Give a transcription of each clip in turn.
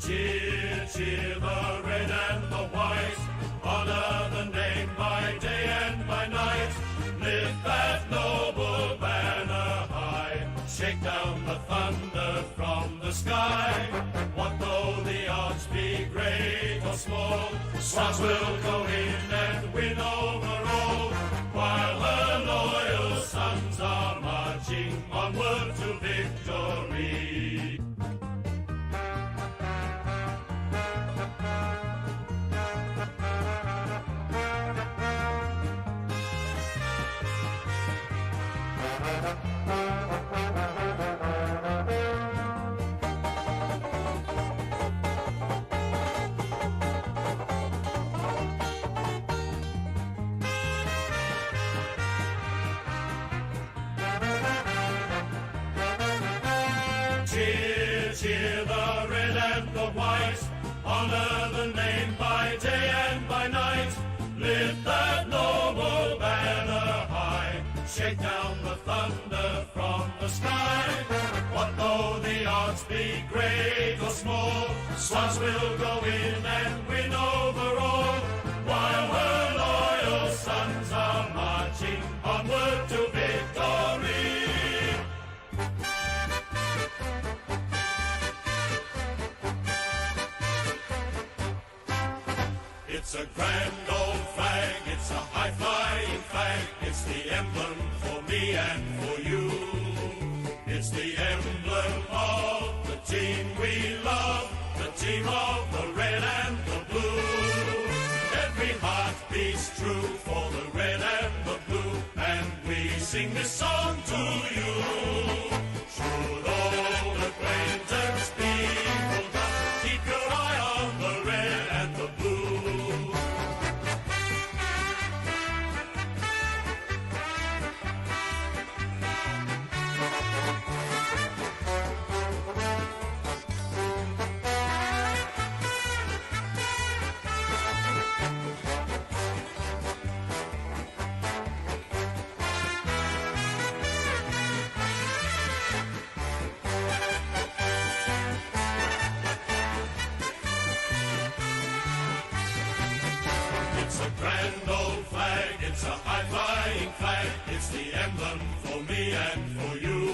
Cheer, cheer the red and the white, honor the name by day and by night. Lift that noble banner high, shake down the thunder from the sky. What though the odds be great or small, Swans will go in and win over all, while her loyal sons are marching onward to victory. Cheer, cheer the red and the white, honor the name by day and by night. Lift that noble banner high, shake down the thunder from the sky. What though the odds be great or small, Swans will go in and win over all, while her loyal sons are marching onward to victory. It's a grand old flag, it's a high-flying flag, it's the emblem for me and for you. It's the emblem of the team we love, the team of the red and the blue. Every heart beats true for the red and the blue, and we sing this song to you. Should old acquaintance be forgot, keep your eye on the red and the blue. It's a grand old flag, it's a high-flying flag, it's the emblem for me and for you.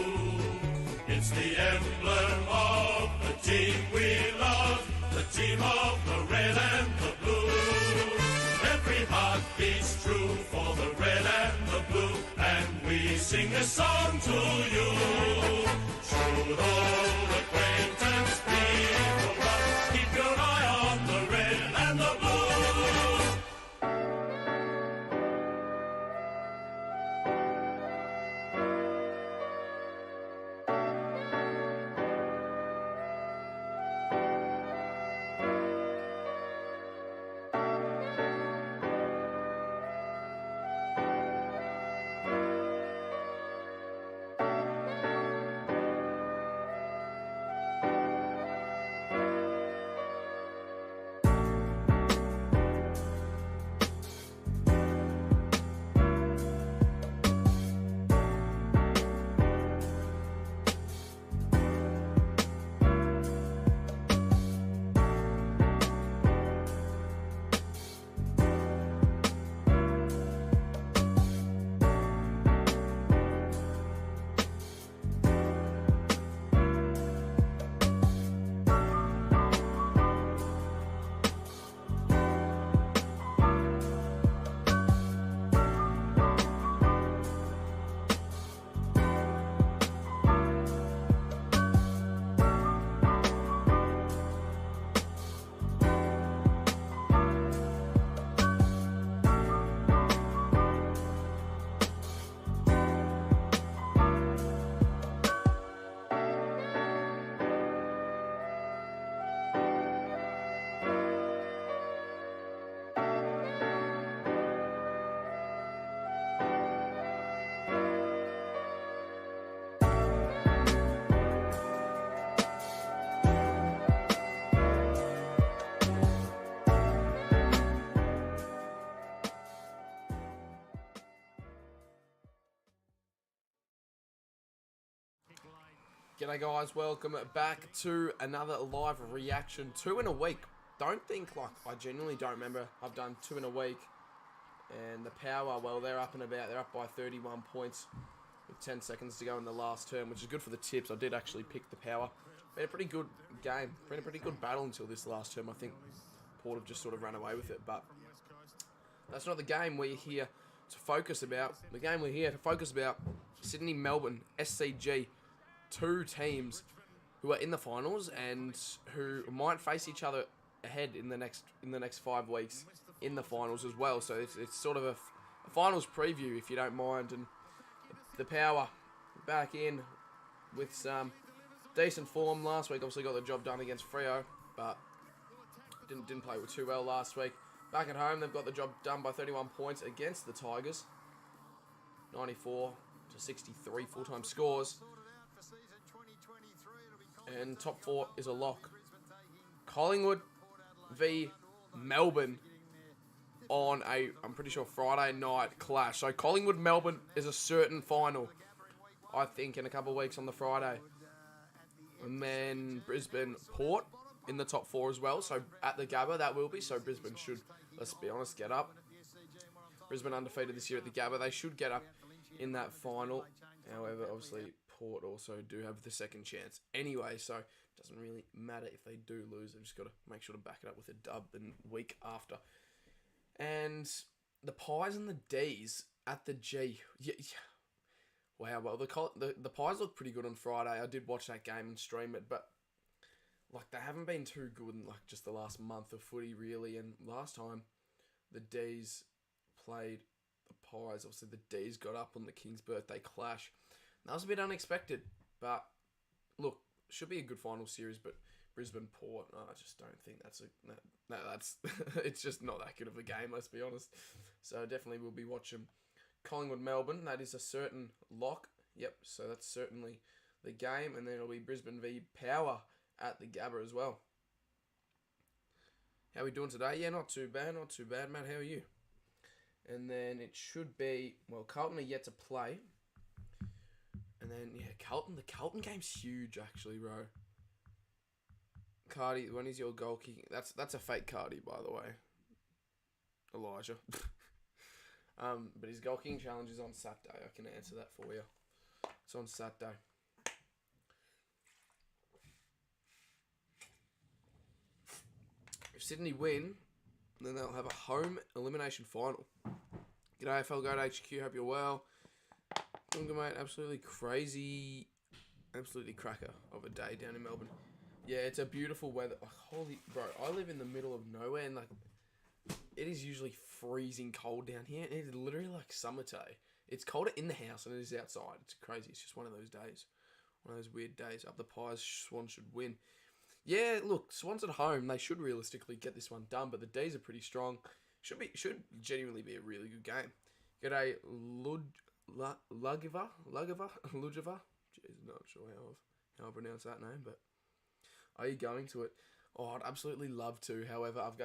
It's the emblem of the team we love, the team of the red and the blue. Every heart beats true for the red and the blue, and we sing this song to you. Should old acquaintance be forgot, keep your eye on the red and the blue. G'day guys, welcome back to another live reaction. 2 in a week. I genuinely don't remember I've done 2 in a week. And the Power, well, they're up and about. They're up by 31 points with 10 seconds to go in the last term, which is good for the tips. I did actually pick the Power. Been a pretty good game. Been a pretty good battle until this last term. I think Port have just sort of run away with it, but that's not the game we're here to focus about. The game we're here to focus about, Sydney, Melbourne, SCG. 2 teams who are in the finals and who might face each other ahead in the next 5 weeks in the finals as well. So it's sort of a finals preview, if you don't mind. And the Power back in with some decent form last week. Obviously got the job done against Freo, but didn't play too well last week. Back at home, they've got the job done by 31 points against the Tigers. 94 to 63 full-time scores. And top 4 is a lock. Collingwood v Melbourne on I'm pretty sure, Friday night clash. So Collingwood-Melbourne is a certain final, I think, in a couple of weeks on the Friday. And then Brisbane-Port in the top 4 as well. So at the Gabba, that will be. So Brisbane should, let's be honest, get up. Brisbane undefeated this year at the Gabba. They should get up in that final. However, obviously, Port also do have the second chance anyway, so it doesn't really matter if they do lose. They've just got to make sure to back it up with a dub the week after. And the Pies and the Ds at the G. Yeah. Wow, well, the Pies look pretty good on Friday. I did watch that game and stream it, but they haven't been too good in just the last month of footy, really. And last time the Ds played the Pies, obviously the Ds got up on the King's birthday clash. That was a bit unexpected, but look, should be a good final series. But Brisbane-Port, I just don't think that's it's just not that good of a game, let's be honest. So definitely we'll be watching Collingwood-Melbourne. That is a certain lock. Yep, so that's certainly the game. And then it'll be Brisbane v Power at the Gabba as well. How are we doing today? Yeah, not too bad, Matt. How are you? And then it should be, well, Carlton are yet to play. And then, yeah, the Carlton game's huge, actually, bro. Cardi, when is your goal kicking? That's a fake Cardi, by the way. Elijah. But his goal kicking challenge is on Saturday. I can answer that for you. It's on Saturday. If Sydney win, then they'll have a home elimination final. G'day AFL, go to HQ, hope you're well. Doing good, mate. Absolutely crazy, absolutely cracker of a day down in Melbourne. Yeah, it's a beautiful weather. Holy, bro, I live in the middle of nowhere and it is usually freezing cold down here. It is literally like summer day. It's colder in the house than it is outside. It's crazy. It's just one of those days. One of those weird days. Up the Pies, Swans should win. Yeah, look, Swans at home, they should realistically get this one done, but the D's are pretty strong. Should genuinely be a really good game. G'day, Lugiva. Jeez, not sure how I pronounce that name, but are you going to it? Oh, I'd absolutely love to. However, I've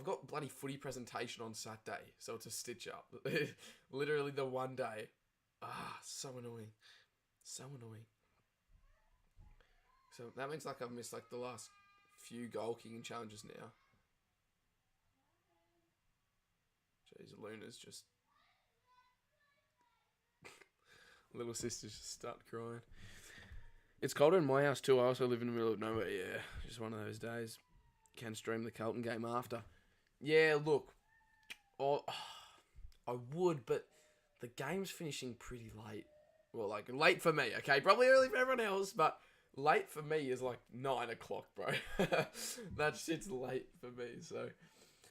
got bloody footy presentation on Saturday, so it's a stitch up. Literally the one day. So annoying. So annoying. So that means I've missed the last few goal kicking challenges now. Jeez, Luna's just little sister's just start crying. It's colder in my house too. I also live in the middle of nowhere. Yeah, just one of those days. Can stream the Carlton game after. Yeah, look, I would, but the game's finishing pretty late. Well, late for me, okay? Probably early for everyone else, but late for me is 9 o'clock, bro. That shit's late for me, so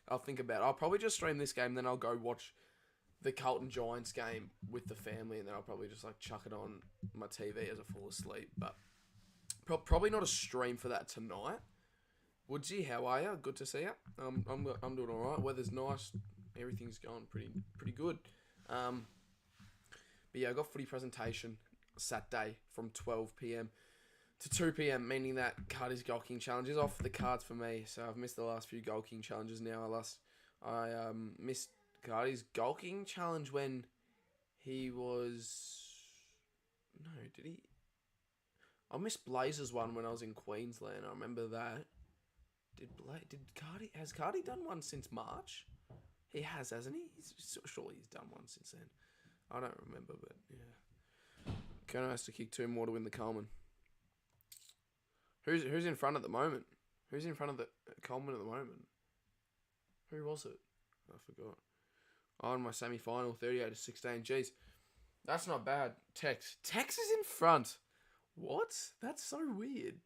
I'll think about it. I'll probably just stream this game, then I'll go watch the Carlton Giants game with the family, and then I'll probably just chuck it on my TV as I fall asleep. But probably not a stream for that tonight. Woodsy, how are you? Good to see you. I'm doing all right. Weather's nice. Everything's going pretty good. But yeah, I got footy presentation Saturday from 12 p.m. to 2 p.m, meaning that Cardi's goal kicking challenge is off the cards for me. So I've missed the last few goal kicking challenges now. I missed Cardi's goal kicking challenge when he was... No, did he? I missed Blazers one when I was in Queensland. I remember that. Has Cardi done one since March? He has, hasn't he? Surely he's done one since then. I don't remember, but yeah. Kerno has to kick 2 more to win the Coleman. Who's in front at the moment? Who's in front of the Coleman at the moment? Who was it? I forgot. Oh, in my semi-final, 38-16. Jeez, that's not bad. Tex is in front. What? That's so weird.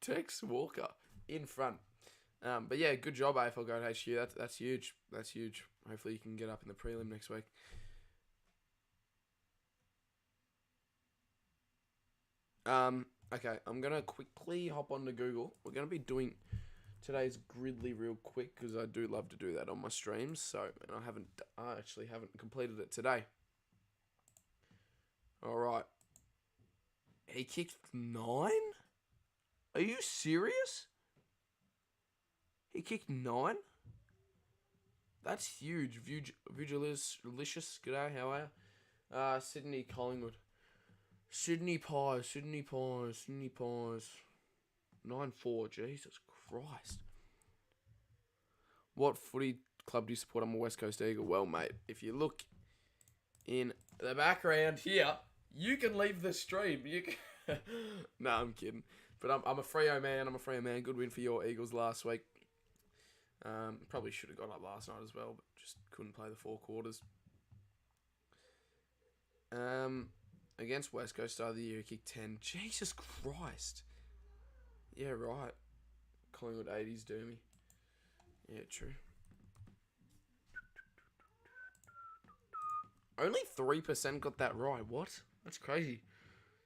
Tex Walker in front. But yeah, good job, AFL Goat HQ. That's huge. That's huge. Hopefully you can get up in the prelim next week. Okay, I'm gonna quickly hop onto Google. We're gonna be doing today's Gridley real quick because I do love to do that on my streams. So, and I actually haven't completed it today. All right. He kicked 9? Are you serious? He kicked 9? That's huge. Vigilicious. G'day, how are you? Sydney Collingwood. Sydney Pies. 9-4. Jesus Christ. What footy club do you support? I'm a West Coast Eagle. Well, mate, if you look in the background here, you can leave the stream. You can... No, I'm kidding. But I'm a Freo man. Good win for your Eagles last week. Probably should have got up last night as well, but just couldn't play the 4 quarters. Against West Coast Star of the Year, he kicked 10. Jesus Christ. Yeah, right. Collingwood 80s do me. Yeah, true. Only 3% got that right. What? That's crazy.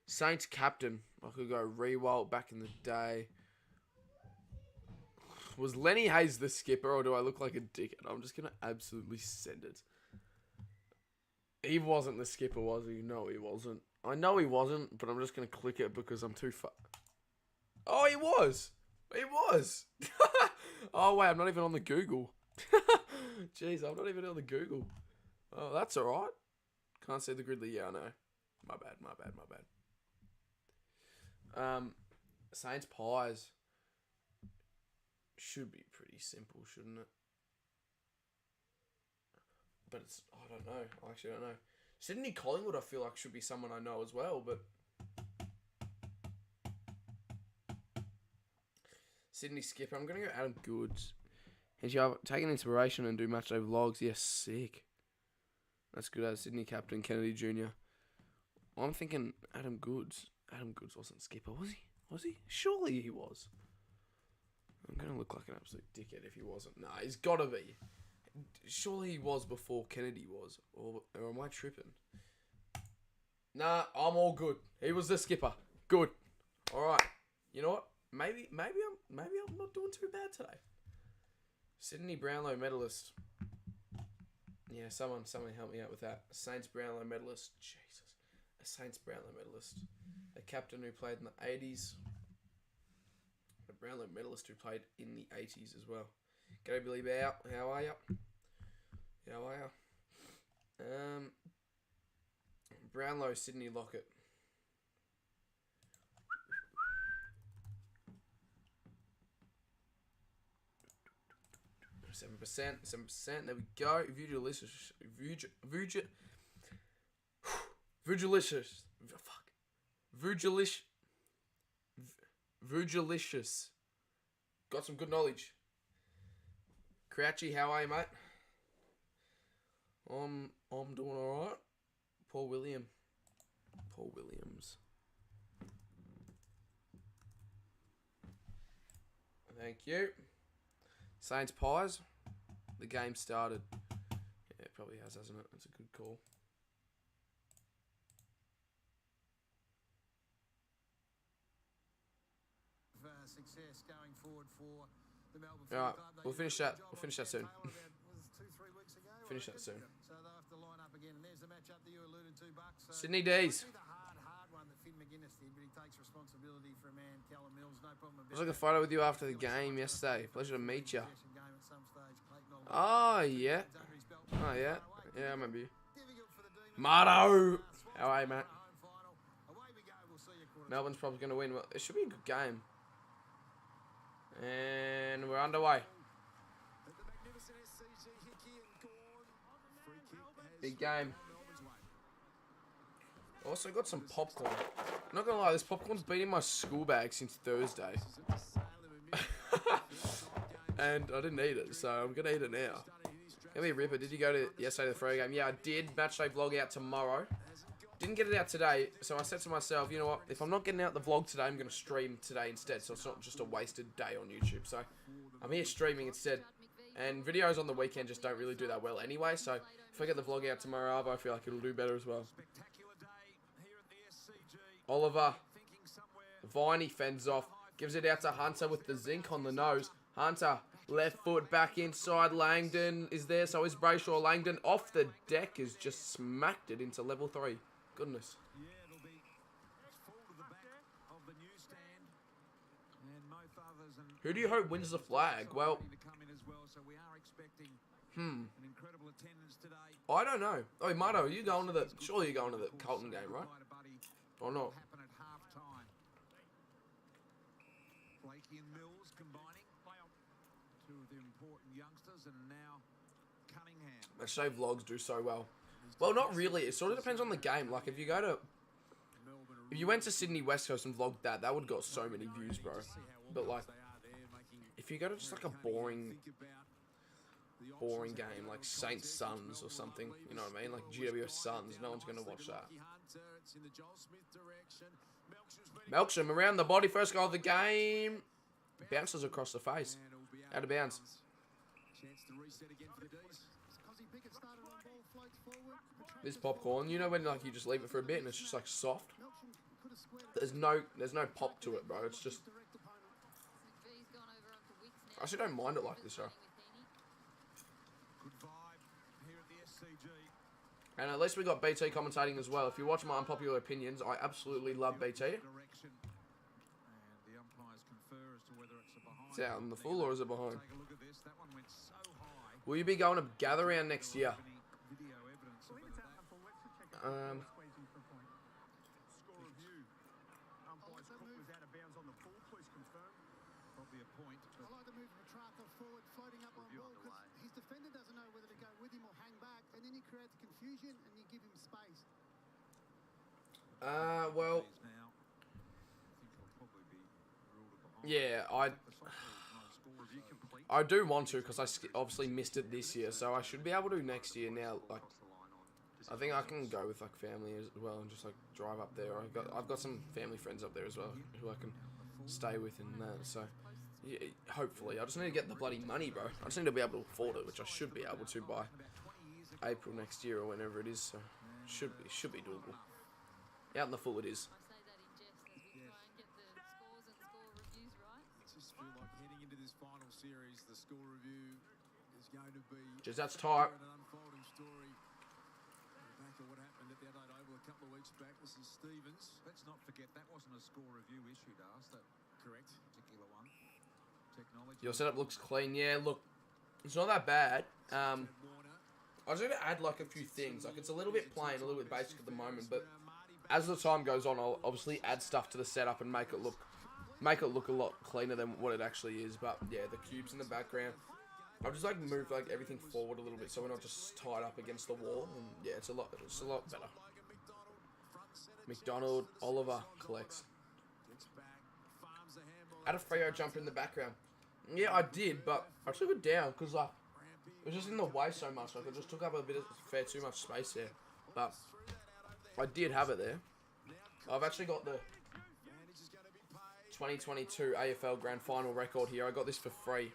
Saints captain. I could go Rewalt back in the day. Was Lenny Hayes the skipper, or do I look like a dickhead? I'm just going to absolutely send it. He wasn't the skipper, was he? No, he wasn't. I know he wasn't, but I'm just going to click it because I'm too far. Oh, he was. He was. Oh, wait, I'm not even on the Google. Jeez, I'm not even on the Google. Oh, that's all right. Can't see the Gridley. Yeah, I know. My bad. Saints Pies should be pretty simple, shouldn't it? But it's, I don't know. I actually don't know. Sydney Collingwood, I feel like, should be someone I know as well, but Sydney skipper, I'm going to go Adam Goods. Has you taken inspiration and do matchday vlogs? Yes, sick. That's good as Sydney captain, Kennedy Jr. I'm thinking Adam Goods. Adam Goods wasn't skipper, was he? Was he? Surely he was. I'm going to look like an absolute dickhead if he wasn't. Nah, he's got to be. Surely he was before Kennedy was. Or am I tripping? Nah, I'm all good. He was the skipper. Good. Alright. You know what? Maybe I'm not doing too bad today. Sydney Brownlow medalist. Yeah, someone help me out with that. Saints Brownlow medalist. Jesus. A Saints Brownlow medalist. A captain who played in the 80s. A Brownlow medalist who played in the 80s as well. G'day Billy Bow. How are you? Brownlow Sydney Lockett. 7%. There we go. Vugilicious. Got some good knowledge. Crouchy, how are you, mate? I'm doing alright. Paul Williams. Thank you. Saints Pies. The game started. Yeah, it probably has, hasn't it? That's a good call. Success going forward for the Melbourne All right, Club. we'll finish that. We'll finish that soon. Finish that soon. So they'll have to line up again. And there's the matchup that you alluded to, Buck. So Sydney D's. the hard one that Finn McGuinness did, but he takes responsibility for a man, Callum Mills. No problem I was like a photo with you after the game yesterday. Pleasure to meet you. Oh, Oh, yeah. Yeah, I remember you. Marto! How are you, mate? Melbourne's probably going to win. Well, it should be a good game. And we're underway. Big game. Also got some popcorn. I'm not gonna lie, this popcorn's been in my school bag since Thursday. And I didn't eat it, so I'm gonna eat it now. Give me a ripper. Did you go to yesterday the Freo game? Yeah, I did. Matchday vlog out tomorrow. Didn't get it out today, so I said to myself, you know what? If I'm not getting out the vlog today, I'm gonna stream today instead, so it's not just a wasted day on YouTube. So I'm here streaming instead. And videos on the weekend just don't really do that well anyway, so if I get the vlog out tomorrow, I feel like it'll do better as well. Oliver, Viney fends off, gives it out to Hunter with the zinc on the nose. Hunter, left foot back inside, Langdon is there, so is Brayshaw. Langdon off the deck has just smacked it into level 3. Goodness. Who do you hope wins the flag? Well, I don't know. Oh, Mato, are you going to the... Surely you're going to the Carlton game, right? Or not? Blakey and Mills combining. Two of the important youngsters, and now Cunningham. Matchday vlogs do so well. Well, not really. It sort of depends on the game. Like, if you go to... If you went to Sydney West Coast and vlogged that, that would got so many views, bro. But, like, if you go to just, like, a boring game, like Saints Suns or something, you know what I mean? Like GWS Suns, no one's going to watch that. Melksham around the body, first goal of the game. Bounces across the face. Out of bounds. This popcorn, you know when like you just leave it for a bit and it's just like soft? There's no pop to it, bro. It's just... I actually don't mind it like this, though. And at least we got BT commentating as well. If you watch my unpopular opinions, I absolutely love BT. It's out in the full, or is it behind? Will you be going to Gather Round next year? Well, yeah, I do want to because I obviously missed it this year, so I should be able to next year now. Like, I think I can go with like family as well and just like drive up there. I've got some family friends up there as well who I can stay with and that. So yeah, hopefully, I just need to get the bloody money, bro. I just need to be able to afford it, which I should be able to by April next year or whenever it is. So should be doable. Out in the full it is. Just that's tight. Let's not forget that wasn't a score review issued us. That correct particular one. Technology. Your setup looks clean. Yeah, look, it's not that bad. I was going to add like a few things. Like it's a little bit plain, a little bit basic at the moment, but as the time goes on, I'll obviously add stuff to the setup and make it look a lot cleaner than what it actually is. But yeah, the cubes in the background, I've just like moved like everything forward a little bit so we're not just tied up against the wall. And yeah, it's a lot better. McDonald, Oliver collects. Had a Freo jumper in the background. Yeah, I did, but I took it down because like it was just in the way so much. Like it just took up a bit of fair too much space there. But I did have it there. I've actually got the 2022 AFL Grand Final record here. I got this for free,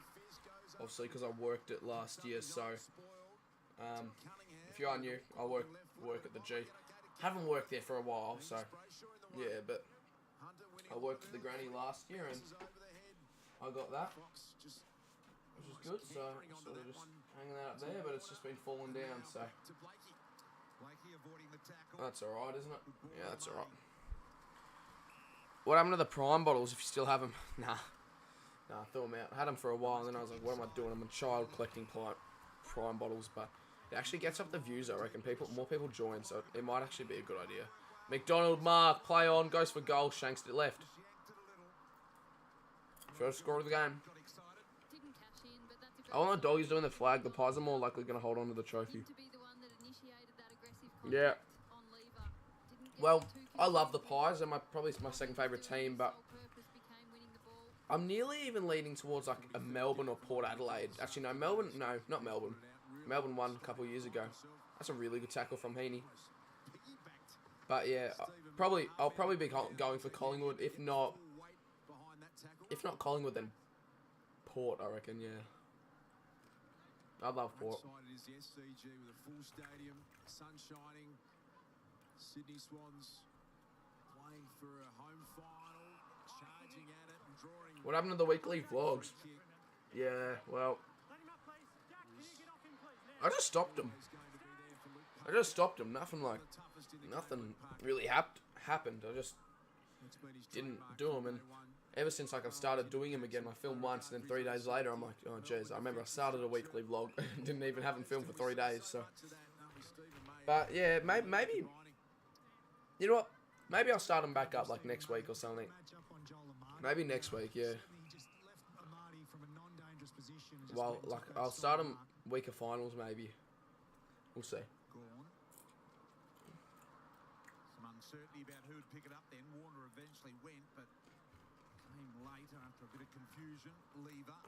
obviously, because I worked it last year. So, if you are new, I work at the G. Haven't worked there for a while, so yeah. But I worked at the Granny last year, and I got that, which is good. So, sort of just hanging that up there, but it's just been falling down. So. That's alright, isn't it? Yeah, that's alright. What happened to the prime bottles if you still have them? Nah, threw them out. I had them for a while and then I was like, what am I doing? I'm a child collecting prime bottles, but it actually gets up the views, I reckon. More people join, so it might actually be a good idea. McDonald mark, play on, goes for goal, shanks it left. First score of the game. I want the doggies doing the flag. The Pies are more likely going to hold on to the trophy. Yeah. Well, I love the Pies. They're probably my second favourite team, but I'm nearly even leaning towards like a Melbourne or Port Adelaide. Actually, no, Melbourne. No, not Melbourne. Melbourne won a couple of years ago. That's a really good tackle from Heaney. But yeah, I'll probably be going for Collingwood. If not Collingwood, then Port. I reckon. Yeah. I love Port. Is the SCG with a full stadium, sun shining. Sydney Swans playing for a home final, charging at it and drawing. What happened to the weekly vlogs? Yeah, well, I just stopped them. Nothing really happened. I just didn't do them, and ever since like I've started doing them again, I filmed once, and then 3 days later, I'm like, oh jeez. I remember I started a weekly vlog, didn't even have them filmed for 3 days. So, but yeah, maybe you know what? Maybe I'll start them back up like next week or something. Maybe next week, yeah. Well, like I'll start them week of finals, maybe. We'll see. Some uncertainty about who would pick it up then. Warner eventually went, but came late after a bit of confusion. Lever.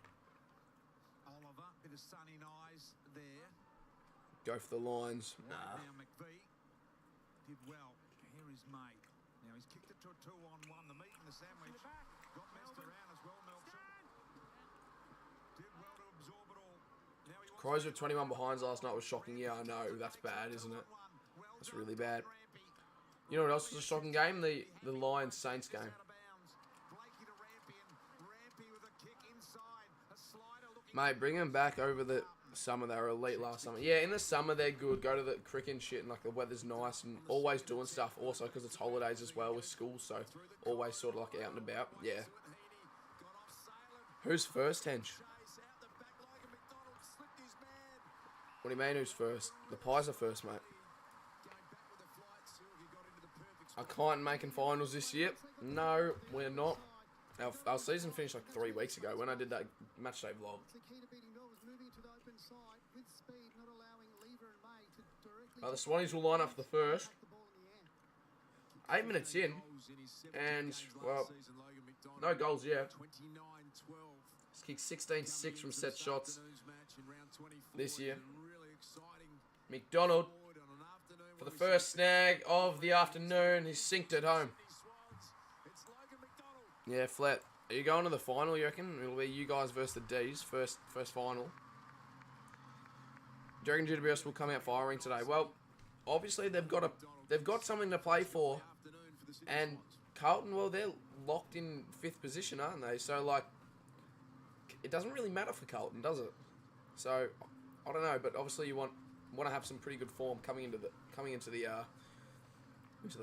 Oliver, bit of sunny eyes there. Go for the lines. Now McVee did well. Here is May. Now he's kicked it to a 2-on-1. The meat and the sandwich got messed around as well, Melton. Did well to absorb it all. Now he Crows with 21 behinds last night was shocking. Yeah, I know. That's bad, isn't it? That's really bad. You know what else was a shocking game? The Lions-Saints game. Mate, bring them back over the summer. They were elite last summer. Yeah, in the summer they're good. Go to the cricket and shit, and like the weather's nice and always doing stuff. Also, because it's holidays as well with school, so always sort of like out and about. Yeah. Who's first, Hench? What do you mean, who's first? The Pies are first, mate. I can't make in finals this year. No, we're not. Our season finished like 3 weeks ago when I did that matchday vlog. The Swannies will line up for the first. 8 minutes in, and well, no goals yet. He's kicked 16-6 from set shots this year. McDonald for the first snag of the afternoon. He's synced it home. Yeah, flat. Are you going to the final, you reckon? It'll be you guys versus the D's, first final. Do you reckon GWS will come out firing today? Well, obviously they've got something to play for. And Carlton, well, they're locked in 5th position, aren't they? So, like, it doesn't really matter for Carlton, does it? So, I don't know, but obviously you want to have some pretty good form coming into the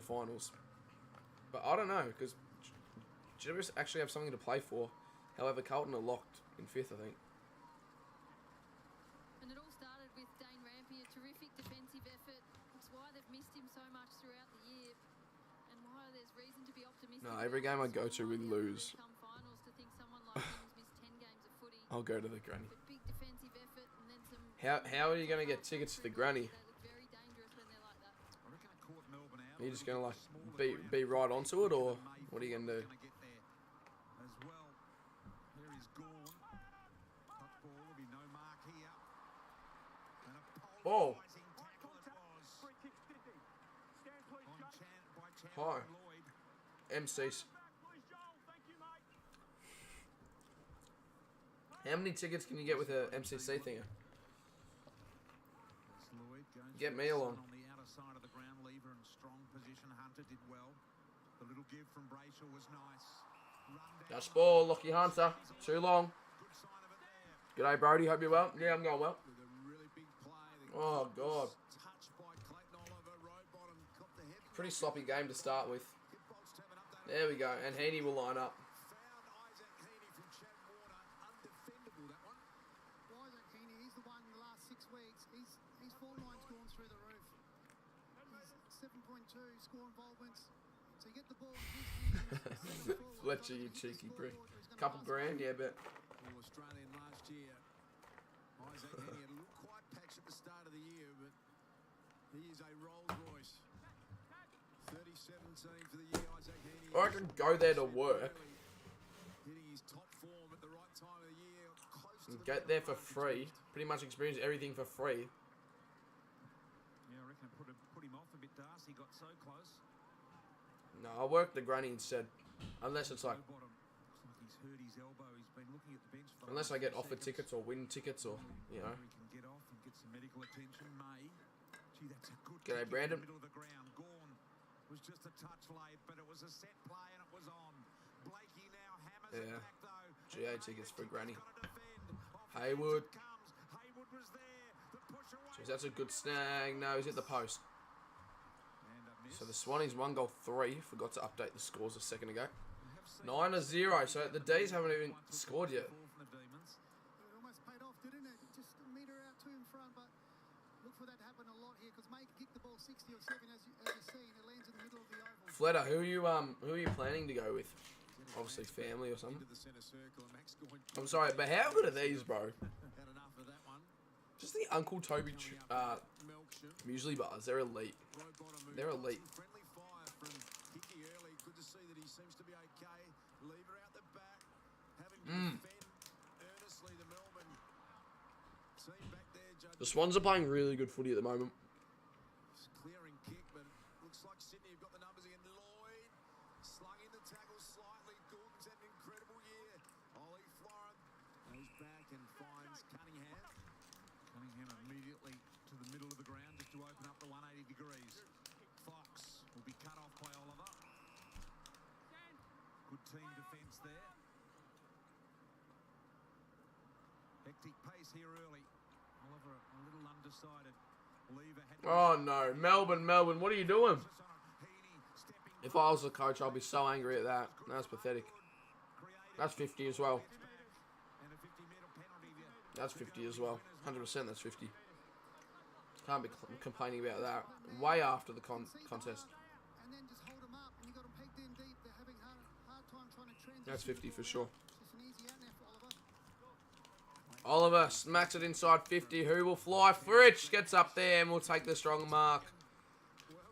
finals. But I don't know, because GWS actually have something to play for. However, Carlton are locked in 5th, I think. And it all started with Dane Rampy, a terrific defensive effort. It's why they've missed him so much throughout the year, and why there's reason to be optimistic. No, every game I go to, we lose. I'll go to the granny. How are you going to get tickets to the granny? Are you just going to like be right onto it, or what are you going to do? Ball. Hi. MCs. How many tickets can you get with a MCC thinger? Get me along. Dash ball, Lockie Hunter. Too long. G'day, Brody. Hope you're well. Yeah, I'm going well. Oh, God. Pretty sloppy game to start with. There we go. And Heaney will line up. 7.2 score involvements. So you get the ball in his hands. Fletcher, you cheeky prick. Couple grand, yeah, but All Australian last year. Isaac Heaney had looked quite patched at the start of the year, but he is a Rolls Royce. 30-17 for the year, Isaac Heaney. I can go there to work Hitting his top form at the right time of the year. Close to and the get there for free. Pretty much experience everything for free. Yeah, I reckon it put him off a bit, Darcy. Got so close. No, I'll work the granny instead. Unless it's like, Low bottom. Looks like he's hurt his elbow. He's been looking at the bench for unless I get offered seconds. tickets or win tickets or, you know. Whether he can get off and get some medical attention, may. Gee, that's a good G'day, kick in Brandon. the middle of the ground. Gorn was just a touch late, but it was a set play and it was on. Blakey now hammers it Yeah. back though. GA tickets for granny. Gotta defend. Off the Haywood. edge it comes. Haywood was there. The push away. Jeez, that's a good snag. No, he's hit the post. And a miss. So the Swannies 1-3. Forgot to update the scores a second ago. 9-0. So the D's haven't even scored yet. From the Demons. It almost paid off, didn't it? Just a metre out two in front, but look for that to happen a lot here because May kicked the ball 60 or 7 as you see, and it lands in the middle of the oval. Fletter, who are you planning to go with? Obviously family or something. Into the centre circle and Max Gorn I'm sorry, but how good are these, bro? had enough of that one. Just the Uncle Toby Melksham. muesli bars. They're elite. Low bottom move. They're elite. Friendly fire from Hickey early. Good to see that he seems to be okay. Lever out the back. Having to defend earnestly the Melbourne team back there. Judge. The Swans are playing really good footy at the moment. Clearing kick, but it looks like Sydney have got the numbers again. Lloyd slung in the tackle slightly. Gordon's had an incredible year. Ollie Florent goes back and finds Cunningham. Cunningham immediately to the middle of the ground just to open up the 180 degrees. Fox will be cut off by Oliver. Good team defence there. Hectic pace here early. Oliver a little undecided. Lever had to Oh no, Melbourne, what are you doing? If I was the coach, I'd be so angry at that. That's pathetic. That's 50 as well. That's 50 as well. 100% that's 50. Can't be complaining about that. Way after the contest. And then just hold them up, and you got them pegged in deep. They're having hard time trying to transition. That's 50 for sure. Just an easy out now for Oliver. Oliver smacks it inside 50. Who will fly? Fritsch gets up there and will take the strong mark.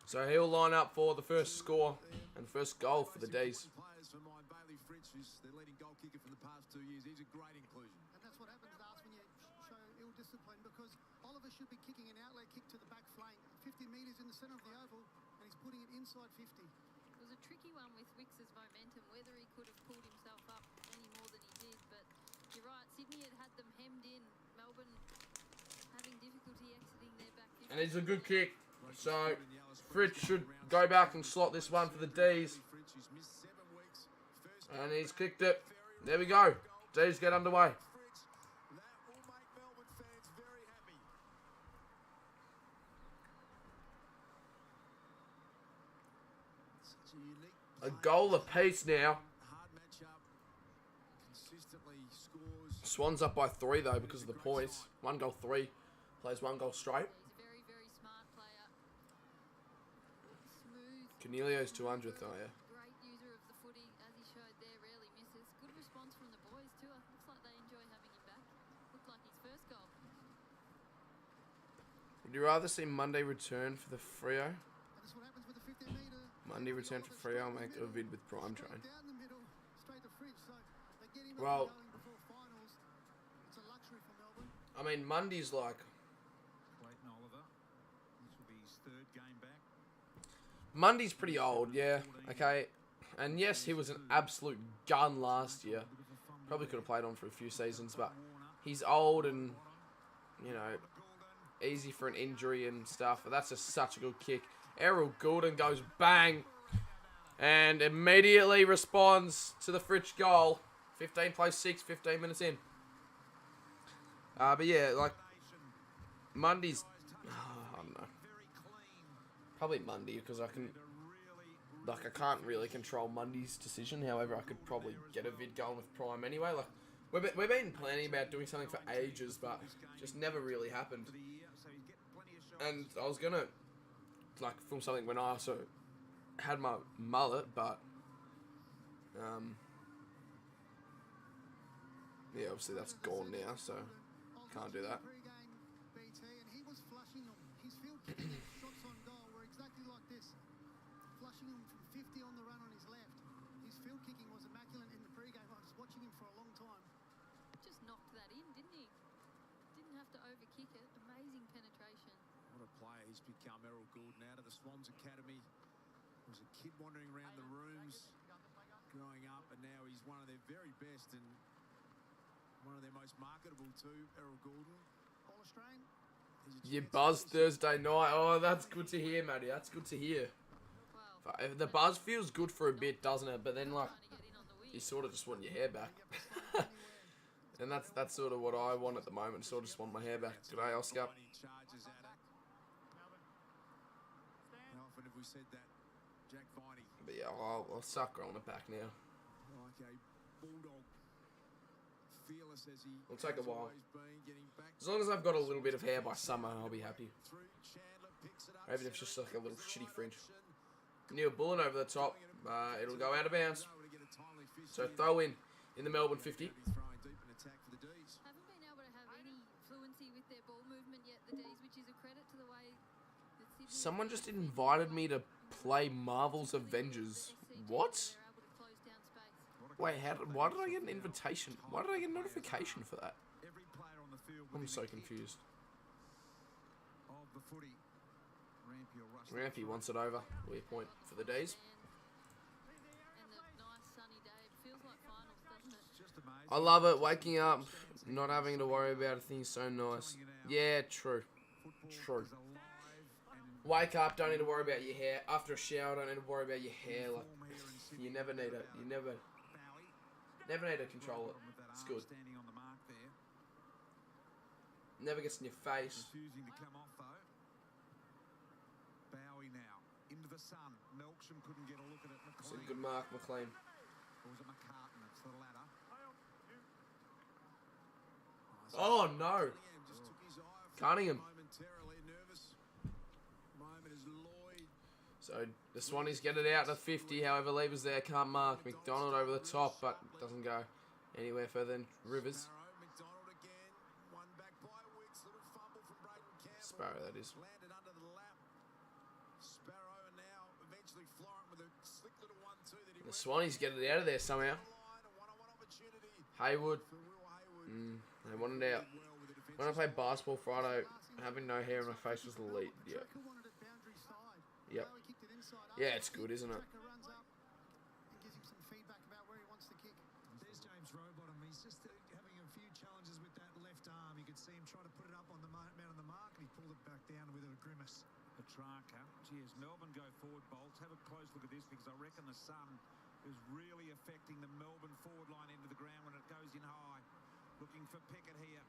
So he'll line up for the first score and first goal for the D's. Players for mine, Bailey Fritsch, who's their leading goal kicker for the past 2 years. He's a great inclusion. And that's what happens, Lars, when you show ill discipline, because Oliver should be kicking an outlet kick to the back flank, 50 metres in the centre of the oval, and he's putting it inside 50. It was a tricky one with Wicks's momentum, whether he could have pulled himself up any more than he did. But you're right, Sydney had them hemmed in. Melbourne having difficulty exiting their back 50. And it's a good kick. So Fritsch should go back and slot this one for the D's. Fritsch, who's missed 7 weeks. First And he's kicked it. There we go. D's get underway. Fritsch, that will make Melbourne fans very happy. Such a unique A player. goal apiece now. Hard matchup. Consistently scores. Swans up by 3 though because of the points. 1-3. Plays 1 goal straight. He's a very, very smart player. Smooth. Cornelio's 200th, oh yeah. Great user of the footy, as he showed there, rarely misses. Good response from the boys too. Looks like they enjoy having him back. Looked like his first goal. Would you rather see Monday return for the Freo? And that's what happens with the 50 metre. Monday return for Freo, I'll make a vid with Prime Train. Down the middle, straight to Fritsch, so they get him Well- up and going before finals. It's a luxury for Melbourne. I mean, Monday's like... Clayton Oliver. This will be his 3rd game back. Monday's pretty old, yeah. Okay. And yes, he was an absolute gun last year. Probably could have played on for a few seasons, but he's old and, you know, easy for an injury and stuff. But that's just such a good kick. Errol Goulden goes bang and immediately responds to the Fritsch goal. 15 plays 6, 15 minutes in. But yeah, like, Monday's... I don't know. Probably Monday because I can't really control Monday's decision. However, I could probably get a vid going with Prime anyway. Like, we've been planning about doing something for ages, but just never really happened. And I was gonna like film something when I also had my mullet, but yeah, obviously that's gone now, so can't do that. Pre-game BT, and he was flushing them. His field kicking shots on goal were exactly like this, flushing them from 50 on the run on his left. His field kicking was immaculate in the pre-game. I was watching him for a long time. Just knocked that in, didn't he? Didn't have to overkick it. Amazing penetration. What a player he's become, Errol Gordon, out of the Swans Academy. Was a kid wandering around the rooms growing up, and now he's one of their very best and one of their most marketable too, Errol Gordon. All Australian. You buzz Thursday night. Oh, that's good to hear, Matty. That's good to hear. Well, The buzz feels good for a bit, doesn't it? But then, like, trying to get in on the wing. you sort of just want your hair back. And that's sort of what I want at the moment. Sort of just want my hair back. G'day, Oscar. Viney charges at it. How often have we said that? Jack Viney, But yeah, I'll start growing it back now. like a bulldog, fearless as he It'll take a has while. always been, getting back As long as I've got a little bit of hair by summer, I'll be happy. through. Chandler picks it up. Even if it's just like a little shitty fringe. Neil Bullen over the top. It'll go out of bounds. So throw in the Melbourne 50. Throwing deep in attack for the D's. Haven't been able to have any fluency with their ball movement yet, the D's, which is a credit to the way that Sydney Someone just invited me to play Marvel's Avengers. What? they're able to close down space. Wait, why did I get an invitation? Why did I get a notification for that? Every player on the field I'm within so the kick confused. of the footy. Rampy will rush Rampy wants it over. Weird point for the D's. And the nice sunny day. It feels like finals, doesn't it? Just amazing. I love it. Waking up, not having to worry about a thing is so nice. Yeah, true. Football True. is alive and in Wake up, don't need to worry about your hair. After a shower, don't need to worry about your hair. Like, form here in Sydney. you never need it. You never Bowie need to control it. with that It's arm good. standing on the mark there. Never gets in your face. Refusing to come off though. Bowie now into the sun. Melksham couldn't get a look at it. It's a McLean. good mark, McLean. Or was it McCartan? It's the latter. Oh, no. Cunningham just took his eye off it Cunningham. momentarily. Nervous moment as Lloyd. So the Swannies get it out to 50. However, Levers there can't mark. McDonald over the top, but doesn't go anywhere further than Rivers. Sparrow, McDonald again. One back by Wicks. Little fumble from Braden Campbell. Sparrow, that is. Landed under the lap. Sparrow and now eventually Florent with a slick little 1-2 that he The went Swannies get it out of there somehow. line. A one-on-one opportunity Haywood. for Will Haywood. They want it out. Well with the defensive When I played basketball Friday, having no hair on my face was elite. Yeah. Tracker wanted it boundary side. Yep. Bowie kicked it inside. Yeah, After it's the good, kick, isn't it? Tracker runs up and gives him some feedback about where he wants to kick. There's James Rowbottom. He's just having a few challenges with that left arm. You could see him try to put it up on the man on the mark, and he pulled it back down with a grimace. Petrarca. Geez, Melbourne go forward, Bolts. Have a close look at this because I reckon the sun is really affecting the Melbourne forward line into the ground when it goes in high. Looking for Pickett here.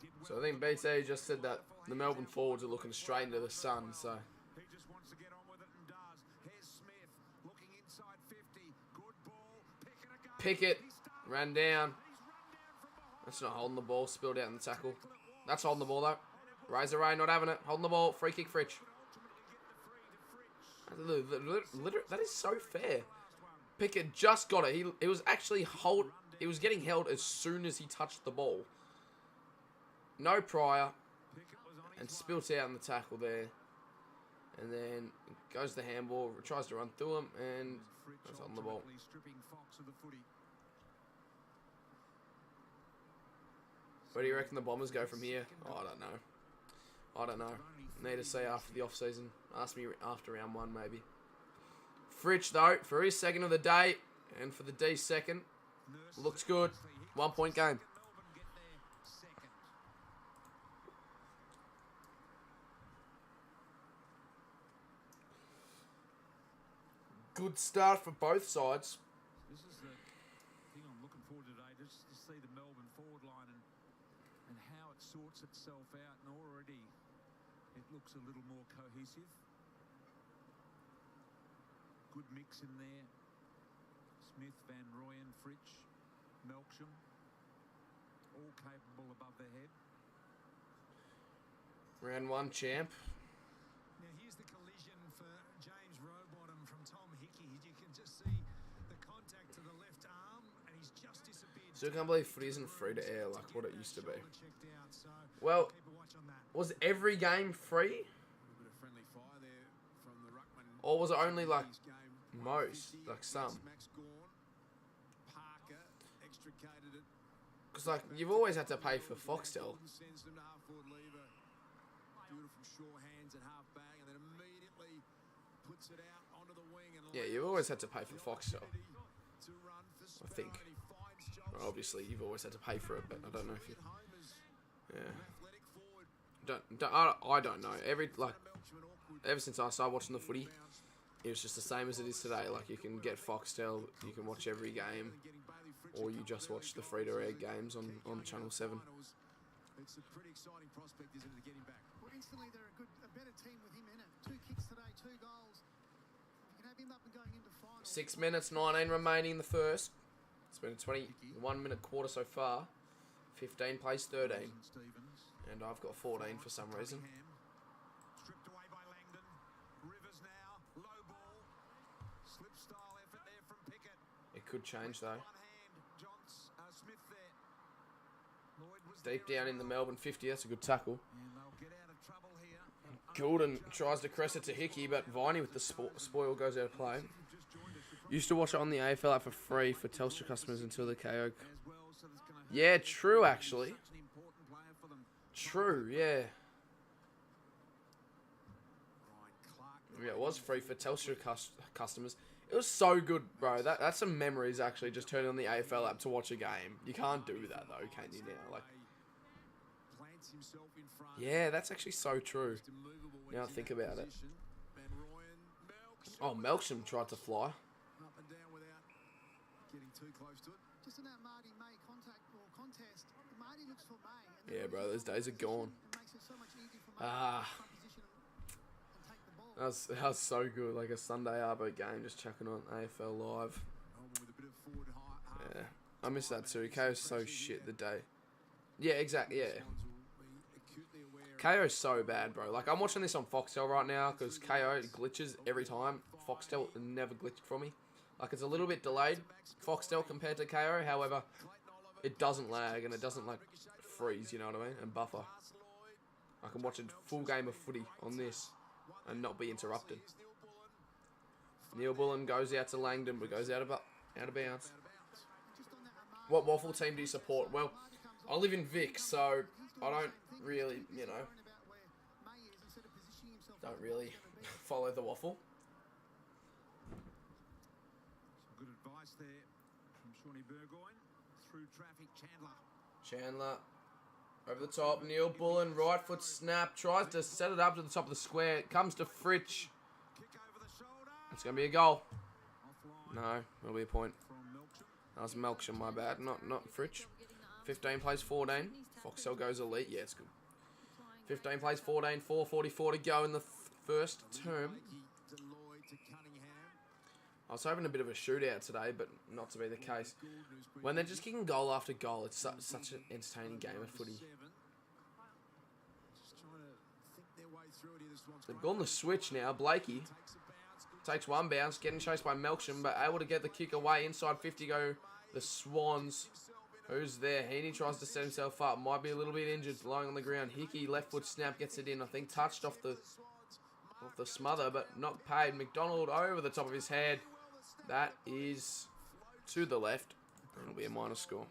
Did well So I think with the body. BT just said that the Melbourne forwards are looking straight into the sun. So He just wants to get on with it and does. Here's Smith looking inside 50. Good ball. Pickett again. Pickett He started. ran down. He's run down from behind. That's not holding the ball. Spilled out in the tackle. That's holding the ball though. Razor Ray not having it. Holding the ball. Free kick, Fritsch. That is so fair. Pickett just got it. He was actually He was getting held as soon as he touched the ball. No prior, Pickett was on and his spilt out in the tackle there. And then goes the handball, tries to run through him, and Fritsch that's on the ball. ultimately stripping Fox of the footy. Where do you reckon the Bombers go from here? Oh, I don't know. Need to see after the off-season. Ask me after round 1, maybe. Fritsch, though, for his second of the day, and for the D's second, looks good. 1 point game. Melbourne get there second. Good start for both sides. This is the thing I'm looking forward to today, just to see the Melbourne forward line and how it sorts itself out, and already it looks a little more cohesive. Good mix in there. Smith, Van Rooyen, Fritsch, Melksham, all capable above their head. Round 1 champ. Now here's the collision for James Rowbottom from Tom Hickey. You can just see the contact to the left arm, and he's just disappeared. Still can't believe footy isn't free to air like what it used to be. Shoulder checked out, so Well, keep a watch on that. was every game free? A bit of friendly fire there from the ruckman. Or was it only like His game, most? 150 Like some? Max Gawn. Parker extricated it. Because like you've always had to pay for Foxtel. Sends them to half-forward lever. Beautiful sure hands at half-back, and then immediately puts it out onto the wing. And Yeah, you've always had to pay for Foxtel. to run for I think. spell, and he finds Joel Well, obviously, you've always had to pay for it, but I don't know if you. Homers, Yeah. athletic forward. I don't know. Melchman awkward Ever since I started watching the footy, it was just the same as it is today. Like you can get Foxtel, you can watch every game, getting Bailey Fritz or you just watch the free-to-air games on Channel 7. It's a pretty exciting prospect, isn't it, to get him back? Well, instantly they're a better team with him in it. 2 kicks today, 2 goals. If you can have him up and going into final. 6 minutes, 19 remaining in the first. It's been a 21-minute quarter so far. 15 plays 13, Stevens. and I've got 14 for some reason. Stripped away by Langdon. Rivers now. Low ball. Slip style effort there from Pickett. It could change though. One hand. Smith there. Lloyd was Deep there down as in the well. Melbourne 50, that's a good tackle. And they'll get out of trouble here. Goulden tries to crest it to Hickey, but Viney with the spoil goes out of play. Used to watch it on the AFL app for free for Telstra customers until the KO. As well, so that's gonna Yeah, true actually. such an important player for them. True, yeah. Ryan Clark. Yeah, it was free for Telstra customers. It was so good, bro. That's some memories actually. Just turning on the AFL app to watch a game. You can't do that though, can you now? Like, Plants himself in front. yeah, that's actually so true. Just immovable when Now I he's in think that about it. position. Van Rooyen, Melksham Oh, Melksham tried to fly. up and down without getting too close to it. Just in that Marty May contest, Marty looks for May. And Yeah, bro, those days are gone. It makes it so much easier for May Ah. to front position and take the ball. That was so good. Like a Sunday Arbo game, just chucking on AFL live. Melbourne with a bit of forward half. Yeah, I miss that too. KO's so shit the day. Yeah, exactly. Yeah. Swans will be acutely aware of KO's so bad, bro. Like, I'm watching this on Foxtel right now because KO glitches every time. Foxtel never glitched for me. Like, it's a little bit delayed, Foxtel compared to KO. However, it doesn't lag and it doesn't, like, freeze, you know what I mean? And buffer. I can watch a full game of footy on this and not be interrupted. Neil Bullen goes out to Langdon, but goes out of bounds. What waffle team do you support? Well, I live in Vic, so I don't really, don't really follow the waffle. some good advice there from Shawnee Burgoyne. Through traffic, Chandler. Chandler over the top. Neil Bullen, right foot snap, tries to set it up to the top of the square. Comes to Fritsch. Kick over the shoulder. It's going to be a goal. Offline No, it'll be a point. from Melksham. That was Melksham, my bad. Not Fritsch. 15 plays 14. Foxtel goes elite. Yeah, it's good. 15 plays 14. 4:44 to go in the first term. To Lloyd, to Cunningham. I was hoping a bit of a shootout today, but not to be the case. When they're just kicking goal after goal, it's such an entertaining game of footy. Just trying to think their way through it here. This one's They've gone the switch now. Blakey takes a bounce. Good takes one bounce, getting chased by Melksham, but able to get the kick away. Inside 50 go the Swans. Who's there? Heaney tries to set himself up. Might be a little bit injured, lying on the ground. Hickey, left foot snap, gets it in. I think touched off the smother, but not paid. McDonald over the top of his head. That is to the left. It'll be a minus score.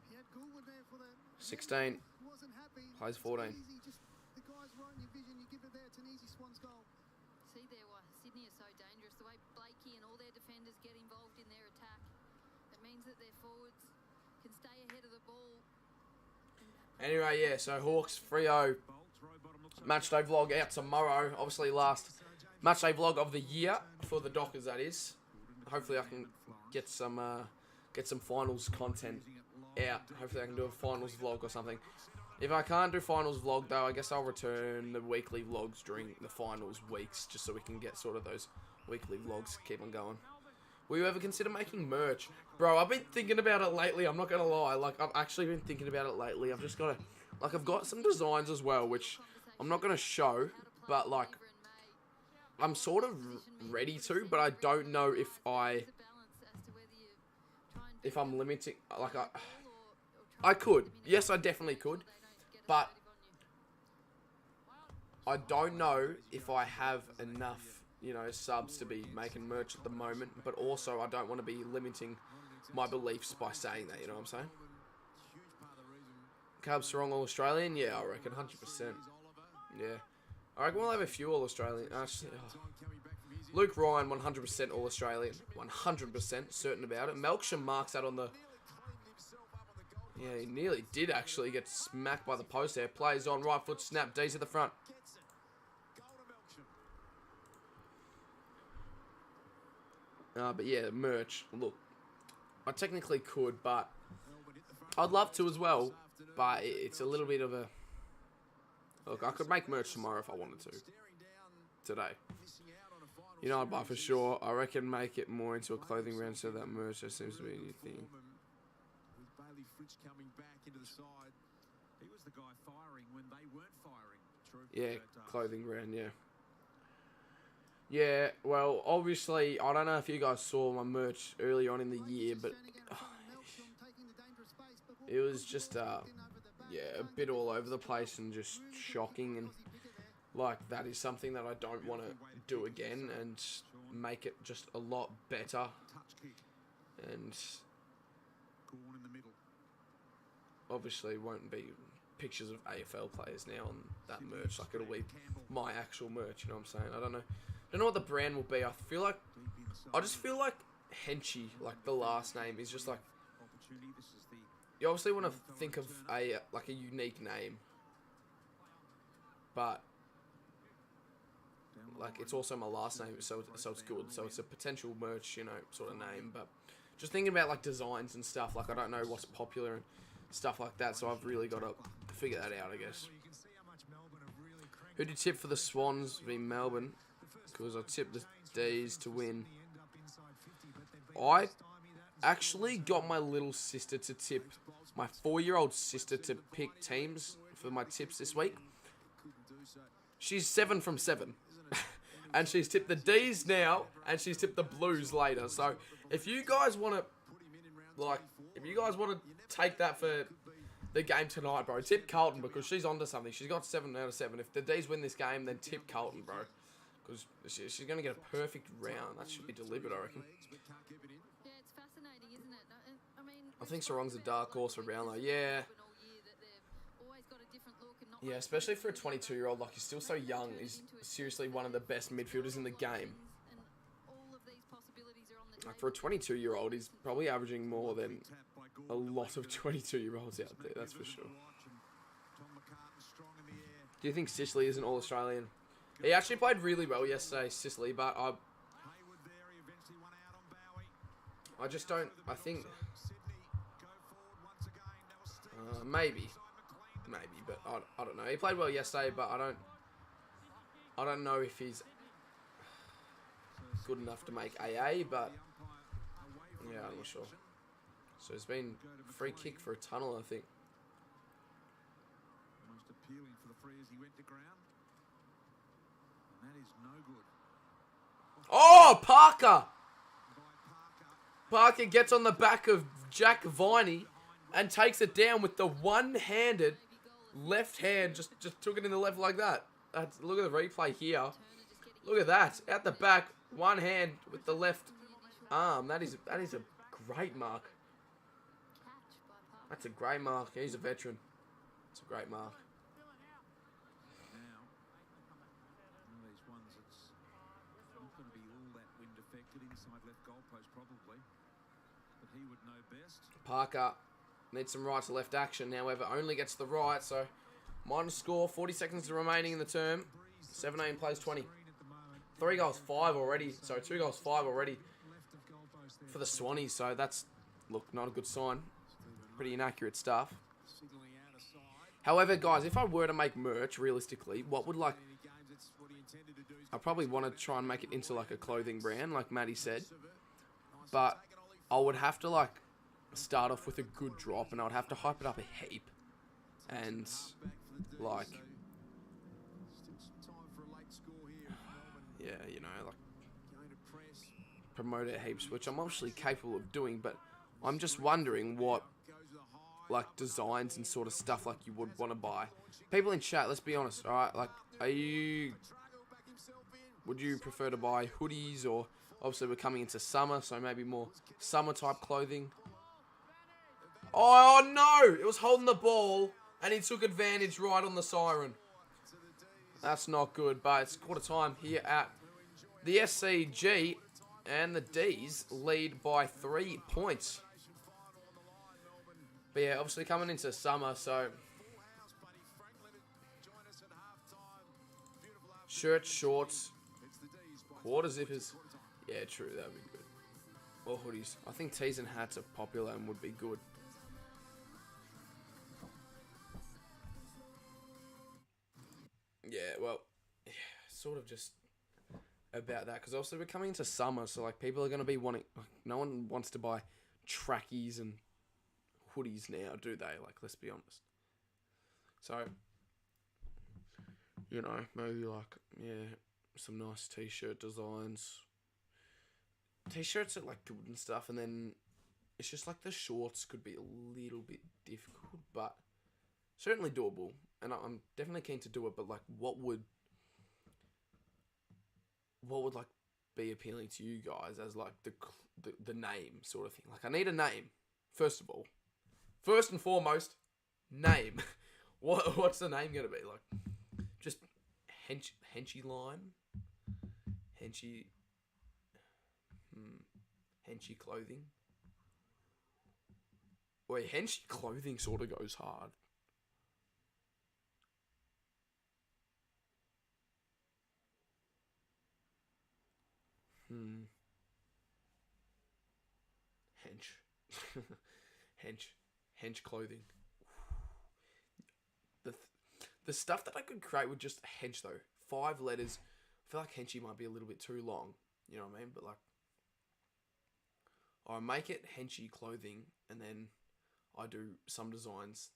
He had Goulden there for the 16. He wasn't happy. Plays 14. Easy, just the guys right in your vision, you give it there. It's an easy Swans goal. See there why Sydney are so dangerous. The way Blakey and all their defenders get involved in their attack. It means that their forwards can stay ahead of the ball. Anyway, yeah, so Hawks, Freo, matchday vlog out tomorrow. Obviously, last matchday vlog of the year for the Dockers, that is. Hopefully, I can get some finals content out. Hopefully, I can do a finals vlog or something. If I can't do finals vlog, though, I guess I'll return the weekly vlogs during the finals weeks, just so we can get sort of those weekly vlogs keep on going. Will you ever consider making merch? Bro, I've been thinking about it lately, I'm not going to lie. Like, I've actually been thinking about it lately. I've got some designs as well, which I'm not going to show, but, like, I'm sort of ready to, but I don't know if I'm limiting, like I could. Yes, I definitely could, but I don't know if I have enough, subs to be making merch at the moment, but also I don't want to be limiting my beliefs by saying that, you know what I'm saying? Cubs strong All-Australian? Yeah, I reckon, 100%. Yeah. I reckon we'll have a few All-Australian. Luke Ryan, 100% All-Australian. 100% certain about it. Melksham marks that on the... Yeah, he nearly did actually get smacked by the post there. Plays on, right foot snap, D's at the front. But yeah, merch. Look, I technically could, but I'd love to as well. But it's a little bit of a... Look, I could make merch tomorrow if I wanted to. Today. You know, I'd buy for sure. I reckon make it more into a clothing brand so that merch just seems to be a new thing. Yeah, clothing brand, yeah. Yeah, well, obviously, I don't know if you guys saw my merch early on in the year, but it was just, yeah, a bit all over the place and just shocking, and like that is something that I don't want to do again and make it just a lot better. And obviously won't be pictures of AFL players now on that merch, like it'll be my actual merch, you know what I'm saying? I don't know what the brand will be. I just feel like Henchy, like the last name, is just like, you obviously want to think of a unique name, but like it's also my last name, so it's good. So it's a potential merch, sort of name. But just thinking about like designs and stuff, like I don't know what's popular and stuff like that. So I've really got to figure that out, I guess. Who did you tip for the Swans v Melbourne? Because I tipped the D's to win. I actually got my little sister to tip, my 4-year-old sister to pick teams for my tips this week. She's 7 from 7. And she's tipped the D's now, and she's tipped the Blues later. So if you guys want to, take that for the game tonight, bro, tip Carlton, because she's onto something. She's got 7 out of 7. If the D's win this game, then tip Carlton, bro. Because she's going to get a perfect round. That should be delivered, I reckon. Yeah, it's fascinating, isn't it? I mean, I think Sarong's a dark horse for Brownlow. Yeah. Yeah, especially for a 22-year-old. Like, he's still so young. He's seriously one of the best midfielders in the game. Like, for a 22-year-old, he's probably averaging more than a lot of 22-year-olds out there. That's for sure. Do you think Sicily is an All-Australian? He actually played really well yesterday, Sicily, but I just don't. I think maybe, but I don't know. He played well yesterday, but I don't know if he's good enough to make AA. But yeah, I'm not sure. So it's been a free kick for a tunnel, I think. Most appealing for the free as he went to ground. And that is no good. Oh, Parker! Parker gets on the back of Jack Viney and takes it down with the one-handed left hand. Just took it in the left like that. Look at the replay here. Look at that. Out the back, one hand with the left arm. That is a great mark. That's a great mark. He's a veteran. It's a great mark. Now, one of these ones that's not going to be all that wind affected inside left goalpost probably. But he would know best. Parker needs some right to left action. However, only gets the right. So, minus score. 40 seconds remaining in the term. 17 plays 20. 3 goals, 5 already. So, 2 goals, 5 already for the Swannies. So, that's, look, not a good sign. Pretty inaccurate stuff. However, guys, if I were to make merch, realistically, what would, like, I probably want to try and make it into, like, a clothing brand, like Maddie said. But I would have to, like, start off with a good drop, and I would have to hype it up a heap. And, like, yeah, you know, like promote it heaps, which I'm obviously capable of doing, but I'm just wondering what like designs and sort of stuff like you would want to buy. People in chat, let's be honest, alright, like would you prefer to buy hoodies, or obviously we're coming into summer, so maybe more summer type clothing? Oh no! It was holding the ball and he took advantage right on the siren. That's not good, but it's quarter time here at the SCG, and the D's lead by 3 points. But yeah, obviously coming into summer, so shirts, shorts, quarter zippers. Yeah, true, that would be good. Or hoodies. I think tees and hats are popular and would be good. Yeah, well, yeah, sort of just about that, because obviously we're coming into summer, so like people are going to be wanting, like, no one wants to buy trackies and hoodies now, do they? Like, let's be honest. So, you know, maybe like, yeah, some nice t-shirt designs. T-shirts are like good and stuff, and then it's just like the shorts could be a little bit difficult, but certainly doable, and I'm definitely keen to do it. But like, what would like be appealing to you guys as like the name sort of thing? Like, I need a name first of all, first and foremost, name. What's the name gonna be? Like, just Henchy line, Henchy, Henchy clothing. Wait, Henchy clothing sort of goes hard. Hench clothing. The stuff that I could create with just hench though, 5 letters. I feel like henchy might be a little bit too long. You know what I mean? But like, I make it henchy clothing, and then I do some designs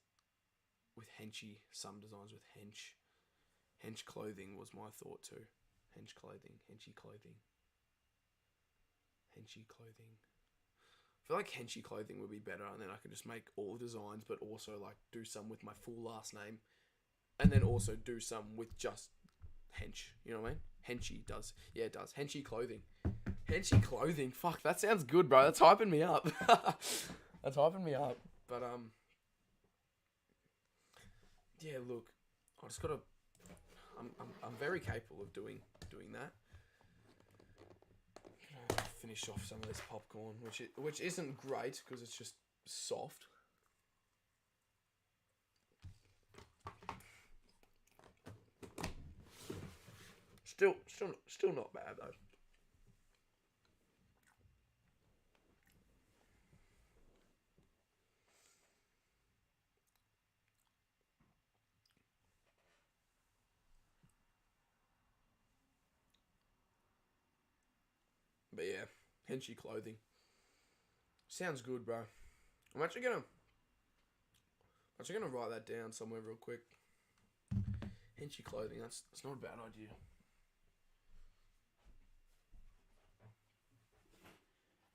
with henchy, some designs with hench. Hench clothing was my thought too. Hench clothing, henchy clothing. Henchy clothing. I feel like henchy clothing would be better, and then I could just make all designs, but also like do some with my full last name, and then also do some with just hench. You know what I mean? Henchy does. Yeah, it does. Henchy clothing. Henchy clothing. Fuck, that sounds good, bro. That's hyping me up. That's hyping me up. But yeah. Look, I just gotta. I'm very capable of doing that. Finish off some of this popcorn, which isn't great because it's just soft. Still not bad though. But yeah, Henchy clothing. Sounds good, bro. I'm actually gonna write that down somewhere real quick. Henchy clothing, that's not a bad idea.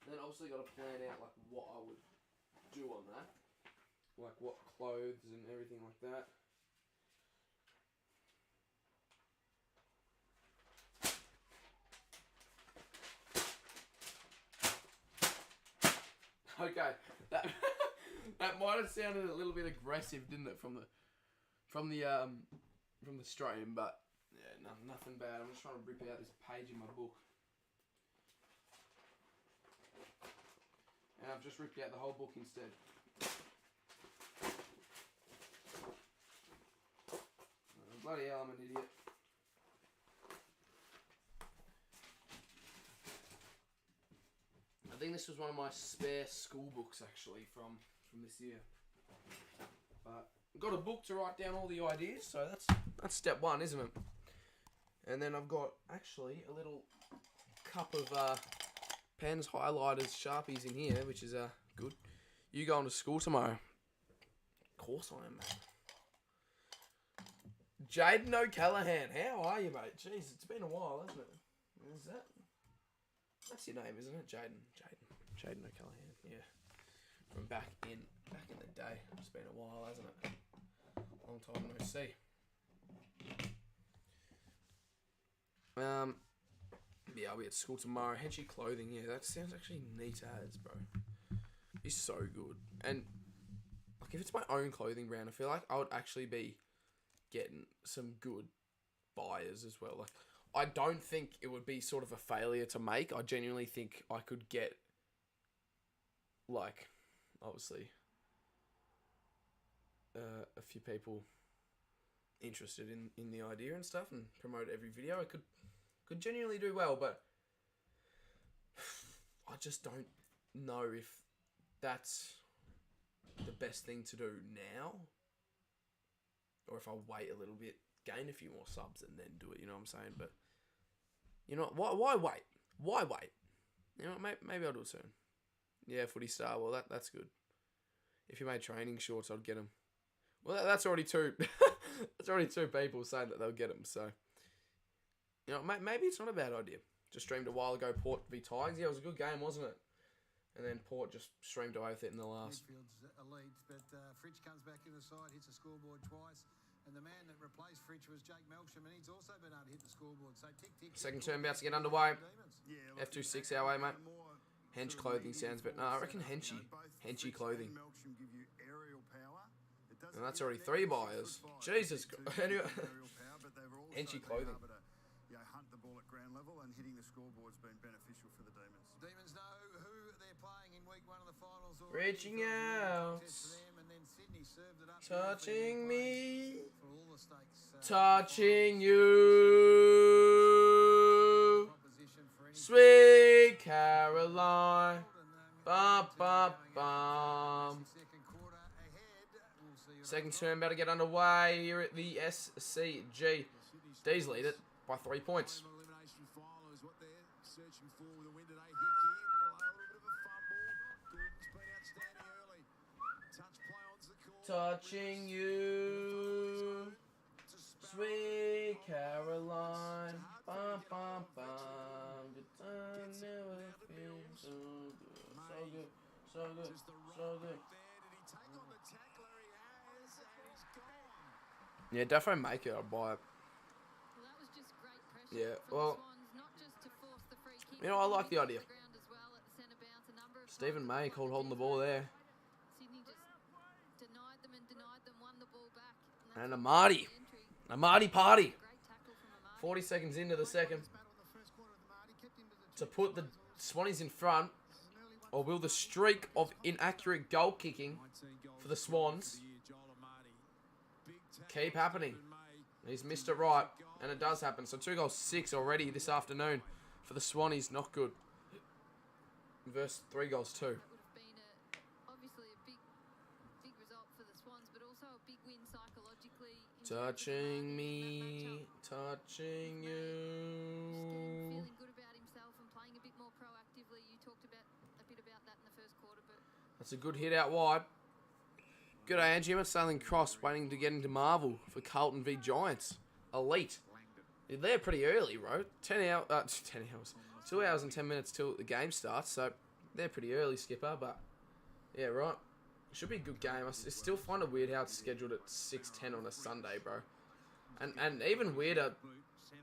Then obviously got to plan out like what I would do on that. Like what clothes and everything like that. Okay, that might have sounded a little bit aggressive, didn't it, from the stream? But yeah, nothing bad. I'm just trying to rip out this page in my book, and I've just ripped out the whole book instead. Bloody hell, I'm an idiot. I think this was one of my spare school books actually from this year. But I've got a book to write down all the ideas, so that's step one, isn't it? And then I've got actually a little cup of pens, highlighters, Sharpies in here, which is good. You going to school tomorrow? Of course I am, mate. Jaden O'Callaghan, how are you, mate? Jeez, it's been a while, hasn't it? Is that? That's your name, isn't it? Jaden O'Callaghan. Yeah. From back in the day. It's been a while, hasn't it? Long time no see. Yeah, I'll be at school tomorrow. Henchy clothing, yeah, that sounds actually neat as, bro. It's so good. And like if it's my own clothing brand, I feel like I would actually be getting some good buyers as well. Like I don't think it would be sort of a failure to make. I genuinely think I could get like obviously a few people interested in the idea and stuff and promote every video. I could genuinely do well, but I just don't know if that's the best thing to do now, or if I wait a little bit, gain a few more subs, and then do it. You know what I'm saying? But you know, why wait? Why wait? You know, maybe I'll do it soon. Yeah, Footy Star. Well, that's good. If you made training shorts, I'd get them. Well, that's already two. That's already two people saying that they'll get them. So, you know, maybe it's not a bad idea. Just streamed a while ago, Port v Tigers. Yeah, it was a good game, wasn't it? And then Port just streamed away with it in the last. Midfield's elite, but Fritsch comes back in the side, hits the scoreboard twice. And the man that replaced Fritsch was Jake Melksham, and he's also been able to hit the scoreboard. So tick. Second term about to get underway. Yeah, F26 our way, mate. Hench clothing sounds, but no, I reckon Henchy clothing. And that's already 3 buyers. Jesus. Anyway, Henchy clothing. Hunt the ball at ground level, and hitting the scoreboard's been beneficial for the Demons. Demons know who they're playing in week 1 of the finals. Reaching out, And then Sydney served it up touching me, for all the stakes. touching you, sweet Caroline. Bum, bum, bum. Second term about to get underway here at the SCG. D's lead it by 3 points. Elimination final is what they're searching for with a win today. Hickey, well, a little bit of a fumble. Gordon's been outstanding early. Touch play onto the court. Touching you, sweet Caroline. Bum, bum, bum. Good time never feels so good. So good, so good, so good. There, did he take on the tackler? He has, and he's gone. Yeah, definitely make it. I'll buy it. Well, that was just great pressure Yeah, from well, the Swans, not just to force the free kick, you know, I but like the to idea. hit the ground as well at the centre bounce a number of Stephen times. May Quite holding the ball there. Sydney just denied them, won the ball back. And that's Amadi. the entry. Amadi party. Great tackle from Amadi. 40 seconds into the second. To put the Swannies in front, or will the streak of inaccurate goal kicking for the Swans keep happening? He's missed it right, and it does happen. So 2 goals 6 already this afternoon for the Swannies. Not good. Versus 3 goals 2. That would have been obviously a big result for the Swans, but also a big win psychologically. in terms of Touching marking that me, matchup. touching May you. feeling good about himself and playing a bit more proactively. You talked a bit about that in the first quarter, but That's a good hit out wide. Good day, Angie. I'm at Sailing Cross, waiting to get into Marvel for Carlton v Giants. Elite. They're pretty early, bro. 10 hours. 2 hours and 10 minutes till the game starts, so they're pretty early, Skipper. But yeah, right. Should be a good game. I still find it weird how it's scheduled at 6:10 on a Sunday, bro. And even weirder,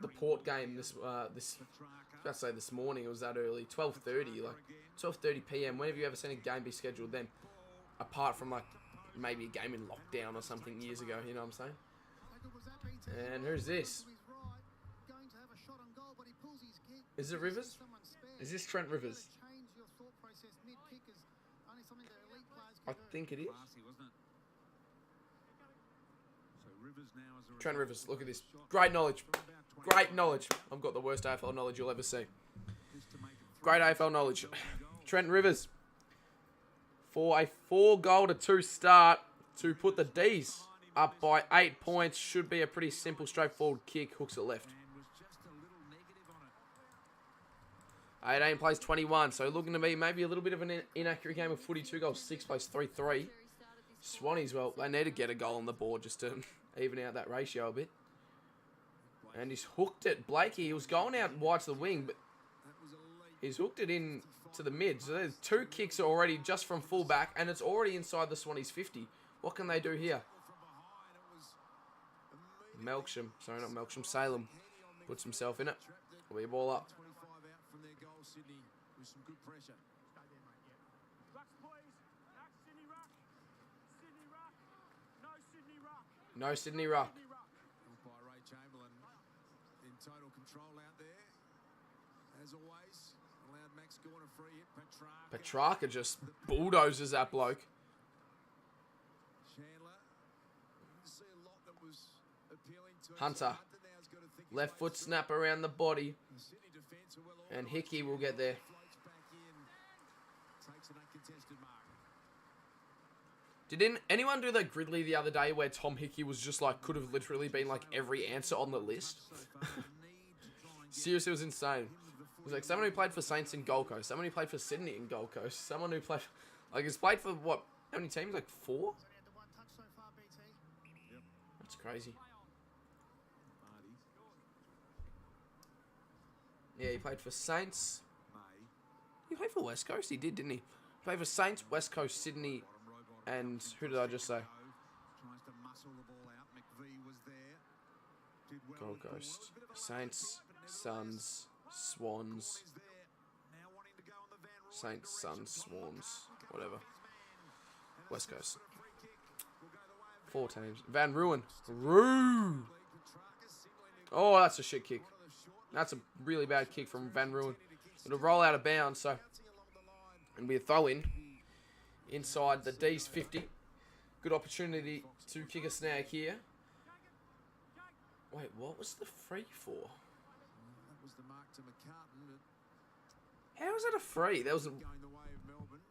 the Port game I was about to say this morning. It was that early, 12:30, like 12:30 p.m. When have you ever seen a game be scheduled then? Apart from like maybe a game in lockdown or something years ago. You know what I'm saying? And who's this? Is it Rivers? Is this Trent Rivers? I think it is. Classy, wasn't it? So Rivers now as a Trent result Rivers, of look at a this. shot Great knowledge. from about 20 Great knowledge. I've got the worst AFL knowledge you'll ever see. just to make it Great 3. AFL knowledge. Trent Rivers. For a 4-2 start to put the D's up by 8 points. Should be a pretty simple, straightforward kick. Hooks it left. And was just a little negative on it. 18 plays 21. So looking to be maybe a little bit of an inaccurate game of footy. 2 goals, 6 plays 3-3. Swannies, well, they need to get a goal on the board just to even out that ratio a bit. And he's hooked it. Blakey, he was going out wide to the wing, but he's hooked it in to the mid. So there's 2 kicks already just from full back, and it's already inside the Swannies 50. What can they do here? Melksham, sorry, not Melksham, Salem puts himself in it. We ball up. 25 out from their goal, Sydney, with some good pressure. No Sydney Ruck. By Ray Chamberlain in total control out there. As always, allowed Max Gawn a free hit. Petrarca just bulldozes that bloke. Chandler. Didn't see a lot that was appealing to him. Hunter. Now has got to think his Left way foot through. snap around the body. The Sydney defence are well And organised. Hickey will get there. Floats back in. Takes an uncontested mark. Did anyone do that Gridley the other day where Tom Hickey was just like, could have literally been like every answer on the list? Seriously, it was insane. It was like someone who played for Saints in Gold Coast, someone who played for Sydney in Gold Coast, someone who played, like he's played for what, how many teams? Like 4? He's only had the 1 touch so far, BT. That's crazy. Yeah, he played for Saints. He played for West Coast? He did, didn't he? He played for Saints, West Coast, Sydney, and who did I just say? Tries to muscle the ball out. McVee was there. Did well Gold with the ball. Coast, Bit of a Saints, Suns, Swans, is there. Now wanting to go on the Van Rooyen Saints, direction. Suns, Swans, whatever. And West a Coast. free kick will go the way of 4 teams. Van Rooyen. Roo! Oh, that's a shit kick. That's a really bad kick from Van Rooyen. It'll roll out of bounds, so it'll be a throw in inside the D's 50. Good opportunity to kick a snag here. Wait, what was the free for? That was the mark to McCartan, but How was that a free? That was a, going the way of Melbourne.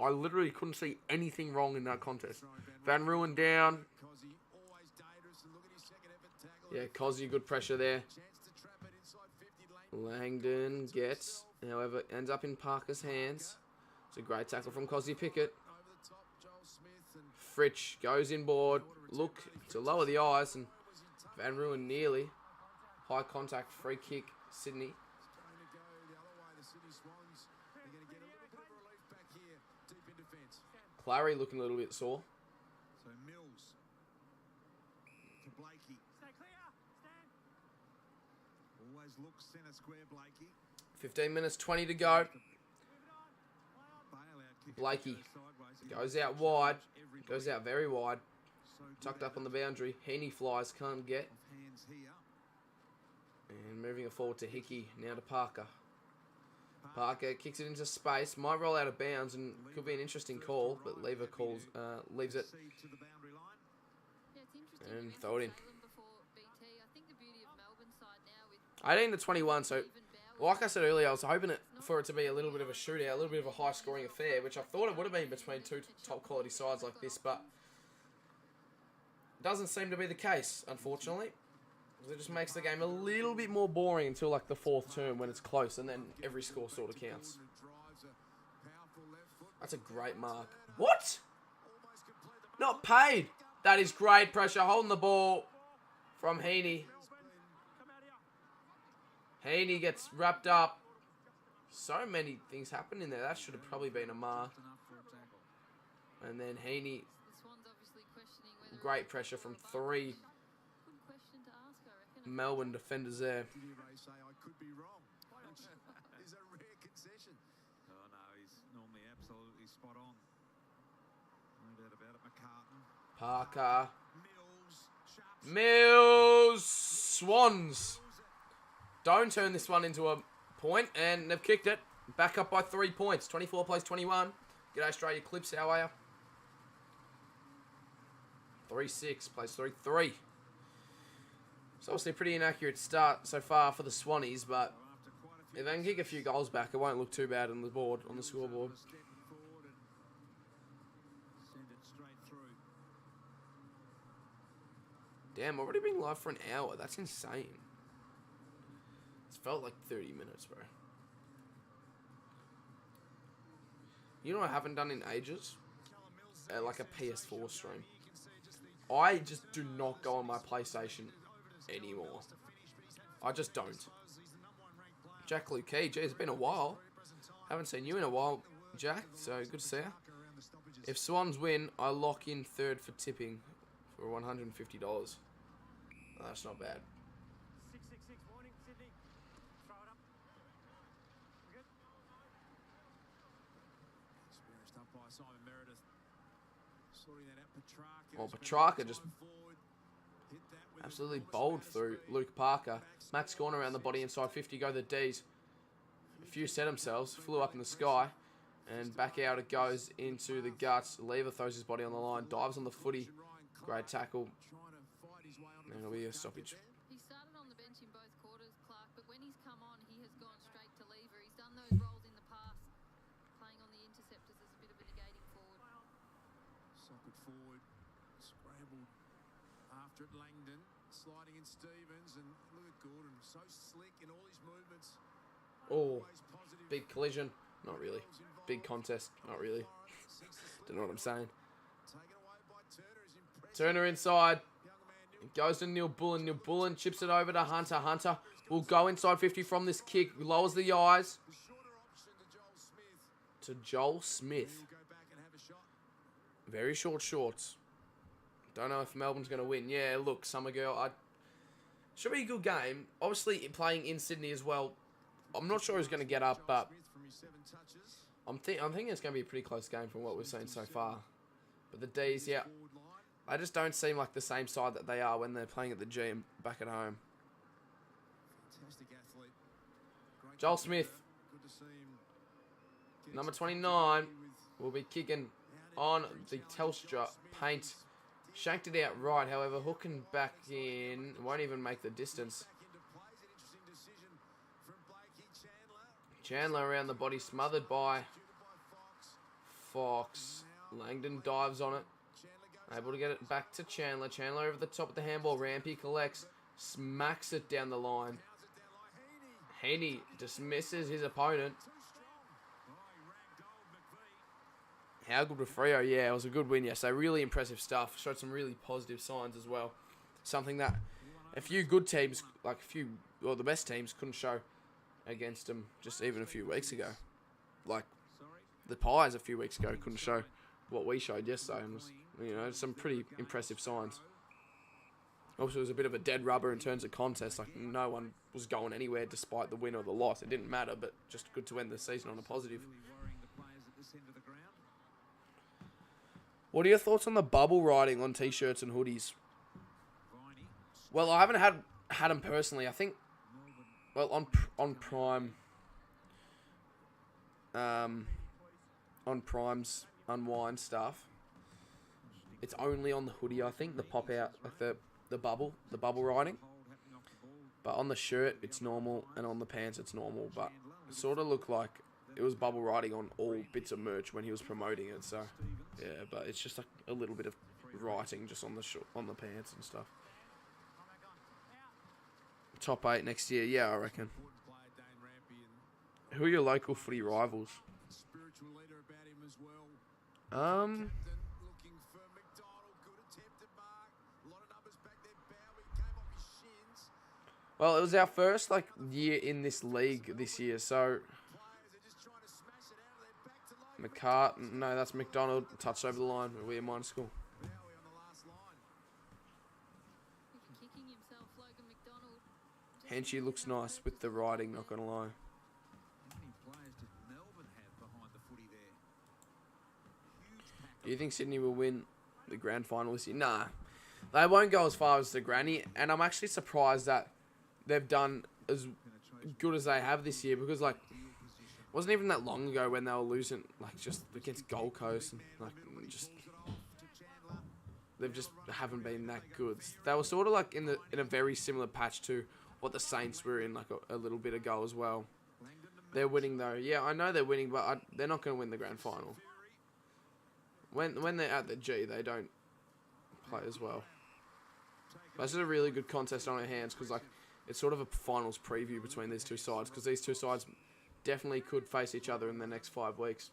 I literally couldn't see anything wrong in that contest. Van Rooyen down. Cozzy always dangerous, and look at his second effort tackle. Yeah, Cozzy, good pressure there. Chance to trap it inside 50. Langdon gets, however, ends up in Parker's hands. It's a great tackle from Cozzy Pickett. Over the top, Joel Smith and Fritsch goes inboard. Look to lower the eyes, and Van Rooyen nearly. High contact, free kick, Sydney. trying to go the other way. The Sydney Swans are going to get a little bit of relief back here, deep in defence. Clary looking a little bit sore. So Mills to Blakey. Always looks centre square, Blakey. 15 minutes, 20 to go. Bailout kick. Blakey Sideways. goes out wide. Everybody Goes out very wide. so good Tucked at up on the it. boundary. Heaney flies, can't get. Off hands here. And moving it forward to Hickey. Now to Parker. Parker kicks it into space. Might roll out of bounds and could be an interesting call, but Lever calls, leaves it. See to the boundary line. Yeah, it's interesting. And you mentioned throw it in. Salem before, BT. I think the beauty of Melbourne's side now with 18 to 21, so even Bowie, like I said earlier, I was hoping for it to be a little bit of a shootout, a little bit of a high-scoring affair, which I thought it would have been between 2 top-quality sides like this, but doesn't seem to be the case, unfortunately. It just makes the game a little bit more boring until like the 4th term when it's close, and then every score sort of counts. Drives a powerful left foot. That's a great mark. What? Not paid. That is great pressure, holding the ball from Heaney. Heaney gets wrapped up. So many things happen in there. That should have probably been a mark. And then Heaney, the Swans obviously questioning whether great pressure from 3 good question to ask, I reckon. Melbourne defenders there. Did you Ray say I could be wrong? Which is a rare concession. Oh no, he's normally absolutely spot on. No doubt about it. McCartan, Parker. Mills, Mills. sharp Swans. Don't turn this one into a point, and they've kicked it. Back up by 3 points. 24 plays 21. G'day Australia Clips, how are you? 3-6 plays 3-3. It's obviously a pretty inaccurate start so far for the Swannies, but after quite a few if they can kick a few goals back, it won't look too bad on the board, on the scoreboard. step forward and send it straight through. Damn, already been live for an hour. That's insane. It's felt like 30 minutes, bro. You know what I haven't done in ages? Like a PS4 stream. I just do not go on my PlayStation anymore. I just don't. Jack Lukey, gee, it's been a while. Haven't seen you in a while, Jack, so good to see you. If Swans win, I lock in third for tipping for $150. That's not bad. 666 warning, Sydney. Throw it up. We're good. Experienced up by Simon Meredith. Sorting that out, Petrarca. Well, Petrarca just absolutely bowled through Luke Parker. Max Gawn around the body inside 50, go the Ds. A few set themselves, flew up in the sky, and back out it goes into the guts. Lever throws his body on the line, dives on the footy. Great tackle. And it'll be a stoppage. He started on the bench in both quarters, Clark, but when he's come on, he has gone straight to lever. He's done those roles in the past, playing on the interceptors as a bit of a negating forward. Socket forward, scrambled after it, Langdon, sliding in Stevens, and look at Gordon, so slick in all his movements. Oh, big collision. Not really. Big contest. Not really. Don't know what I'm saying. Turner inside. It goes to Neil Bullen. Neil Bullen chips it over to Hunter. Hunter will go inside 50 from this kick. Lowers the eyes. To Joel Smith. Very short shorts. Don't know if Melbourne's going to win. Yeah, look, Summer Girl. Should be a good game. Obviously, playing in Sydney as well. I'm not sure who's going to get up, but I'm thinking it's going to be a pretty close game from what we've seen so far. But the D's, yeah, I just don't seem like the same side that they are when they're playing at the gym back at home. Joel Smith, number 29, will be kicking on the Telstra paint. Shanked it out right, however, hooking back in, won't even make the distance. Chandler around the body, smothered by Fox. Langdon dives on it. Able to get it back to Chandler. Chandler over the top of the handball. Rampy collects. Smacks it down the line. Haney dismisses his opponent. How good with Freo? Yeah, it was a good win yesterday. Really impressive stuff. Showed some really positive signs as well. Something that a few good teams, like the best teams, couldn't show against them just even a few weeks ago. Like the Pies a few weeks ago couldn't show what we showed yesterday. And was, some pretty impressive signs. Also, it was a bit of a dead rubber in terms of contest. Like no one was going anywhere despite the win or the loss. It didn't matter, but just good to end the season on a positive. What are your thoughts on the bubble writing on t-shirts and hoodies? Well, I haven't had them personally. I think, well, on Prime, on Prime's Unwind stuff, it's only on the hoodie. I think the pop out, like the bubble writing. But on the shirt, it's normal, and on the pants, it's normal. But it sort of looked like it was bubble writing on all bits of merch when he was promoting it. So yeah, but it's just like a little bit of writing just on the pants and stuff. Top 8 next year, yeah, I reckon. Who are your local footy rivals? Well, it was our first year in this league this year, so no, that's McDonald touched over the line. We're minus school. Henchy looks nice with the riding, not gonna lie. Do you think Sydney will win the grand final this year? Nah, they won't go as far as the granny, and I'm actually surprised that they've done as good as they have this year, because it wasn't even that long ago when they were losing just against Gold Coast, and they've just haven't been that good. They were sort of in a very similar patch to what the Saints were in a little bit ago as well. They're winning though. Yeah, I know they're winning, but they're not going to win the grand final. When they're at the G, they don't play as well. But this is a really good contest on our hands, because it's sort of a finals preview between these two sides, because these two sides definitely could face each other in the next 5 weeks.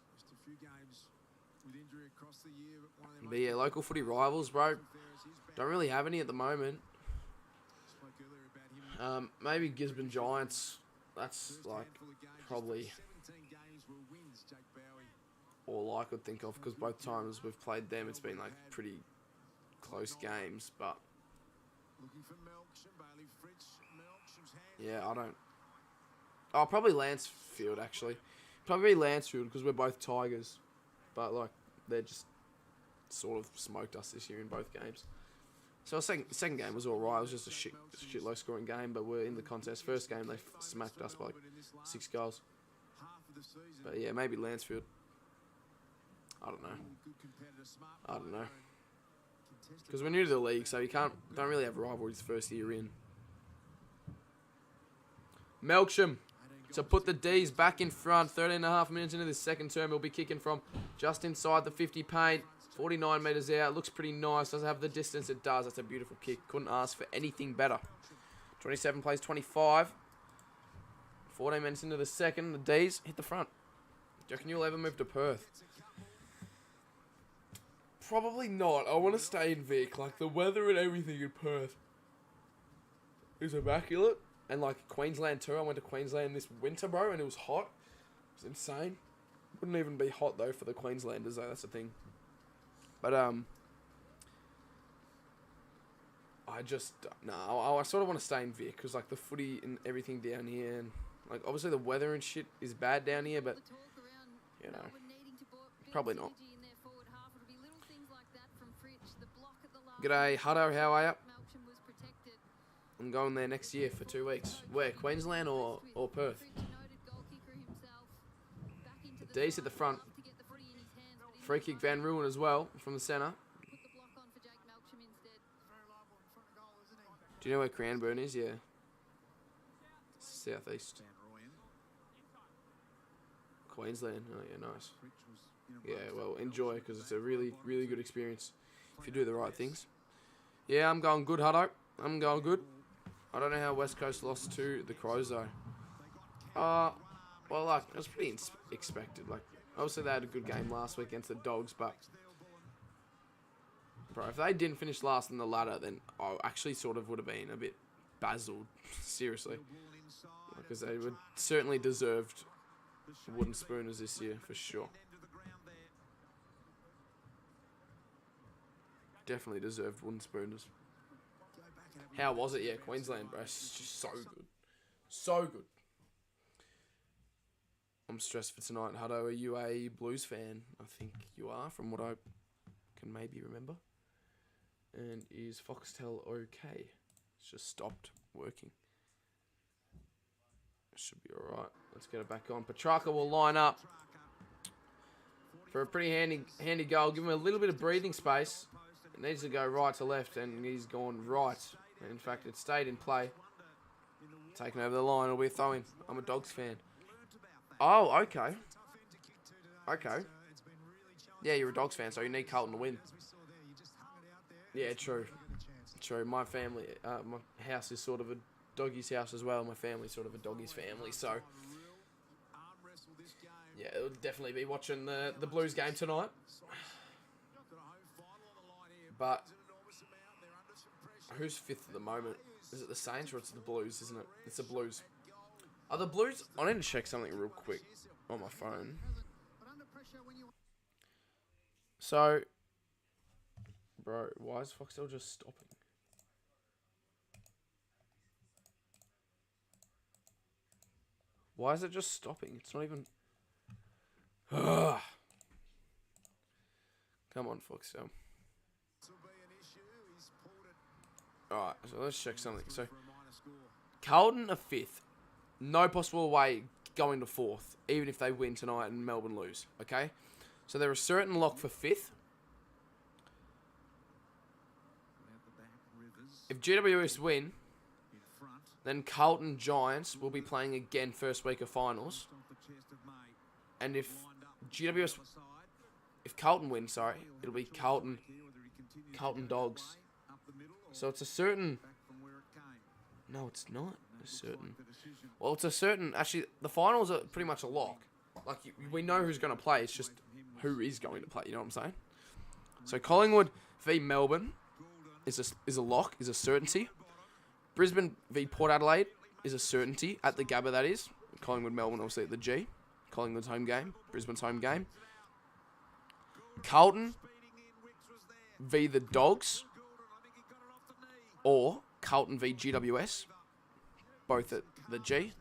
But yeah, local footy rivals, bro. Don't really have any at the moment. Maybe Gisborne Giants. That's like probably 17 games were wins, Jake Bowie. all I could think of because both times we've played them, it's been like pretty close games. But Looking for Melksham, Bailey Fritz, Melksham's hand. yeah, I don't. Oh, probably Lancefield actually. Probably Lancefield because we're both Tigers, but like they're just sort of smoked us this year in both games. So second game was all right. It was just a shit low scoring game, but we're in the contest. First game they smacked us by like 6 goals. Half of the season. But yeah, maybe Lancefield. I don't know. Good competitor, smart I don't know. contested. Because we're new to the league, so you don't really have rivalries first year in. Melksham to put the D's back in front. 13.5 minutes into this second term, he'll be kicking from just inside the 50 paint. 49 metres out. Looks pretty nice. Doesn't have the distance it does. That's a beautiful kick. Couldn't ask for anything better. 27 plays 25. 14 minutes into the second. The D's hit the front. Do you reckon you'll ever move to Perth? Probably not. I want to stay in Vic. Like, the weather and everything in Perth is immaculate. And, like, Queensland too. I went to Queensland this winter, bro, and it was hot. It was insane. Wouldn't even be hot, though, for the Queenslanders, though. That's the thing. But, I just, I sort of want to stay in Vic because, like, the footy and everything down here, and, like, obviously the weather and shit is bad down here, but, you know, probably not. G'day, Hutto, how are you? I'm going there next year for 2 weeks. Where, Queensland or Perth? The D's at the front. Free kick Van Ruin as well from the centre. Do you know where Cranbourne is? Yeah. Southeast. Queensland. Oh, yeah, nice. Yeah, well, enjoy because it's a really, really good experience if you do the right things. Yeah, I'm going good, Hutto. I'm going good. I don't know how West Coast lost to the Crows, though. Well, like, it was pretty expected. Like, obviously they had a good game last week against the Dogs, but bro, if they didn't finish last in the ladder, then I actually sort of would have been a bit bazzled, seriously, because they would certainly deserved wooden spooners this year for sure. Definitely deserved wooden spooners. How was it? Yeah, Queensland, bro. It's just so good, so good. I'm stressed for tonight. Hutto, are you a Blues fan? I think you are, from what I can maybe remember. And is Foxtel okay? It's just stopped working. Should be alright. Let's get it back on. Petrarca will line up for a pretty handy goal. Give him a little bit of breathing space. It needs to go right to left, and he's gone right. In fact, it stayed in play. Taking over the line. It'll be a throw-in. I'm a Dogs fan. Oh, okay. Okay. Yeah, you're a Dogs fan, so you need Carlton to win. Yeah, true. True. My family, my house is sort of a doggies house as well. My family's sort of a doggies family, so yeah, it'll definitely be watching the Blues game tonight. But who's fifth at the moment? Is it the Saints or it's the Blues, isn't it? It's the Blues. Are the Blues... I need to check something real quick on my phone. So... Bro, why is Foxtel just stopping? Why is it just stopping? It's not even... Ugh. Come on, Foxtel. Alright, so let's check something. So, Carlton are fifth. No possible way going to fourth, even if they win tonight and Melbourne lose. Okay? So they're a certain lock for fifth. If GWS win, then Carlton Giants will be playing again first week of finals. And if Carlton win, sorry, it'll be Carlton Dogs. So it's a certain... No, it's not a certain... Well, it's a certain... Actually, the finals are pretty much a lock. Like, we know who's going to play. It's just who is going to play. You know what I'm saying? So Collingwood v Melbourne is a lock, is a certainty. Brisbane v Port Adelaide is a certainty at the Gabba, that is. Collingwood, Melbourne, obviously at the G. Collingwood's home game. Brisbane's home game. Carlton v the Dogs. Or Carlton v GWS. Both at the G.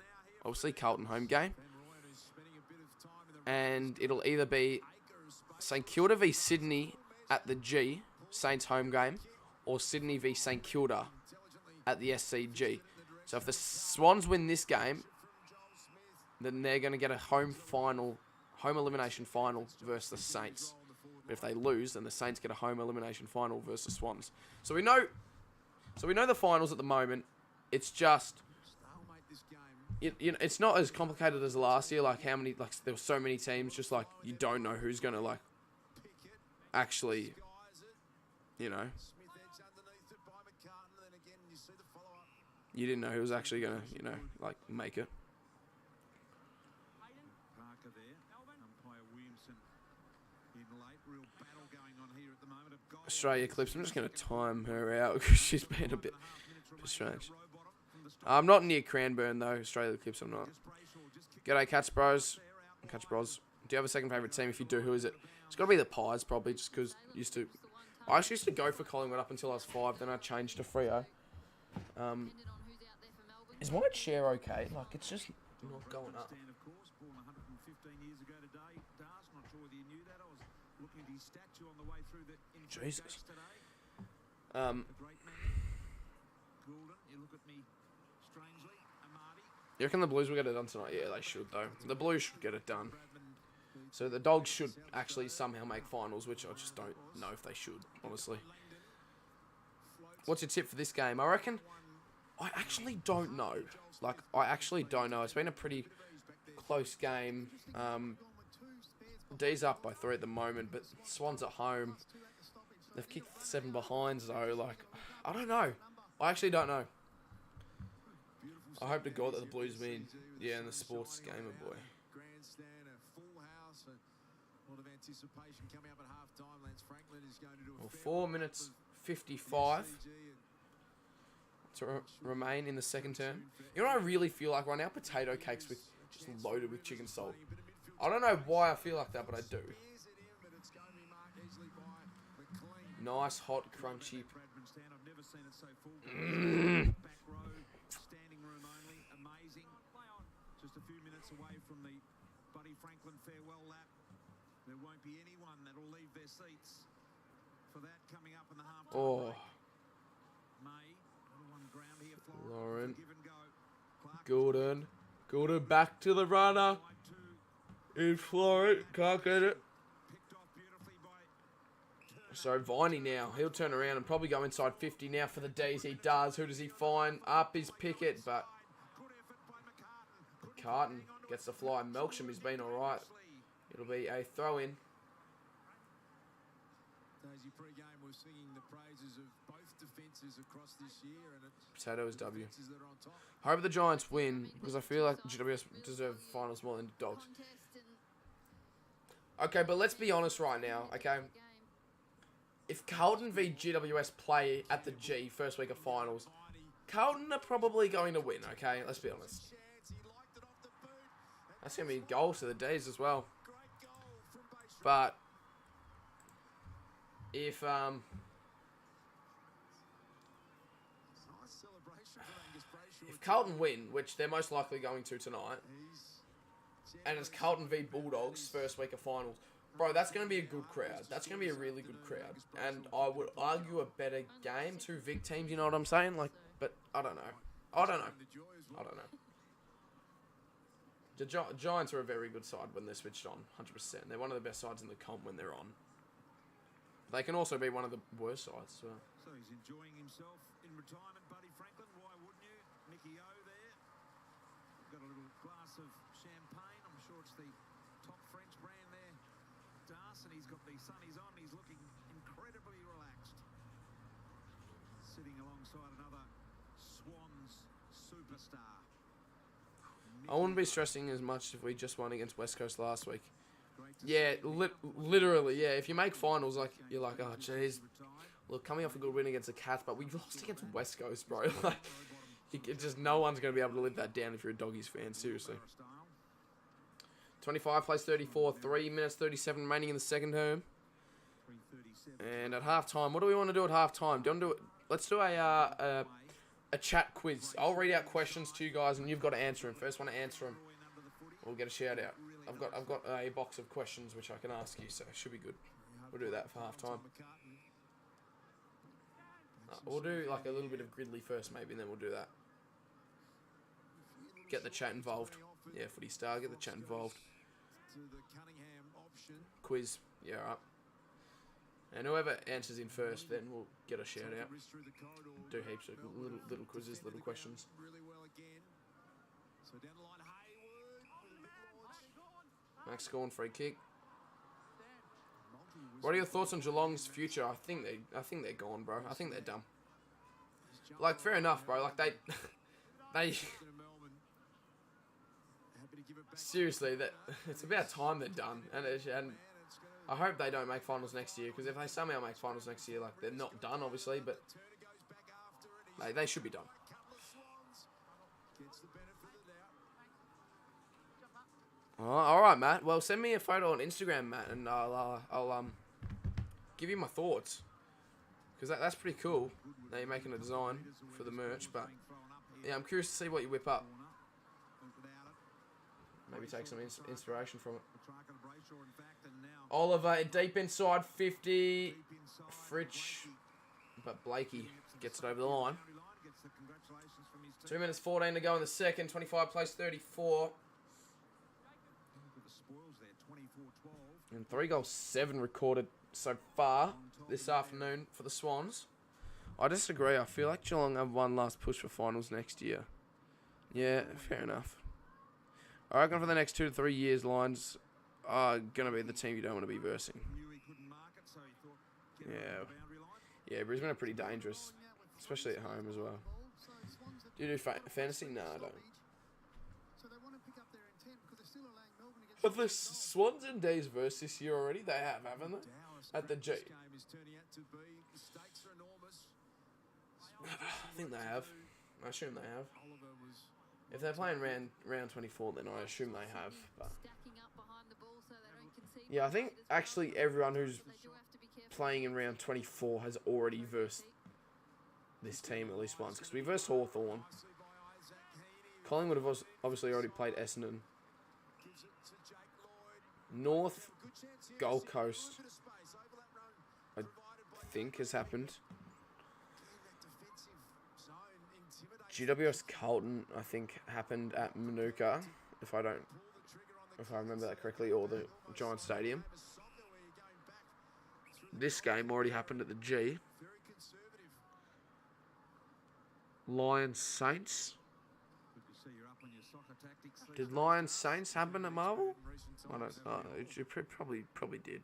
Obviously, Carlton home game. And it'll either be St Kilda v Sydney at the G, Saints home game, or Sydney v St Kilda at the SCG. So if the Swans win this game, then they're going to get a home elimination final versus the Saints. But if they lose, then the Saints get a home elimination final versus the Swans. So we know the finals at the moment. It's just it's not as complicated as last year. Like there were so many teams. Just like you don't know who's going to like actually, you didn't know who was actually going to, like make it. Parker there. Umpire Williamson in late. Real battle going on here at the moment. Australia clips. I'm just going to time her out because she's been a bit strange. I'm not near Cranbourne though. Australia clips. I'm not. G'day, Cats Bros. Cats Bros. Do you have a second favourite team? If you do, who is it? It's got to be the Pies, probably, just because I actually used to go for Collingwood up until I was 5. Then I changed to Freo. Is my chair okay? Like, it's just not going up. Of course, born 115 years ago today. Dars, not sure whether you knew that. I was looking at his statue on the way through the Jesus. today. Um, A great man. Gordon, you look at me strangely. Amadi. you reckon the Blues will get it done tonight? Yeah, they should, though. The Blues should get it done. So the Dogs should actually somehow make finals, which I just don't know if they should, honestly. What's your tip for this game? I reckon... I actually don't know. Like, I actually don't know. It's been a pretty close game. D's up by 3 at the moment, but Swans at home. They've kicked 7 behinds, though. Like, I don't know. I actually don't know. I hope to God that the Blues win. Yeah, in the sports game, boy. Grandstand, a full house, a lot of anticipation coming up at half-time. Lance Franklin is going to do a Well, fair 4 bit minutes of 55 CG and to remain in the second term. You know what I really feel like right now? Potato cakes with just loaded with chicken salt. I don't know why I feel like that, but I do. bears it in, but it's going to be marked easily by McLean. Nice, hot, crunchy. Bradman stand. I've never seen it so full. Back row, standing room only. Amazing. Just a few minutes away from the Buddy Franklin farewell lap. There won't be anyone that will leave their seats for that coming up in the half. Oh, May. One ground here, Florida. Lauren. Give and go. Clark Gordon. Gordon back to the runner. In Florida. Can't get it. picked off beautifully by So Viney now. He'll turn around and probably go inside 50 now for the D's. He does. Who does he find? Up is Pickett, but good effort by McCartan. Carton gets the fly. Melksham has been alright. It'll be a throw-in. Daisy pre-game was singing the praises of both defences across this year, and it's Potato is W. defences that are on top. I hope the Giants win because I feel like GWS deserve finals more than the Dogs. Okay, but let's be honest right now, okay? If Carlton v GWS play at the G first week of finals, Carlton are probably going to win, okay? Let's be honest. That's going to be goals to the D's as well. But if Nice celebration for Angus Brayshaw. if Carlton win, which they're most likely going to tonight, and it's Carlton v Bulldogs first week of finals, bro, that's going to be a good crowd. That's going to be a really good crowd. And I would argue a better game, 2 Vic teams, you know what I'm saying? Like, but I don't know. I don't know. The Giants are a very good side when they're switched on, 100%. They're one of the best sides in the comp when they're on. They can also be one of the worst sides as well. So he's enjoying himself in retirement, Buddy Franklin. Why wouldn't you? Mickey O there. Got a little glass of champagne. I'm sure it's the top French brand there. Darcy, he's got the sunnies on. He's looking incredibly relaxed. Sitting alongside another Swans superstar. I wouldn't be stressing as much if we just won against West Coast last week. Great to Yeah, see literally, yeah. If you make finals, like, you're like, oh, jeez. Look, coming off a good win against the Cats, but we lost against West Coast, bro. Like, No one's going to be able to live that down if you're a Doggies fan, seriously. 25 plays 34, 3 minutes 37 remaining in the second term. And at halftime, what do we want to do at halftime? Let's do a chat quiz. I'll read out questions to you guys, and you've got to answer them. First one to answer them, we'll get a shout out. I've got a box of questions which I can ask you, so it should be good. We'll do that for halftime. We'll do like a little bit of Gridley first, maybe, and then we'll do that. Get the chat involved. Yeah, Footy Star, get the chat involved. Quiz, yeah, right. And whoever answers in first, then we'll get a shout out. Do heaps of little quizzes, little questions. Max scoring free kick. What are your thoughts on Geelong's future? I think they're gone, bro. I think they're done. Like, fair enough, bro. Like they seriously, it's about time they're done. And I hope they don't make finals next year, because if they somehow make finals next year, like, they're not done, obviously, but they should be done. All right, Matt. Well, send me a photo on Instagram, Matt, and I'll give you my thoughts, because that's pretty cool. Now you're making a design for the merch, but yeah, I'm curious to see what you whip up. Maybe take some inspiration from it. Oliver deep inside 50. Fritsch, but Blakey gets it over the line. 2 minutes 14 to go in the second. 25 plays 34. And 3 goals 7 recorded so far this afternoon for the Swans. I disagree. I feel like Geelong have one last push for finals next year. Yeah, fair enough. I reckon for the next 2 to 3 years, Lions are going to be the team you don't want to be versing. Yeah, Brisbane are pretty dangerous, especially at home as well. Do you do fantasy? No, I don't. Have the Swans and Days verse this year already? They have, haven't they? At the G. I think they have. I assume they have. If they're playing round 24, then I assume they have. But yeah, I think actually everyone who's playing in round 24 has already versed this team at least once, because we versed Hawthorn. Collingwood have obviously already played Essendon. North, Gold Coast, I think has happened. GWS Carlton, I think, happened at Manuka, if I remember that correctly, or the Giant Stadium. This game already happened at the G. Lions Saints. Did Lions Saints happen at Marvel? I don't know. It probably did.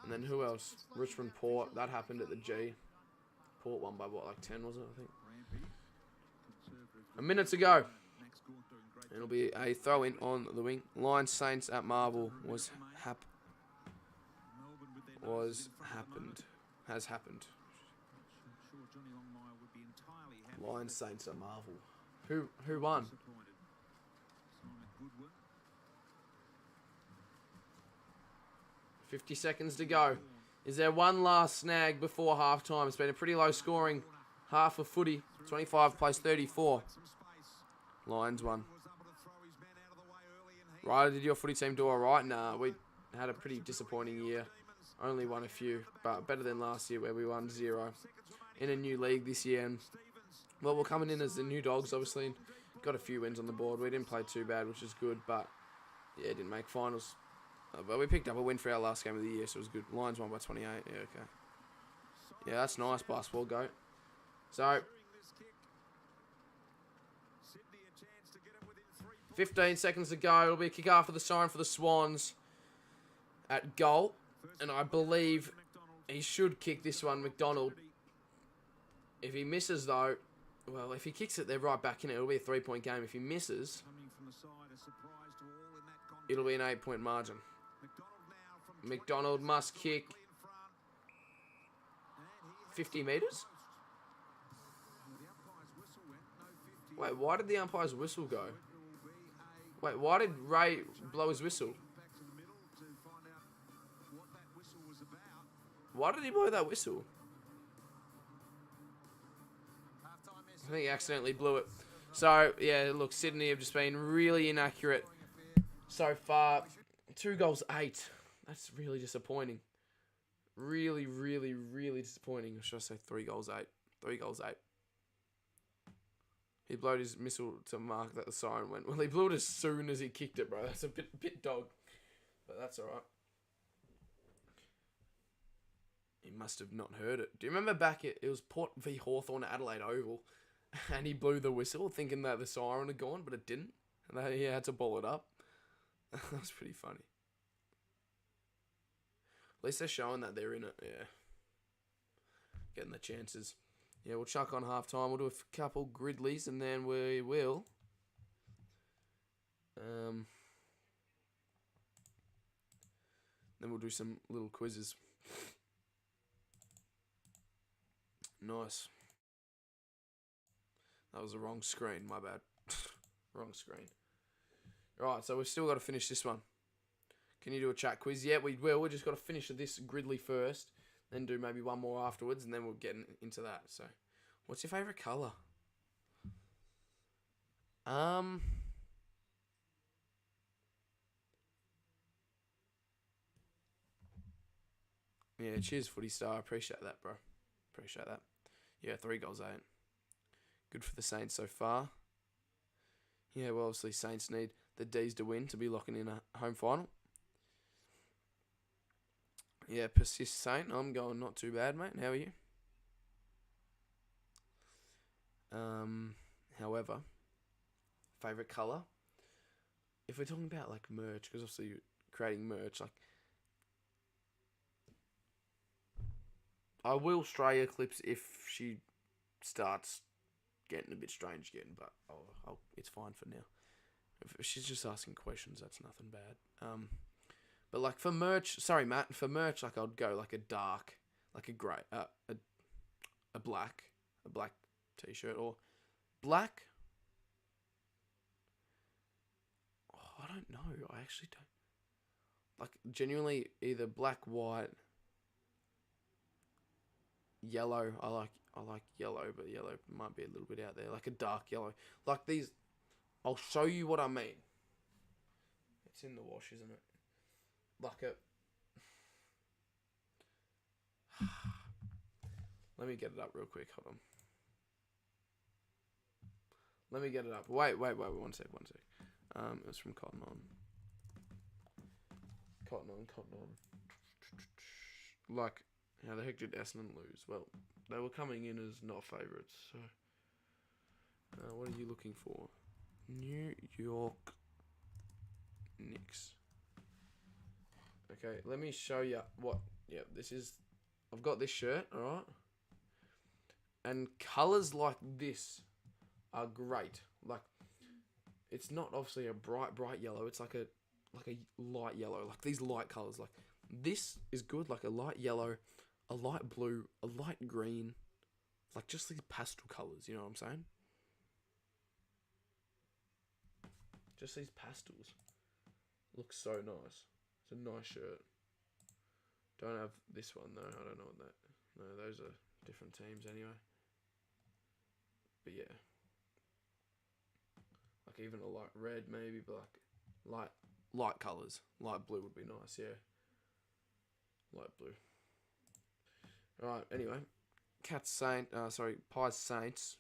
And then who else? Richmond Port. That happened at the G. Port won by what, like 10 was it? I think. A minute to go. It'll be a throw in on the wing. Lions Saints at Marvel has happened. Lions Saints at Marvel. Who won? 50 seconds to go. Is there one last snag before halftime? It's been a pretty low scoring half of footy. 25 plays 34. Lions won. Ryder, did your footy team do alright? Nah, we had a pretty disappointing year. Only won a few, but better than last year where we won 0. In a new league this year. And, well, we're coming in as the new dogs, obviously. And got a few wins on the board. We didn't play too bad, which is good, but yeah, didn't make finals. But we picked up a win for our last game of the year, so it was good. Lions won by 28. Yeah, okay. Yeah, that's nice, basketball goat. So, 15 seconds to go. It'll be a kick after the siren for the Swans at goal. And I believe he should kick this one, McDonald. If he misses, though, well, if he kicks it, they're right back in it. It'll be a 3-point game. If he misses, it'll be an 8-point margin. McDonald must kick 50 metres. Wait, why did the umpire's whistle go? Wait, why did Ray blow his whistle? Back to the middle to find out what that whistle was about. Why did he blow that whistle? I think he accidentally blew it. So, yeah, look, Sydney have just been really inaccurate so far. 2 goals, 8. That's really disappointing. Really, really, really disappointing. Or should I say 3 goals, 8? 3 goals, 8. He blowed his missile to mark that the siren went. Well, he blew it as soon as he kicked it, bro. That's a bit dog. But that's alright. He must have not heard it. Do you remember back it was Port v Hawthorn at Adelaide Oval, and he blew the whistle thinking that the siren had gone, but it didn't, and then he had to ball it up. That was pretty funny. At least they're showing that they're in it, yeah. Getting the chances. Yeah, we'll chuck on half time. We'll do a couple Gridleys, and then we will. Then we'll do some little quizzes. Nice. That was the wrong screen, my bad. Wrong screen. Right, so we've still got to finish this one. Can you do a chat quiz? Yeah, we will. We just got to finish this Gridley first, then do maybe one more afterwards, and then we'll get into that. So, what's your favourite colour? Yeah, cheers, Footy Star. Appreciate that, bro. Appreciate that. Yeah, 3 goals, 8. Good for the Saints so far. Yeah, well, obviously Saints need the D's to win to be locking in a home final. Yeah, persist Saint. I'm going not too bad, mate. How are you? However, favourite colour? If we're talking about like merch, because obviously you're creating merch, like I will stray Eclipse if she starts getting a bit strange again, but it's fine for now. If she's just asking questions, that's nothing bad. But like for merch, sorry Matt, for merch, like I'd go like a dark, like a grey, a black t-shirt or black. Oh, I don't know. I actually don't. Like genuinely, either black, white, yellow. I like yellow, but yellow might be a little bit out there. Like a dark yellow. Like these. I'll show you what I mean. It's in the wash, isn't it? Like a... Let me get it up real quick. Hold on. Let me get it up. Wait. One sec. It was from Cotton On. Like, how the heck did Essendon lose? Well, they were coming in as not favourites, so... what are you looking for? New York Knicks. Okay, let me show you what... Yeah, this is... I've got this shirt, alright? And colours like this are great. Like, it's not obviously a bright yellow. It's like a light yellow. Like, these light colours. Like, this is good. Like, a light yellow, a light blue, a light green. Like, just these pastel colours, you know what I'm saying? Just these pastels. Looks so nice. It's a nice shirt. Don't have this one though. I don't know what that... No, those are different teams anyway. But yeah. Like even a light red maybe, but like light colours. Light blue would be nice, yeah. Light blue. Alright, anyway. Pies Saints.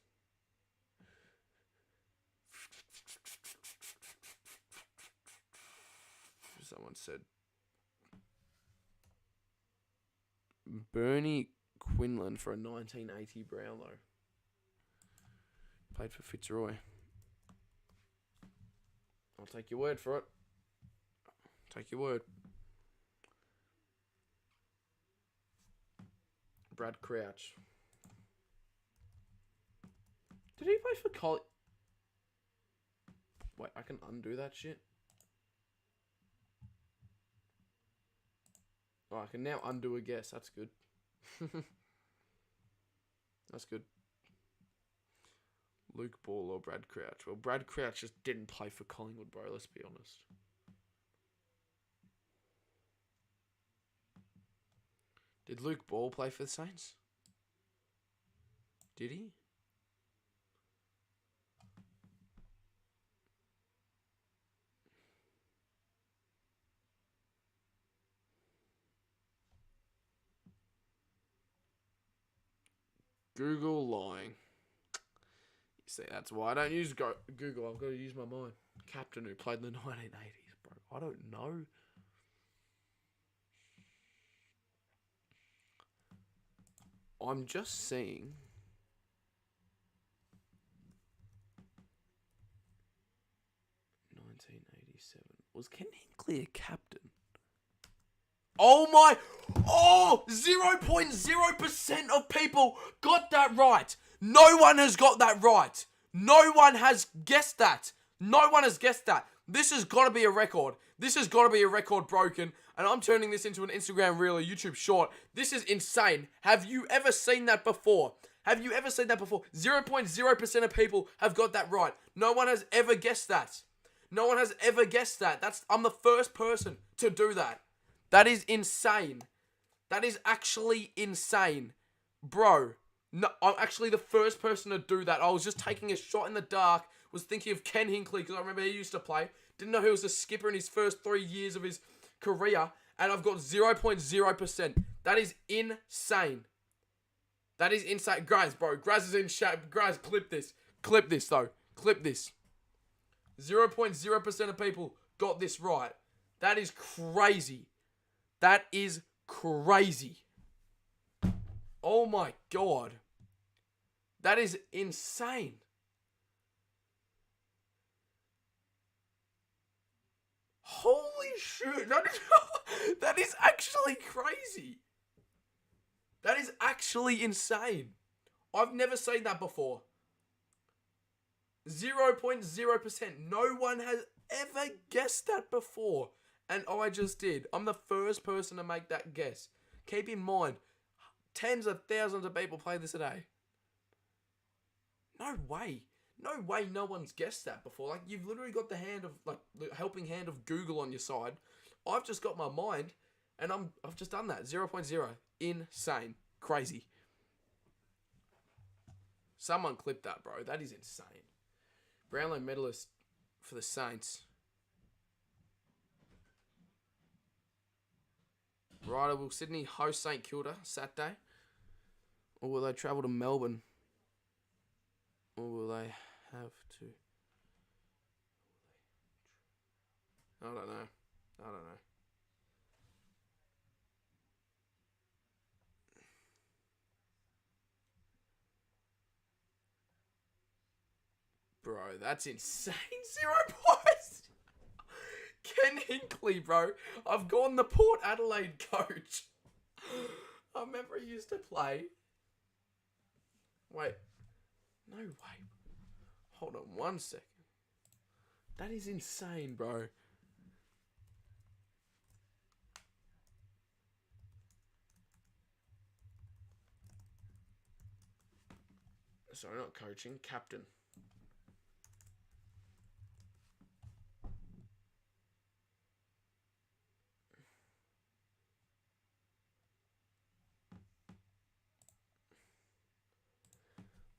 Someone said Bernie Quinlan for a 1980 Brownlow. Played for Fitzroy. I'll take your word for it. Take your word. Brad Crouch. Did he play for Collie? Wait, I can undo that shit? Oh, I can now undo a guess. That's good. That's good. Luke Ball or Brad Crouch? Well, Brad Crouch just didn't play for Collingwood, bro. Let's be honest. Did Luke Ball play for the Saints? Did he? Google lying. You see, that's why I don't use Google. I've got to use my mind. Captain who played in the 1980s, bro. I don't know. I'm just seeing. Was Ken Hinkley a captain? Oh my! Oh! 0.0% of people got that right. No one has got that right. No one has guessed that. No one has guessed that. This has got to be a record. This has got to be a record broken. And I'm turning this into an Instagram reel or YouTube short. This is insane. Have you ever seen that before? Have you ever seen that before? 0.0% of people have got that right. No one has ever guessed that. No one has ever guessed that. I'm the first person to do that. That is insane. That is actually insane. Bro, no, I'm actually the first person to do that. I was just taking a shot in the dark. Was thinking of Ken Hinkley because I remember he used to play. Didn't know he was a skipper in his first 3 years of his career. And I've got 0.0%. That is insane. That is insane. Graz, bro. Graz is in shape. Graz, clip this. Clip this, though. Clip this. 0.0% of people got this right. That is crazy. That is crazy. Oh my God. That is insane. Holy shit. That is actually crazy. That is actually insane. I've never seen that before. 0.0%. No one has ever guessed that before. And I just did. I'm the first person to make that guess. Keep in mind, tens of thousands of people play this a day. No way. No way no one's guessed that before. Like, you've literally got the helping hand of Google on your side. I've just got my mind, and I've just done that. 0.0. Insane. Crazy. Someone clip that, bro. That is insane. Brownlow medalist for the Saints. Right, will Sydney host St Kilda Saturday? Or will they travel to Melbourne? Or will they have to? I don't know. Bro, that's insane. 0 points. Ken Hinkley, bro. I've gone the Port Adelaide coach. I remember he used to play. Wait. No way. Hold on 1 second. That is insane, bro. Sorry, not coaching. Captain.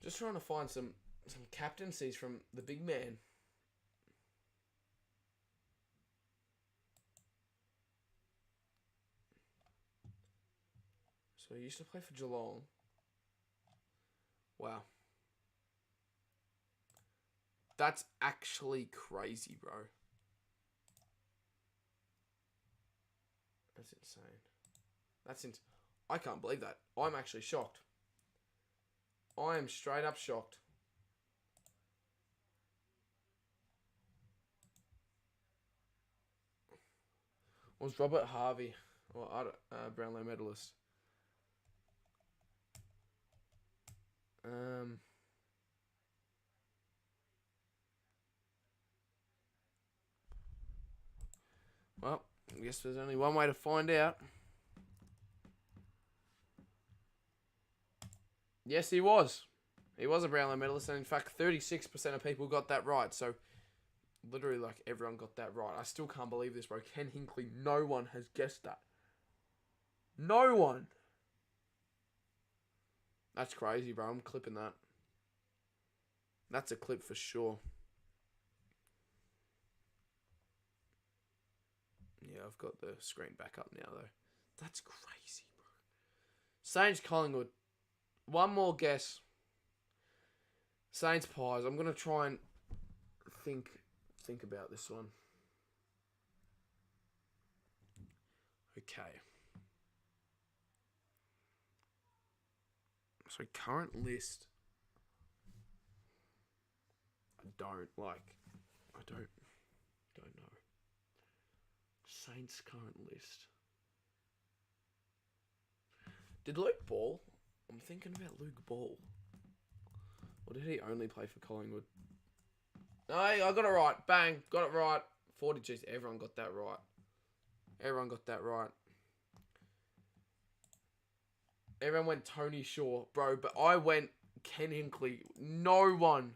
Just trying to find some captaincies from the big man. So he used to play for Geelong. Wow. That's actually crazy, bro. That's insane. I can't believe that. I'm actually shocked. I am straight up shocked. Was Robert Harvey, or Brownlow medalist? Well, I guess there's only one way to find out. Yes, he was. He was a Brownlow medalist, and in fact, 36% of people got that right. So, literally, like, everyone got that right. I still can't believe this, bro. Ken Hinkley, no one has guessed that. No one. That's crazy, bro. I'm clipping that. That's a clip for sure. Yeah, I've got the screen back up now, though. That's crazy, bro. Saints Collingwood. One more guess. Saints Pies. I'm going to try and think about this one. Okay. So current list. I don't know. Saints current list. Did Luke Ball? I'm thinking about Luke Ball. Or did he only play for Collingwood? No, I got it right. Bang. Got it right. 42. Everyone got that right. Everyone went Tony Shaw, bro. But I went Ken Hinkley. No one.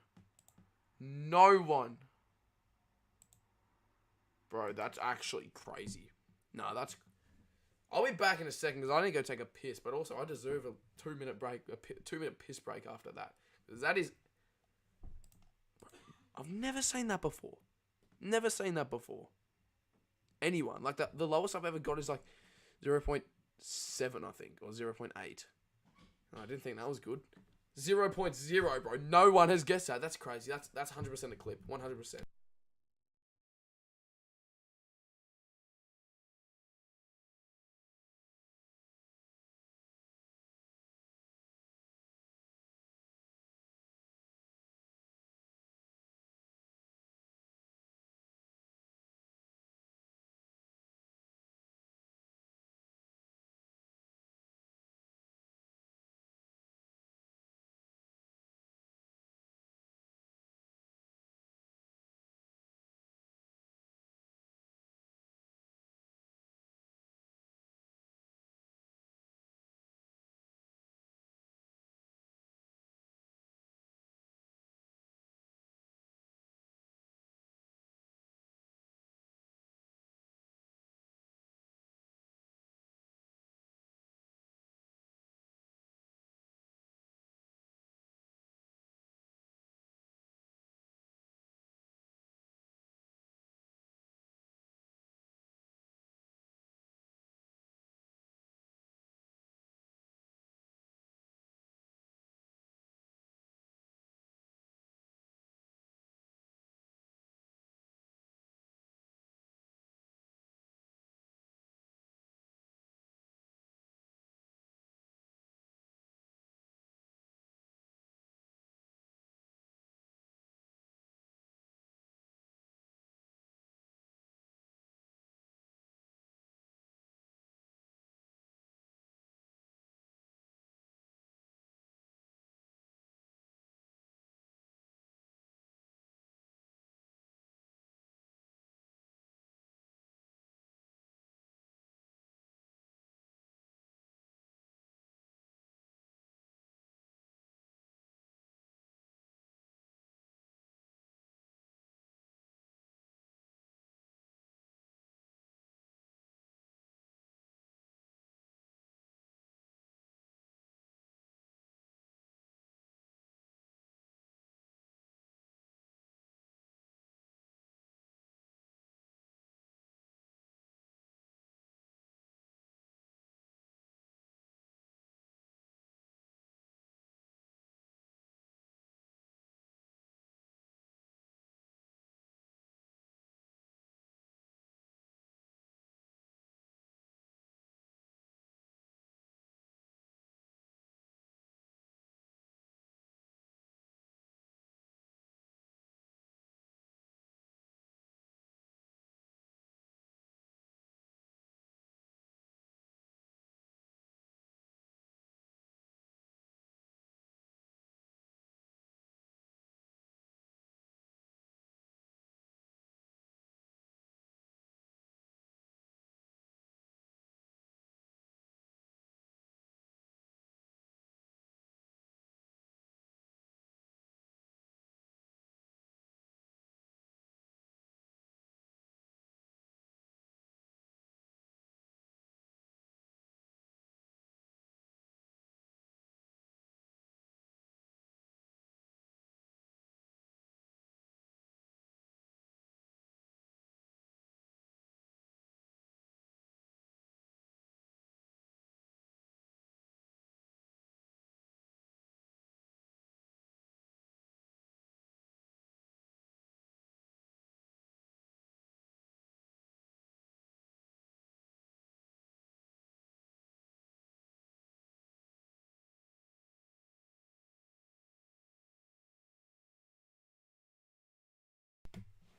Bro, that's actually crazy. No, that's... I'll be back in a second because I need to go take a piss. But also, I deserve a 2-minute break. A 2-minute piss break after that. Because that is... I've never seen that before. Anyone. Like, the lowest I've ever got is like 0.7, I think. Or 0.8. I didn't think that was good. 0.0, bro. No one has guessed that. That's crazy. That's 100% a clip. 100%.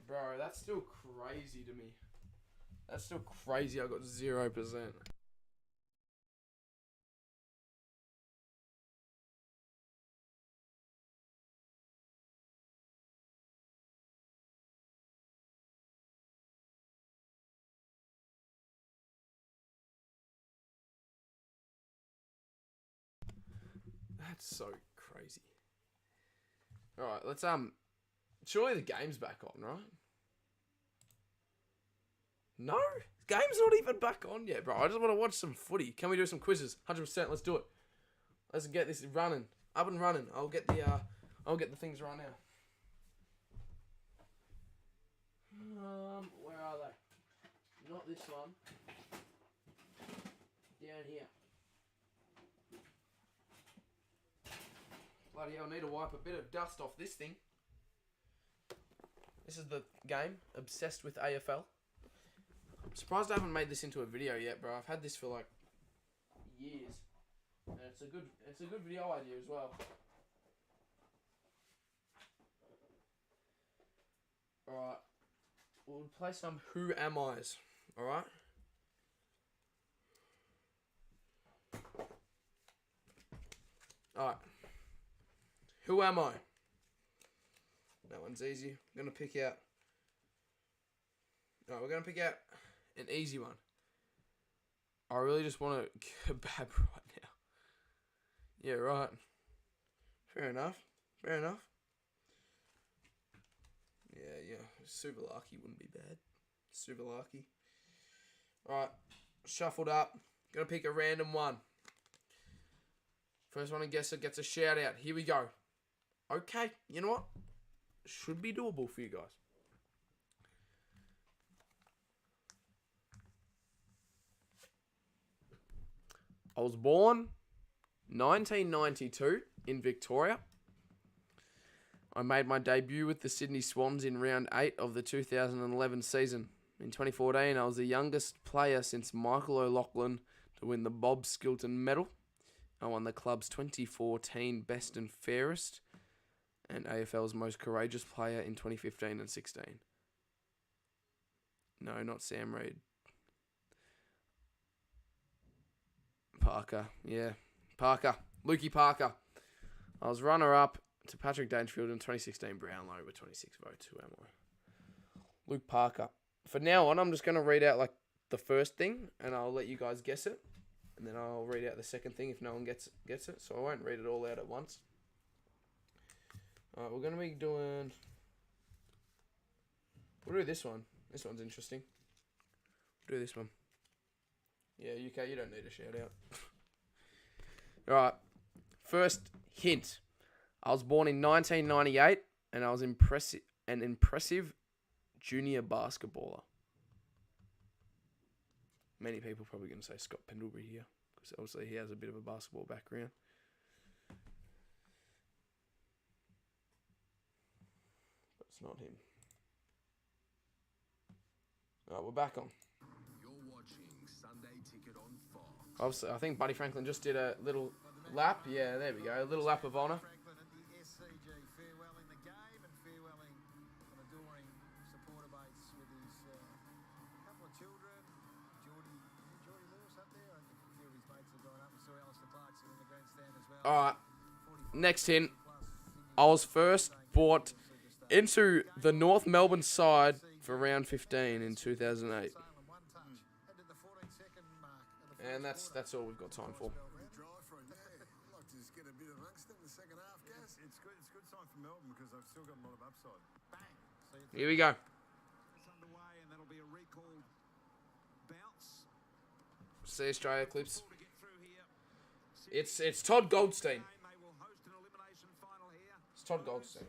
Bro, that's still crazy to me. That's still crazy. I got 0%. That's so crazy. All right, let's surely the game's back on, right? No, the game's not even back on yet, bro. I just want to watch some footy. Can we do some quizzes? 100%. Let's do it. Let's get this running, up and running. I'll get the things right now. Where are they? Not this one. Down here. Bloody hell, I need to wipe a bit of dust off this thing. This is the game. Obsessed with AFL. I'm surprised I haven't made this into a video yet, bro. I've had this for like years. And it's a good video idea as well. Alright. We'll play some Who Am I's. Alright? Alright. Who am I? That one's easy. I'm going to pick out... Alright, we're going to pick out an easy one. I really just want to kebab right now. Yeah, right. Fair enough. Fair enough. Yeah. Suvalaki wouldn't be bad. Suvalaki. Alright. Shuffled up. Gonna pick a random one. First one to guess it gets a shout out. Here we go. Okay, you know what? Should be doable for you guys. I was born 1992 in Victoria. I made my debut with the Sydney Swans in round 8 of the 2011 season. In 2014, I was the youngest player since Michael O'Loughlin to win the Bob Skilton Medal. I won the club's 2014 Best and Fairest and AFL's Most Courageous Player in 2015 and 16. No, not Sam Reid. Parker, yeah. Parker. Lukey Parker. I was runner-up to Patrick Dangerfield in 2016 Brownlow with 26 votes. Who am I? Luke Parker. For now on, I'm just going to read out like the first thing, and I'll let you guys guess it. And then I'll read out the second thing if no one gets it. So I won't read it all out at once. Alright, we're going to be doing... We'll do this one. This one's interesting. We'll do this one. Yeah, UK, you don't need a shout out. Alright, first hint. I was born in 1998 and I was an impressive junior basketballer. Many people probably going to say Scott Pendlebury here because obviously he has a bit of a basketball background. But it's not him. Alright, we're back on. You're watching Sunday Ticket on Fox. Obviously, I think Buddy Franklin just did a little lap. Yeah, there we go. A little lap of honour. Franklin at the SCG, farewell in the game and farewelling an adoring supporter base with his couple of children. Geordie Lewis up there. I think a few of his mates have gone up. We saw Alistair Clarkson in the grandstand as well. Alright, next hint. I was first bought into the North Melbourne side for round 15 in 2008. And that's all we've got time for. It's good sign for Melbourne because they've still got a lot of upside. Here we go. It's underway and that'll be a recall bounce. See Australia clips. To get through here. It's Todd Goldstein. They will host an elimination final here. It's Todd Goldstein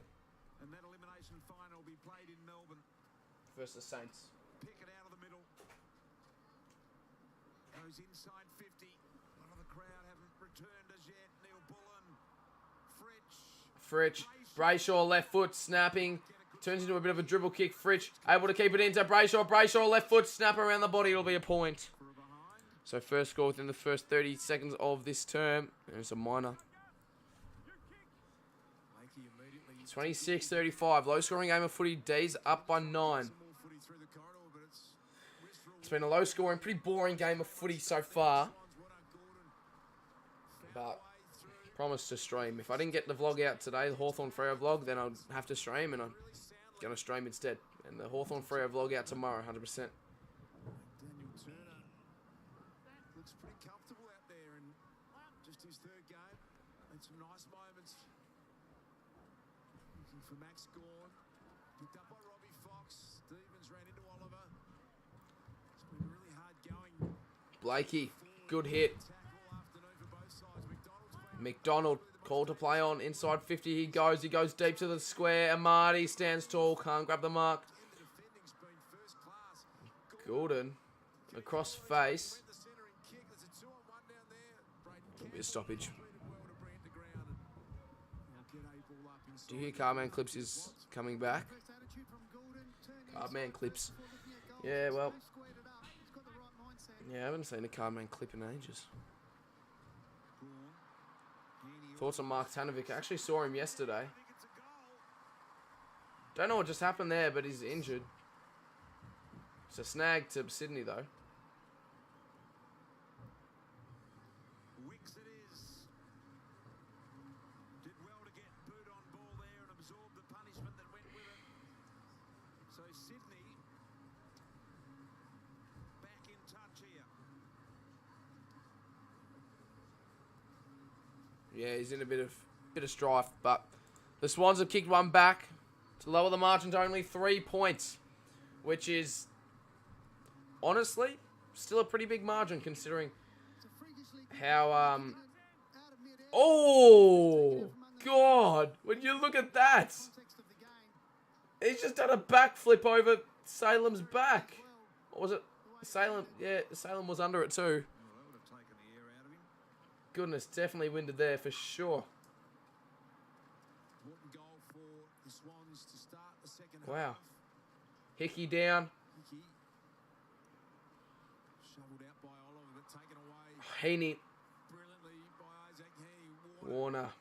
And that elimination final will be played in Melbourne. versus Saints. Pick it out of the middle. Goes inside 50. A lot of the crowd haven't returned as yet. Neil Bullen. Fritsch. Brayshaw left foot snapping. Turns into a bit of a dribble kick. Fritsch able to keep it into Brayshaw. Brayshaw left foot snap around the body. It'll be a point. So first score within the first 30 seconds of this term. And it's a minor. 26-35. Low scoring game of footy. D's up by 9. Some more footy through the corridor, but it's West It's been a low scoring, pretty boring game of footy so far. But promise to stream. If I didn't get the vlog out today, the Hawthorn Freo vlog, then I'd have to stream, and I'm going to stream instead. And the Hawthorn Freo vlog out tomorrow, 100%. Daniel Turner looks pretty comfortable out there, and just his third game, had some nice moments. Looking for Max Gawn, picked up by Robbie Fox. Stevens ran into Oliver. It's been really hard going. Blakey, good hit. Tackle afternoon for both sides. McDonald's McDonald called to play on. Inside 50 he goes. He goes deep to the square. Amadi stands tall. Can't grab the mark. the defending's been first class. Gordon across face. The centre and kick. There's a 2-on-1 down there. Braden Will be a stoppage. completed well to bring it to ground. Now get a ball up inside. Do you hear Carman Clips is coming back? Best attitude from Gordon. Turned Carman inside Clips. before looking at goals. Yeah, well. They squared it up. He's got the right mindset. Yeah, I haven't seen a Carman Clip in ages. Gawn. Haney Thoughts on Mark Tanovic? I actually saw him yesterday. I think it's a goal. Don't know what just happened there, but he's injured. It's a snag to Sydney, though. Wicks it is. Did well to get boot on ball there and absorb the punishment that went with it. So Sydney back in touch here. Yeah, he's in a bit of strife, but the Swans have kicked one back to lower the margin to only 3 points, which is honestly still a pretty big margin considering It's a freakishly good how out of mid-air. oh god, when you look at that, Context of the game. he's just done a backflip over Salem's back. What was it? Salem, yeah, Salem was under it too. Well, that would have taken the air out of him. Goodness, definitely winded there for sure. Important goal for the Swans to start the second Wow. half. Hickey down. Hickey shoveled out by Oliver, but taken away Heaney, brilliantly by Isaac Heaney. Warner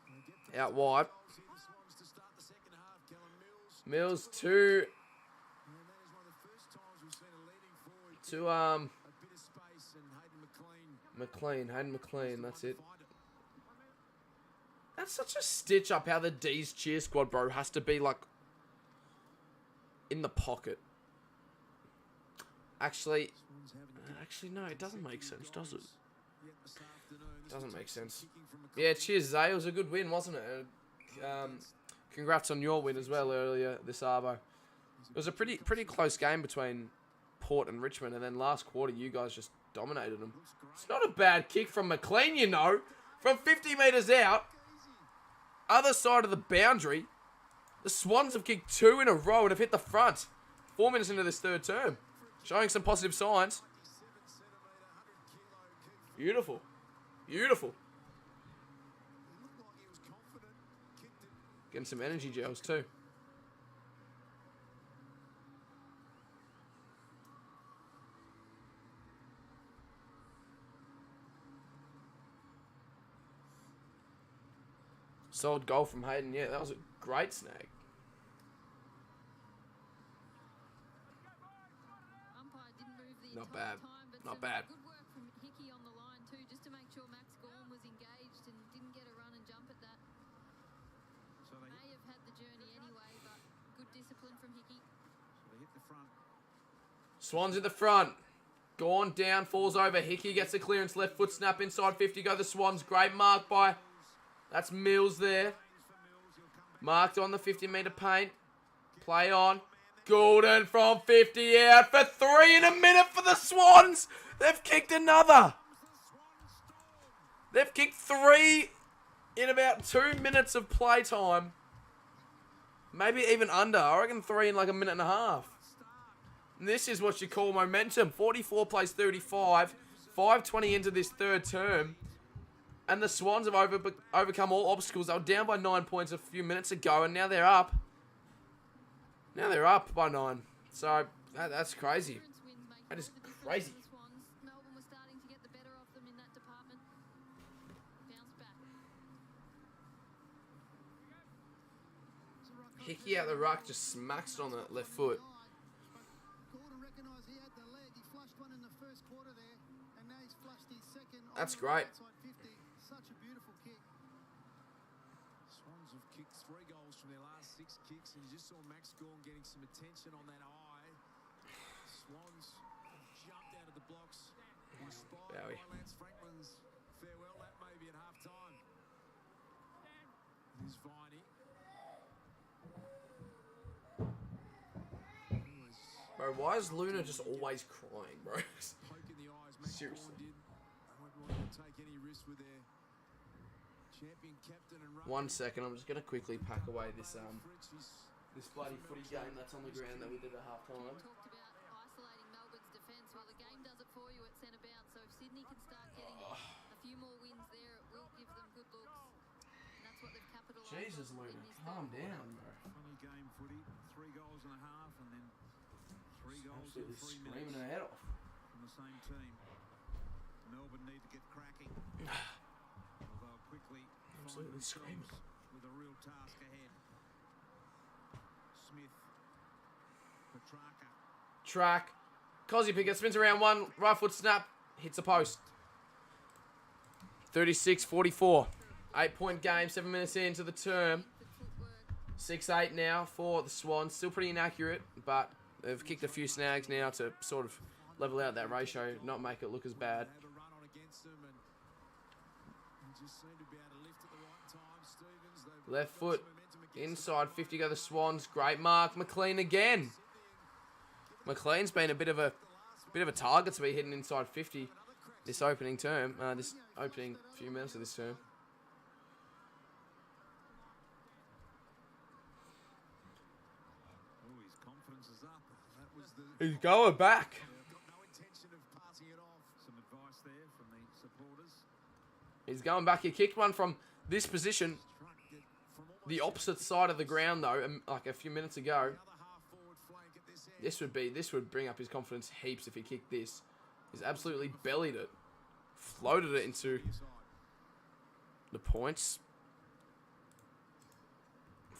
They get to out wide. goals here, the Swans to start the second half. Callum Mills. Mills to And that is one of the first times we've seen a leading forward to a bit of space, and Hayden McLean, that's it. Find it. That's such a stitch up how the D's cheer squad, bro, has to be like in the pocket. Actually, Swans haven't actually no, it doesn't make sense, does it? yet this afternoon. This Doesn't will make take some sense. kicking from Yeah, cheers, Zay. It was a good win, wasn't it? Congrats on your win as well earlier this Arvo. It was a pretty close game between Port and Richmond, and then last quarter you guys just dominated them. It's not a bad kick from McLean, you know. From 50 metres out, other side of the boundary, the Swans have kicked 2 in a row and have hit the front. 4 minutes into this third term, showing some positive signs. Beautiful. Beautiful. He looked like he was confident. Kicked it. Getting some energy gels too. Solid goal from Hayden. Yeah, that was a great snag. Umpire didn't move the Not entire bad. time, but Not some bad. good work from Hickey on the line too, just to make sure Max Gawn was engaged and didn't get a run and jump at that. So they May have had the journey anyway, but good discipline from Hickey. hit the front. Swans at the front. Gone down, falls over. Hickey gets the clearance. Left foot snap inside 50. Go the Swans. Great mark by... That's Mills there. Marked on the 50-metre paint. Play on. Goulden from 50 out for 3 in a minute for the Swans. They've kicked another. They've kicked 3 in about 2 minutes of play time. Maybe even under. I reckon 3 in like a minute and a half. And this is what you call momentum. 44 plays 35. 5:20 into this third term. And the Swans have overcome all obstacles. They were down by 9 points a few minutes ago, and now they're up. Now they're up by 9. So, that's crazy. Clearance wins make That all is the difference crazy. for the Swans. Melbourne was starting to get the better of them in that department. Bounce back. Hickey out the ruck just smacks it on the left foot. Gordon recognised he had the leg. He flushed one in the first quarter there, and now he's flushed his second. That's on the great. outside 50. Such a beautiful kick. Swans have kicked 3 goals from their last 6 kicks, and you just saw Max Gawn getting some attention on that eye. Swans jumped out of the blocks, inspired Bowie. by Lance Franklin's farewell. That may be at half time. Here's Viney. Bro, why is Luna just always crying, bro? Poke in the eyes. Max Seriously. Gawn did. They weren't willing to take any risk with their champion captain and rugby. 1 second, I'm just gonna quickly pack away this Fritz, he's this bloody footy game that's on the ground that we did at half time. Talked about isolating Melbourne's defence. Well, the game does it for you at centre bounce. So if Sydney can start getting a few more wins there, it will give them good looks. And that's what they've capitalised Jesus, on Luna, in this calm third down, bro. funny game footy. 3 goals and a half, and then 3 goals in Absolutely 3 screaming minutes her head off. from the same team. Melbourne need to get cracking. Although quickly find Absolutely themselves screaming. with a real task ahead. Smith, Petrarca. Track. Cozzy Pickett spins around one, right foot snap, hits a post. 36-44. 8-point game, 7 minutes into the term. 6-8 now for the Swans. Still pretty inaccurate, but they've kicked a few snags now to sort of level out that ratio, not make it look as bad. Have a run on against them, and he just seemed to be able to lift at the right time. Stevens, they've Left got foot, some momentum against inside 50 go the Swans. Great mark. McLean again. McLean's been a bit of a target to be hitting inside 50 this opening term. This opening few minutes of this term. Oh, his confidence is up. That was the. He's going back. They've got no intention of passing it off. Some advice there from the supporters. He's going back. He kicked one from this position, Truck it from almost the opposite side of the ground though, like a few minutes ago. another half forward flank at this end. This would bring up his confidence heaps if he kicked this. He's absolutely bellied it, floated it into the points.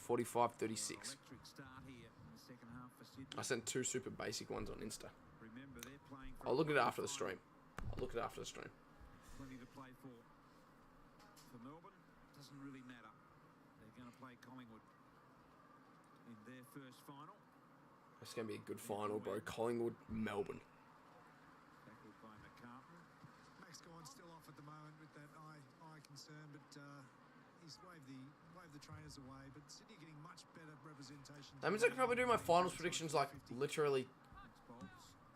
45-36. Electric start here in the second half for Sydney. I sent 2 super basic ones on Insta. Remember, they're playing for I'll look at it after the final. stream. Plenty to play for. For Melbourne, doesn't really matter. They're going to play Collingwood in their first final. It's going to be a good final, bro. Collingwood, Melbourne. Tackled by McCartan. Max Gawn's still off at the moment with that eye concern, but he's waved the trainers away. But Sydney getting much better representation. That means I could probably do my finals predictions like literally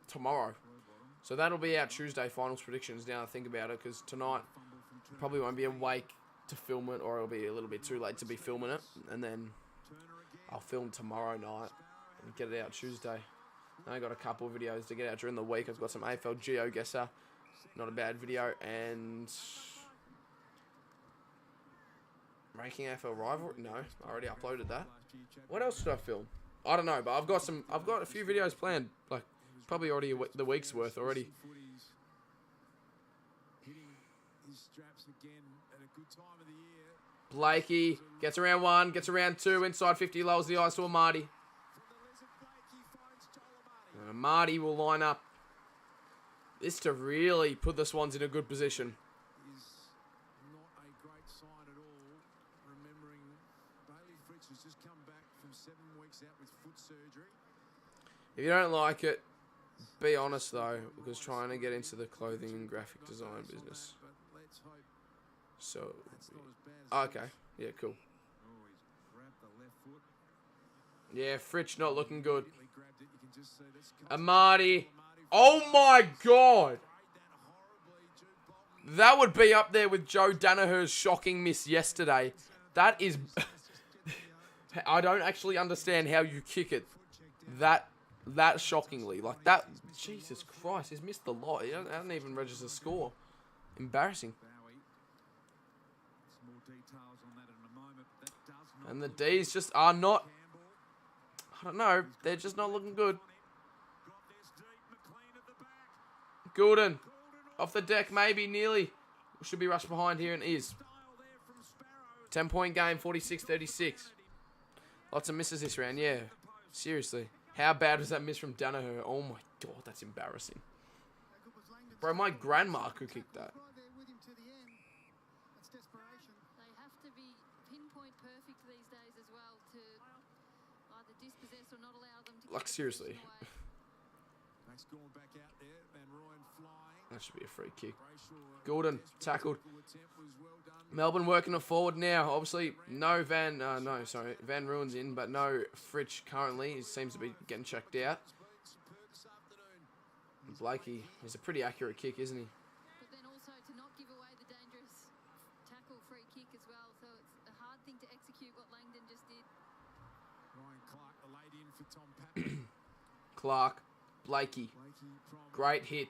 tomorrow. So that'll be our Tuesday finals predictions now I think about it, because tonight probably won't be awake to film it, or it'll be a little bit too late to be filming it. And then I'll film tomorrow night and get it out Tuesday. I got a couple of videos to get out during the week. I've got some AFL GeoGuessr, not a bad video, and ranking AFL rivalry. No, I already uploaded that. What else should I film? I don't know, but I've got a few videos planned, like probably already the week's worth already. Hitting his straps again at a good time of the year. Blakey gets around 1, gets around 2, inside 50, lowers the eyes to Amadi. From the Lizard Blakey finds Joel Amadi. And Amadi will line up this to really put the Swans in a good position. Is not a great sign at all. Remembering Bailey Fritz has just come back from 7 weeks out with foot surgery. If you don't like it, be honest though, because trying to get into the clothing and graphic design business. But let's hope So, that's not as bad as okay, yeah, cool. Oh, he's grabbed the left foot. Yeah, Fritch not looking good. Immediately grabbed it. You can just see that's Amadi. Oh my God! That would be up there with Joe Danaher's shocking miss yesterday. That is... I don't actually understand how you kick it that shockingly. Like that... Jesus Christ, he's missed the lot. He hasn't even registered score. Embarrassing. Bowie. Some more details on that in a moment. That does not And the look D's just are not... Campbell. I don't know. They're just not looking good. Got this deep. McLean at the back. Goulden. Off the deck, maybe, nearly. Should be rushed behind here and is. Style there from Sparrow. 10-point game, 46-36. Lots of misses this round, yeah. Seriously. How bad was that miss from Danaher? Oh my god, that's embarrassing. Bro, my grandma could kick that. They have to be pinpoint perfect these days as well to either dispossess or not allow them to. Like, seriously. Max Gorn back out there. Van Rooyen flying. That should be a free kick. Brayshaw, Gordon tackled. attempt was well done. Melbourne working it forward now. Obviously, no Van Ruin's in, but no Fritsch currently. He seems to be getting checked out. Blakey is a pretty accurate kick, isn't he? But then also to not give away the dangerous tackle free kick as well. So it's a hard thing to execute what Langdon just did. Ryan Clark, the laid in for Tom Pappen. Clark, Blakey, Blakey from great hit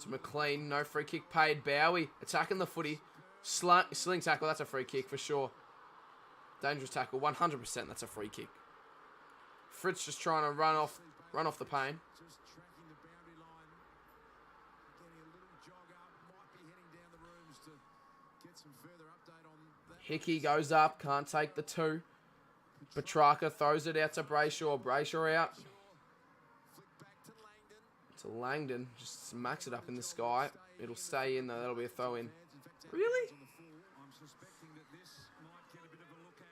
to McLean. No free kick paid. Bowie attacking the footy. Sling tackle, that's a free kick for sure. Dangerous tackle, 100%. That's a free kick. Fritz just trying to run off the pain. just tracking the boundary line. Getting a little jog up. Might be heading down the rooms to get some further update on that. Hickey goes up, can't take the 2. Petrarca throws it out to Brayshaw. Brayshaw out Flick back to Langdon. to Langdon. Just smacks it up in the sky. It'll stay in though. That'll be a throw in. In fact, Really? on the full. I'm suspecting that this might get a bit of a look at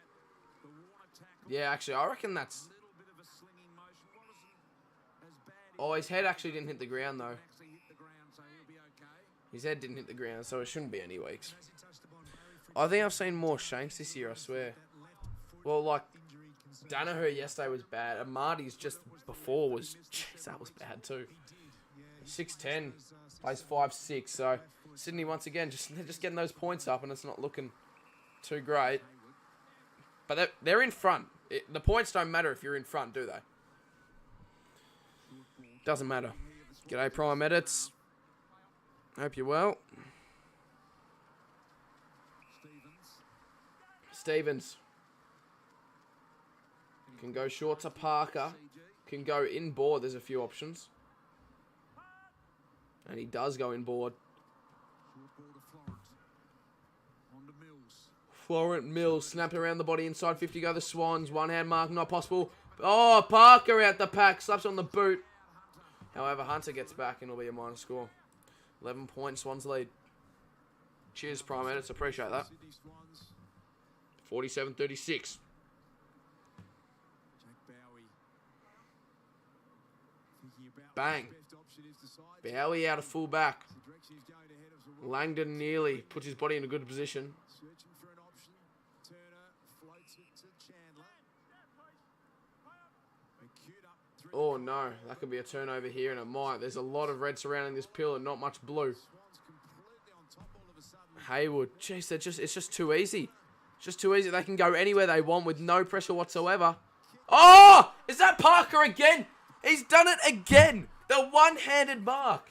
the Warner tackle. Yeah, actually, I reckon that's... A little bit of a slinging motion. Wasn't as bad. Oh, his head actually didn't hit the ground though. Actually hit the ground, so he'll be okay. His head didn't hit the ground, so it shouldn't be any weeks. As he touched upon Barry I think I've seen more shanks this year, I swear. Well, like, Danaher yesterday was bad. And Marty's just before was... Jeez, that was bad too. 6'10", plays 5'6", so Sydney once again just getting those points up, and it's not looking too great. But they're in front. The points don't matter if you're in front, do they? Doesn't matter. G'day, Prime Edits. Hope you're well. Stevens. Can go short to Parker. Can go inboard. There's a few options. And he does go inboard. Short ball to Florent. On to Mills. Florent Mills snapped around the body inside 50. Go the Swans. One hand mark, not possible. Oh, Parker out the pack. Slaps on the boot. However, Hunter gets back and it'll be a minor score. 11 points, Swans lead. Cheers, Prime Edits. Appreciate that. Sydney Swans. 47-36. Jack Bowie. Thinking about Bang. what his best option is to side. Bowie out of full back. The direction he's going ahead of the Langdon nearly puts his body in a good position. searching for an option. Turner floats it to Chandler. Acute up through Oh no, that could be a turnover here, and it might. There's a lot of red surrounding this pill and not much blue. Swans completely on top all of a sudden. Haywood, jeez, it's just too easy. It's just too easy. They can go anywhere they want with no pressure whatsoever. Oh, is that Parker again? He's done it again. The one-handed mark.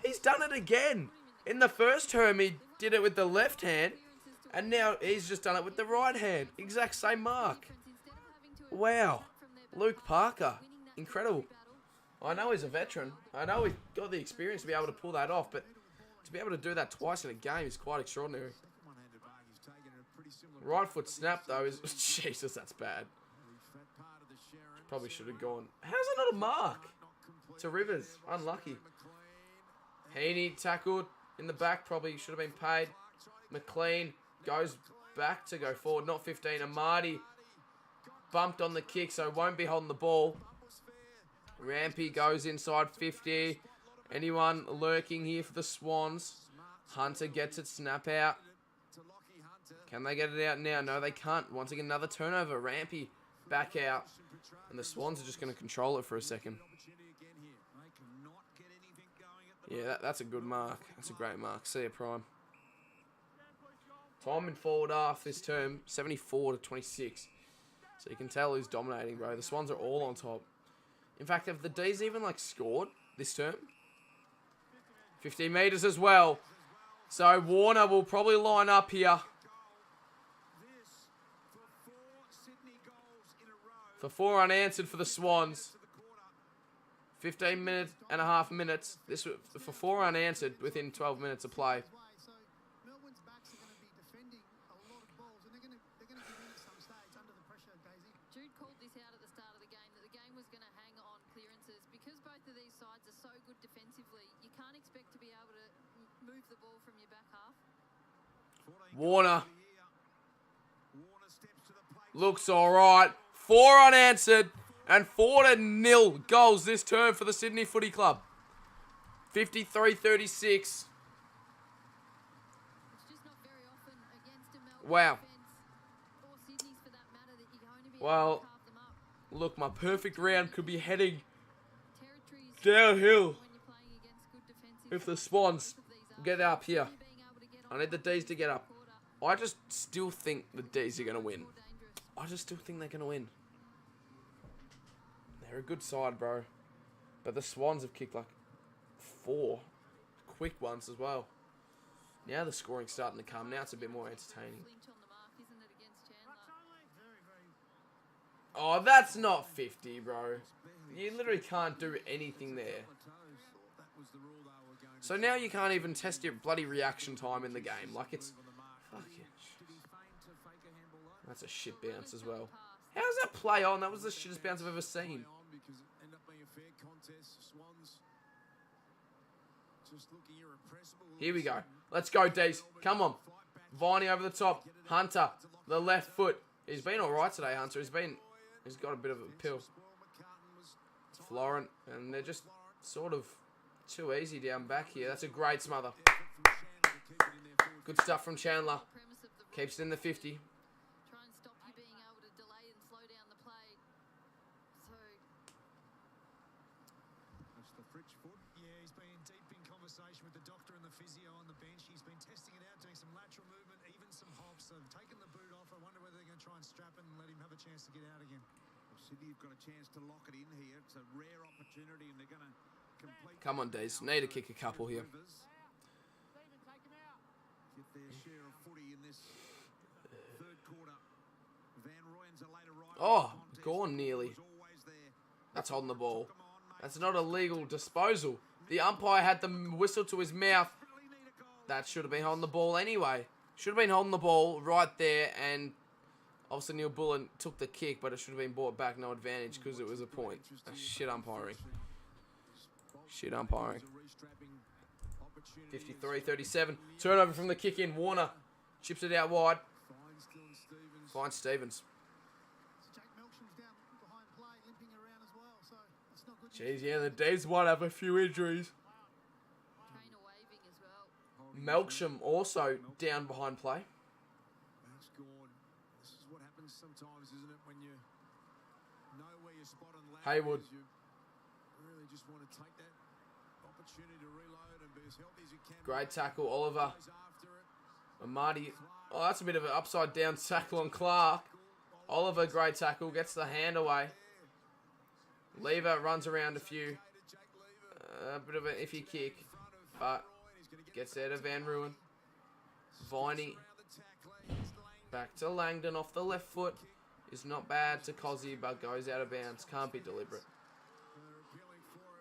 He's done it again. In the first term, he did it with the left hand, and now he's just done it with the right hand. Exact same mark. Wow. Luke Parker. Incredible. I know he's a veteran. I know he's got the experience to be able to pull that off, but to be able to do that twice in a game is quite extraordinary. One-handed mark. He's taken a pretty similar Right foot snap, though, is... Jesus, that's bad. fat part of the Sharon. Probably should have gone. How's that not a mark? To Rivers. Unlucky. Heaney tackled in the back. Probably should have been paid. McLean goes back to go forward. Not 15. Amadi bumped on the kick, so won't be holding the ball. Rampy goes inside 50. Anyone lurking here for the Swans? Hunter gets it. Snap out. Can they get it out now? No, they can't. Once again, another turnover. Rampy back out. And the Swans are just going to control it for a second. Yeah, that's a good mark. That's a great mark. See ya, Prime. Time in forward half this term, 74-26. So you can tell who's dominating, bro. The Swans are all on top. In fact, have the D's even, like, scored this term? 15 metres as well. So Warner will probably line up here. For 4 unanswered for the Swans. 15.5 minutes. This for 4 unanswered within 12 minutes of play. So Melbourne's backs are going to be defending a lot of balls, and they're going to give in at some stage under the remove the ball from your back half. 14 Warner goals for the year. Warner steps to the plate. looks all right. 4 unanswered and 4-0 goals this term for the Sydney Footy Club. 53-36. It's just not very often against a Melbourne Wow. defence, or Sydney's for that matter, that you can only be Well, able to carve them up. look, my perfect round could be heading Territories downhill when you're playing against good defensive if the sides. Swans Both of these are. get up here. Sydney being able to get I on need the top D's to get up. quarter, I just still think the D's are going to win. more dangerous. I just still think they're going to win. They're a good side, bro. But the Swans have kicked like 4 quick ones as well. Now the scoring's starting to come. Now it's a bit more entertaining. Flinch on the mark, isn't it, against Chandler? Oh, that's not 50, bro. You literally can't do anything there. So now you can't even test your bloody reaction time in the game. Like it's... Fuck yeah. That's a shit bounce as well. How does that play on? That was the shittest bounce I've ever seen. Here we go. Let's go, D's. Come on. Viney over the top. Hunter, the left foot. He's been alright today, Hunter. He's got a bit of a pill. It's Florent, and they're just sort of too easy down back here. That's a great smother. Good stuff from Chandler. Premise of the Keeps it in the 50. try and stop you being able to delay and slow down the play. So That's the Fritch foot. Yeah, he's been deep in conversation with the doctor and the physio on the bench. He's been testing it out, doing some lateral movement, even some hops. So they've taken the boot off. I wonder whether they're going to try and strap it and let him have a chance to get out again. Well, Sydney have got a chance to lock it in here. It's a rare opportunity, and they're going to complete. Come on, D's. Need to kick a couple here. Get their share of footy in this third quarter. Van Rooyen's a later right. Oh, gone nearly. That's holding the ball. That's not a legal disposal. The umpire had the whistle to his mouth. That should have been holding the ball anyway. Should have been holding the ball right there, and obviously Neil Bullen took the kick, but it should have been brought back, no advantage, because it was a point. Shit umpiring. Shit umpiring. 53-37. Turnover from the kick in. Warner chips it out wide. Finds Stevens. Jake Melksham's down behind play, limping around as well, so that's not good. Jeez, yeah, the D's might have a few injuries. trainer waving as well. Melksham also down behind play. That's gone. This is what happens sometimes, isn't it? When you know where your spot on ladder Hayward. is, you really just want to take that opportunity to reload and be as healthy as you can. Great tackle, Oliver. Goes after it. Amadi. Oh, that's a bit of an upside down tackle on Clark. Oliver, great tackle. Gets the hand away. Lever runs around a few. A bit of an iffy kick. But gets there to Van Rooyen. Viney. Back to Langdon off the left foot. Is not bad to Cozzy, but goes out of bounds. Can't be deliberate.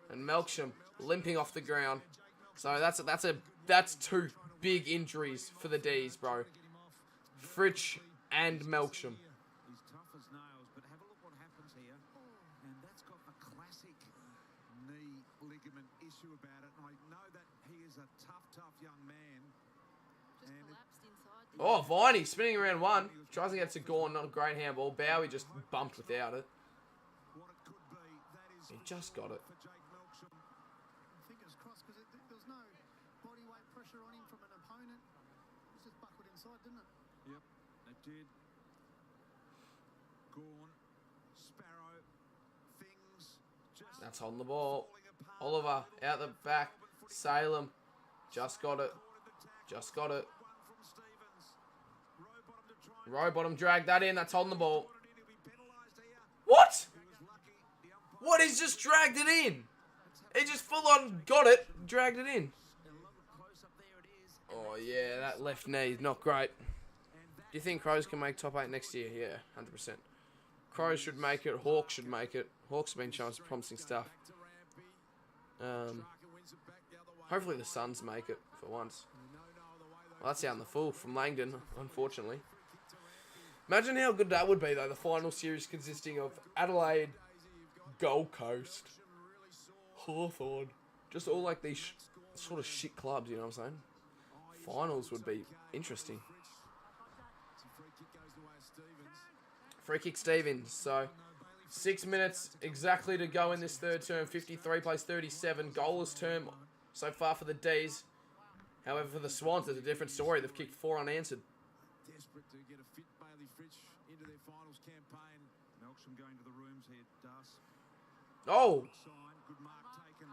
And Melksham limping off the ground. So that's 2 big injuries for the D's, bro. Fritsch and Melksham. He's tough as nails, but have a look what happens here. And that's got the classic knee ligament issue about it. And I know that he is a tough young man. Just And collapsed inside. Oh, Viney spinning around one. Tries to get to Gorn, not a great handball. Bowie just bumped without it. what it could be, that is He just got it. for Jake Melksham. Fingers crossed, because there was no body weight pressure on him from an opponent. It just buckled inside, didn't it? Yep, it did. Gorn, Sparrow, things just That's holding the ball. falling apart. Oliver out the back. Salem just got it. Just got it. One from Stevens. Row bottom to try and Row bottom drag that in. That's holding the ball. put it in. He'll be penalised here. What? He was lucky. The umpire What? He's just dragged it in. He just full on got it, dragged it in. a little close up there it is. Oh yeah, that left knee, not great. Do you think Crows can make top 8 next year? Yeah, 100%. Crows should make it. Hawks should make it. Hawks have been showing some promising stuff. To Rampy. Straka wins it back the other way. Hopefully the Suns make it for once. No other way though. Well, that's out in the full from Langdon, unfortunately. Imagine how good that would be, though, the final series consisting of Adelaide, Gold Coast, Hawthorn, just all like these sort of shit clubs, you know what I'm saying? finals would be interesting. Free kick Stevens. So 6 minutes exactly to go in this third term. 53 plays 37. Goalless term so far for the D's. However, for the Swans, it's a different story. They've kicked 4 unanswered. Desperate to get a fit Bailey Fritsch into their finals campaign. Melksham going to the rooms here, Das. Oh! Sign, good mark taken.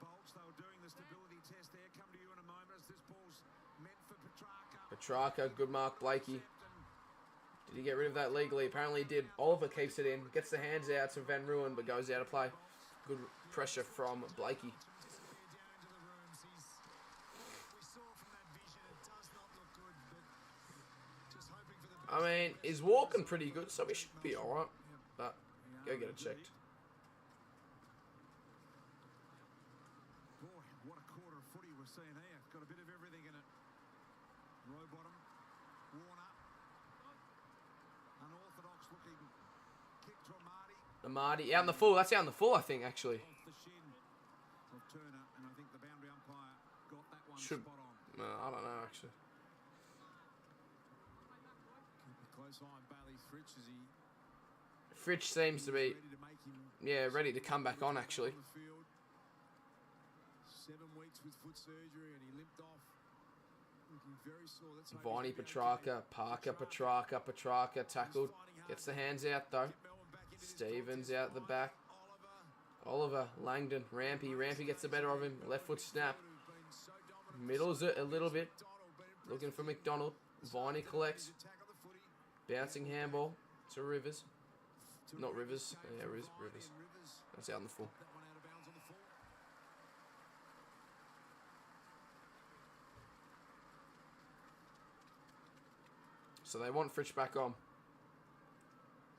Bolts, they were doing the stability test there. Come to you in a moment as this ball's meant for Petrarca. Petrarca, good mark, Blakey. Did he get rid of that legally? Apparently he did. Oliver keeps it in. Gets the hands out to Van Ruin, but goes out of play. Good pressure from Blakey. I mean, he's walking pretty good, so he should be alright. But, go get it checked. Boy, what a quarter of footy we're seeing here. Got a bit of everything in it. Rowbottom, Warner. Unorthodox looking kick to Amadi. Amadi, out in the full. That's out in the full, I think, actually. Off the shin of Turner, and I think the boundary umpire got that one Should, spot on. I don't know, actually. Keep a close eye on Bailey Fritsch as he Fritsch seems to be, ready to make him ready to come back on, actually. on the field. 7 weeks with foot surgery and he limped off. Looking very sore. Let's hope Viney, he's gonna be okay. Petrarca, Petrarca tackled. Gets the hands out, though. Get Melbourne back into this Stevens contest. out the back. Oliver, Oliver, Langdon, Rampy. Rampy gets the better of him. Left foot snap. who's been so dominant. Middles it a little bit. McDonald been Looking for McDonald. Viney collects. attack on the footy. Bouncing handball to Rivers. To Not Rivers. came Yeah, from Rivers. Viney, and Rivers That's out in the full. that one out of bounds on the full. So they want Fritsch back on.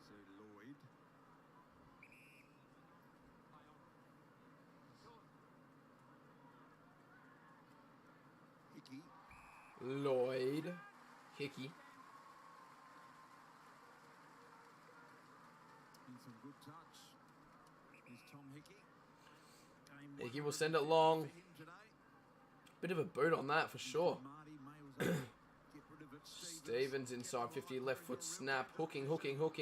So Lloyd. Hickey. Lloyd. Hickey. In some good touch. Here's Tom Hickey. Game Hickey 100 will send it long. for him today. Bit of a boot on that for sure. Marty May was able to get rid of it. Stevens inside 50, left foot snap. Hooking. The small man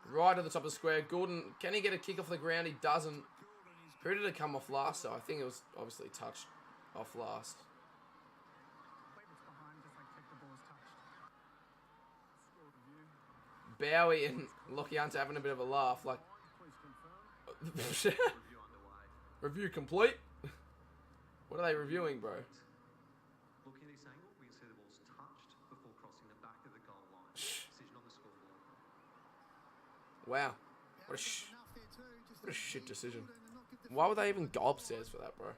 and Right at the top of the square. Gordon, can he get a kick off the ground? He doesn't. Who did it come off last, though? I think it was obviously touched off last. Bowie and Lockie Hunt having a bit of a laugh. Like, review complete? What are they reviewing, bro? Looking at this angle, we can see the ball's touched before crossing the back of the goal line. Decision on the scoreboard. Wow. What a shit decision. Why would they even go upstairs for that, bro?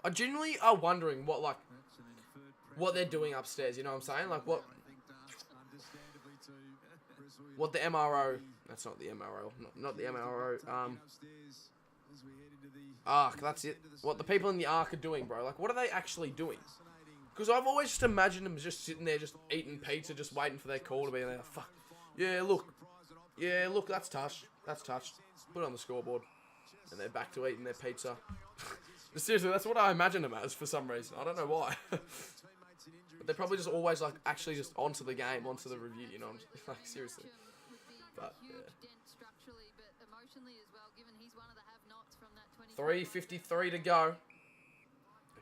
I genuinely are wondering what, like, that's an inferred what they're doing upstairs, you know what I'm saying? Like, what I think understandably to Bristol what the MRO, that's not the MRO, not the MRO, upstairs as we head into the ARC, that's it. What the people in the ARC are doing, bro. Like, what are they actually doing? fascinating Because I've always just imagined them just sitting there, just eating pizza, just waiting for their call to be there. Fuck. Yeah, look. Yeah, look, that's touched. That's touched. Put it on the scoreboard. And they're back to eating their pizza. But seriously, that's what I imagine them as for some reason. I don't know why. But they're probably just always, like, actually just onto the game, onto the review, you know? Like, seriously. But, Huge yeah. dent structurally, but emotionally as well, given he's one of the have-nots from that 3:53 to go.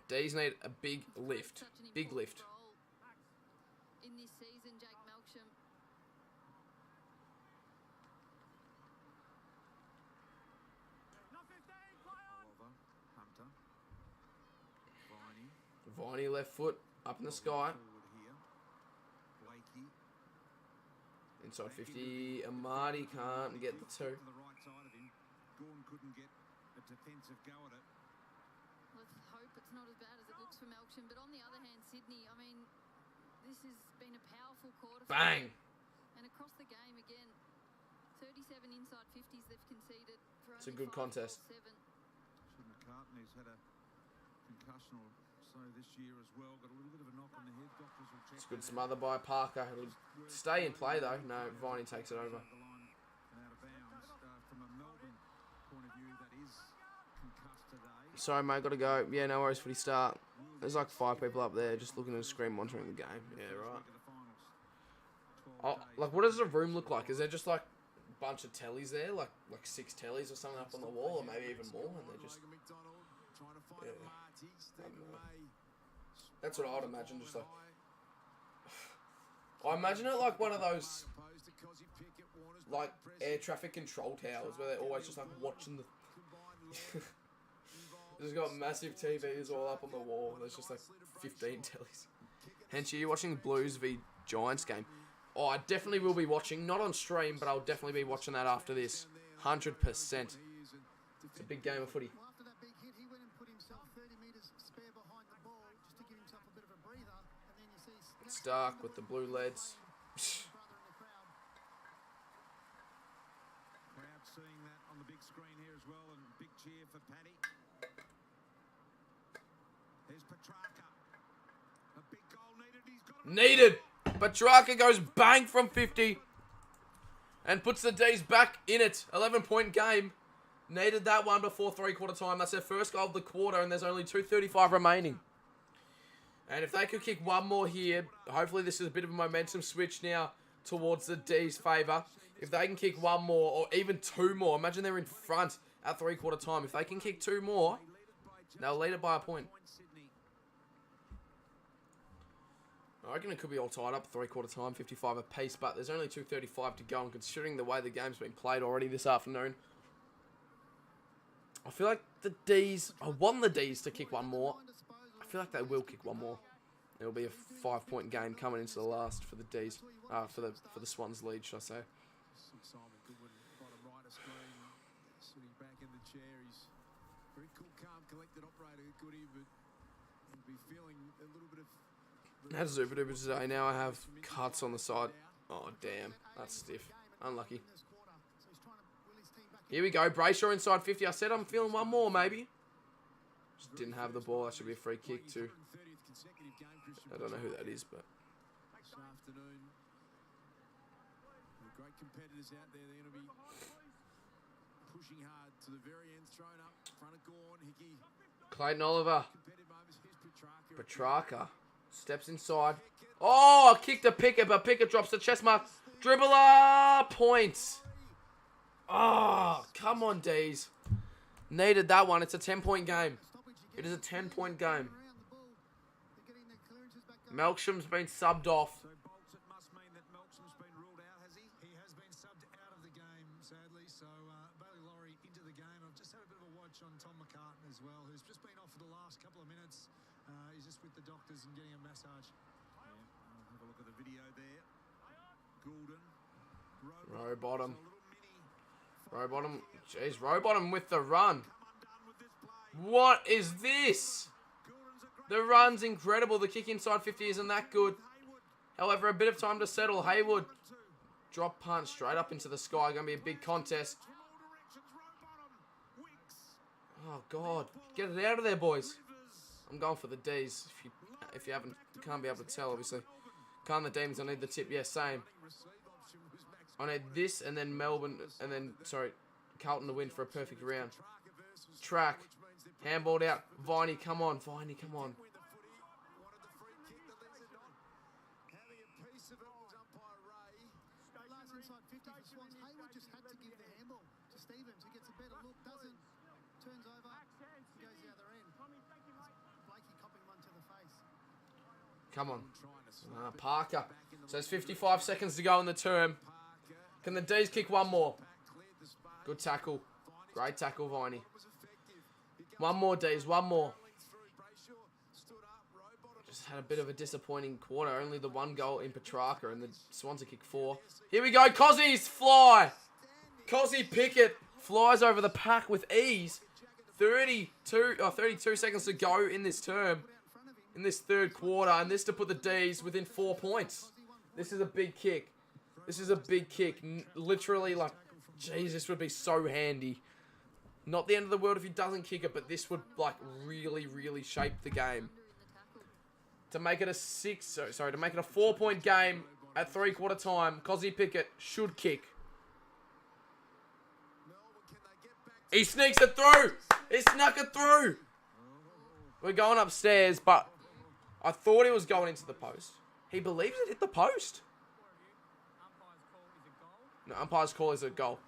D's need a big lift. Such an Big important lift. role in this season, Jake Melksham. Oliver, Hunter, Viney, Viney left foot, up in the sky. forward here, Blakey, Inside 50, Amadi can't get the two. to the right side of him. Gordon couldn't get a defensive go at it. Let's hope it's not as bad as it looks for Melksham. But on the other hand, Sydney, I mean, this has been a powerful quarter. for Bang! them. And across the game again, 37 inside 50s they've conceded. For It's a only good 5 contest. goals, 7. McCartan, who's had a concussion or so this year as well, got a little bit of a knock on the head. Doctors will check. It's good that smother by Parker. It'll stay in play though. No, Viney takes it over. out. The line and out of bounds. From a Melbourne point of view, that is concussed today. Sorry, mate, gotta go. Yeah, no worries for the start. Will There's like 5 people up there just looking at a screen monitoring the game. Yeah, right. Oh, like, what does the room look like? Is there just like a bunch of tellies there, like 6 tellies or something up on the wall, or maybe even more, and they're just yeah. I don't know. That's what I would imagine. Just like I imagine it like one of those like air traffic control towers where they're always just like watching the. Just got massive TVs all up on the wall. There's just like 15 tellies. Hence, you're watching Blues v Giants game. Oh, I definitely will be watching. Not on stream, but I'll definitely be watching that after this. 100%. It's a big game of footy. Well, after that big hit, he went and put himself 30 metres spare behind the ball just to give himself a bit of a breather. And then you see Stark with the blue leads. Crowd seeing that on the big screen here as well, and big cheer for Paddy. Here's Petrarca. A big goal needed. He's got it. Needed. Petrarca goes bang from 50 and puts the D's back in it. 11-point game. Needed that one before 3/4 time. That's their first goal of the quarter, and there's only 2:35 remaining. And if they could kick one more here, hopefully this is a bit of a momentum switch now towards the D's favour. If they can kick one more, or even 2 more, imagine they're in front at 3/4 time. If they can kick 2 more, they'll lead it by a point. I reckon it could be all tied up 3/4 time, 55 apiece, but there's only 2:35 to go, and considering the way the game's been played already this afternoon, I feel like the D's, I want the D's to kick one more. I feel like they will kick one more. It'll be a 5-point game coming into the last for the D's, for the Swans lead, should I say. Simon Goodwin, bottom right of screen, sitting back in the chair. He's very cool, calm, collected operator, Goody, but he'll be feeling a little bit of... Had Zuba Duba today. Now I have cuts on the side. Oh, damn. That's stiff. Unlucky. Here we go. Brayshaw inside 50. I said I'm feeling one more, maybe. Just didn't have the ball. That should be a free kick, too. I don't know who that is, but... This afternoon, the great competitors out there, they're going to be pushing hard to the very end. Thrown up, front of Gawn, Hickey. Clayton Oliver. Competitive moments. Here's Petrarca. Steps inside. Oh, kicked a Pickett, but Pickett drops the chest mark. Dribbler. Points. Oh, come on, D's. Needed that one. It's a 10-point game. It is a 10-point game. Melksham's been subbed off. So Bolts, it must mean that Melksham's been ruled out, has he? He has been subbed out of the game, sadly. So Bailey Laurie into the game. I've just had a bit of a watch on Tom McCartan as well, who's just been off for the last couple of minutes. He's just with the doctors and getting a massage. Yeah, I'll have a look at the video there. Goulden. Rowbottom. Rowbottom. Jeez, Rowbottom with the run. What is this? The run's incredible. The kick inside 50 isn't that good. However, a bit of time to settle. Haywood. Drop punt straight up into the sky. Going to be a big contest. Oh, God. Get it out of there, boys. I'm going for the D's. If you can't be able to tell, obviously. Can't the Demons? I need the tip. Yeah, same. I need this and then Melbourne and then, sorry, Carlton to win for a perfect round. Track. Handballed out. Viney, come on. Viney, come on. Last inside 50 for Swans. Hayward just had to give the handball to Stevens, who gets a better look, doesn't, turns over, goes the other end. Blakey copping one to the face. Come on. Parker. So there's 55 seconds to go in the term. Can the D's kick one more? Good tackle. Great tackle, Viney. One more, D's. One more. Just had a bit of a disappointing quarter. Only the 1 goal in Petrarca, and the Swans have kicked 4. Here we go. Cozzy's fly. Cozzy Pickett flies over the pack with ease. 32 seconds to go in this term. In this 3rd quarter. And this to put the D's within 4 points. This is a big kick. This is a big kick. Literally, like, jeez, this would be so handy. Not the end of the world if he doesn't kick it, but this would, like, really, really shape the game. To make it a 4-point game at 3/4 time, Cozzy Pickett should kick. He sneaks it through. He snuck it through. We're going upstairs, but I thought he was going into the post. He believes it hit the post. No, umpire's call is a goal.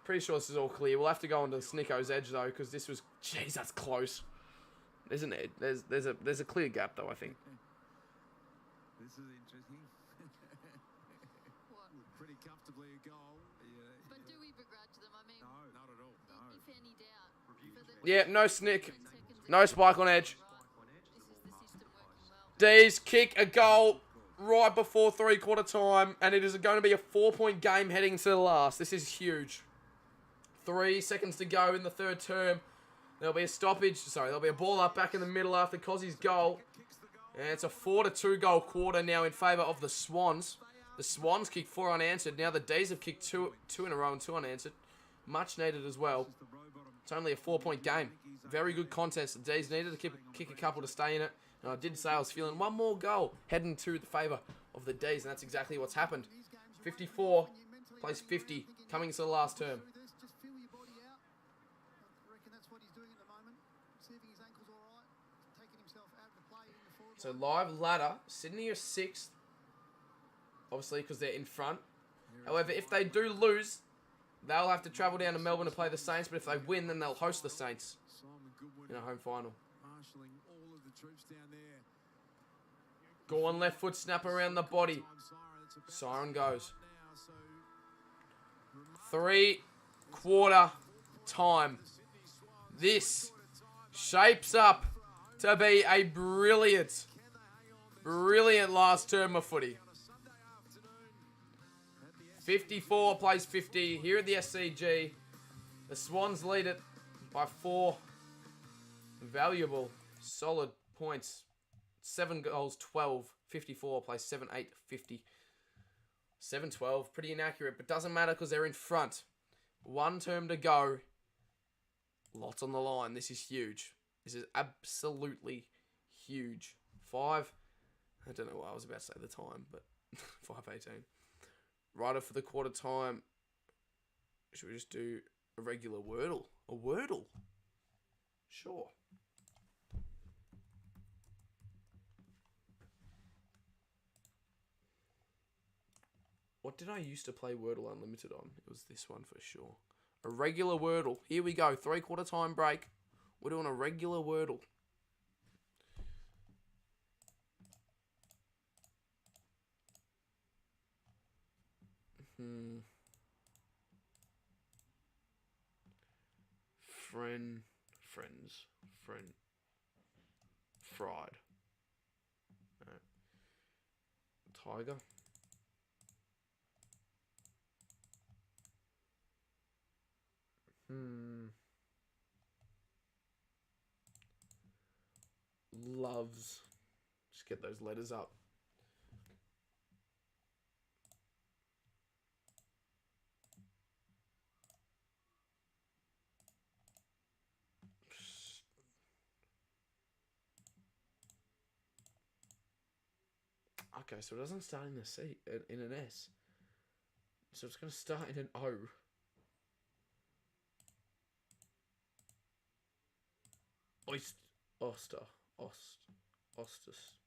Pretty sure this is all clear. We'll have to go onto Snicko's edge though, because this was, jeez, that's close. Isn't it? There's a clear gap though, I think. This is interesting. What? Pretty comfortably a goal. But do we begrudge them? I mean, No, not at all. No. if any doubt, for the Yeah, no Snick. 10 seconds No spike on edge. this is the system working well. D's kick a goal right before 3/4 time, and it is going to be a 4-point game heading to the last. This is huge. 3 seconds to go in the third term. There'll be a stoppage. Sorry, there'll be a ball up back in the middle after Cozzie's goal. And it's a 4-2 goal quarter now in favour of the Swans. The Swans kicked 4 unanswered. Now the D's have kicked two in a row and 2 unanswered. Much needed as well. It's only a 4-point game. Very good contest. The D's needed to kick a couple to stay in it. And I did say I was feeling one more goal heading to the favour of the D's. And that's exactly what's happened. 54 plays 50 coming into the last term. Just feel your body out. I reckon that's what he's doing at the moment. See if his ankle's all right. Taking himself out of the play in the forward So line. live ladder, Sydney are 6th. Obviously because they're in front. However, if they do lose, they'll have to travel down to Melbourne to play the Saints. But if they win, then they'll host the Saints Simon Goodwin in a home final. marshalling all of the troops down there. Go on, left foot snap around the body. Siren goes. 3/4 time. This shapes up to be a brilliant last term of footy. 54 plays 50 here at the SCG. The Swans lead it by 4 valuable, solid points. 7 goals, 12. 54 plays 7-8, 50. 7-12, pretty inaccurate, but doesn't matter because they're in front. 1 term to go. Lots on the line. This is huge. This is absolutely huge. 5. I don't know what I was about to say the time, but 5:18. Rider for the quarter time. Should we just do a regular Wordle? A Wordle? Sure. What did I used to play Wordle Unlimited on? It was this one for sure. A regular Wordle. Here we go. 3/4 time break. We're doing a regular Wordle. Fried. No. Tiger. Loves. Just get those letters up. Okay, so it doesn't start in a C, in an S. So it's going to start in an O. Ostus.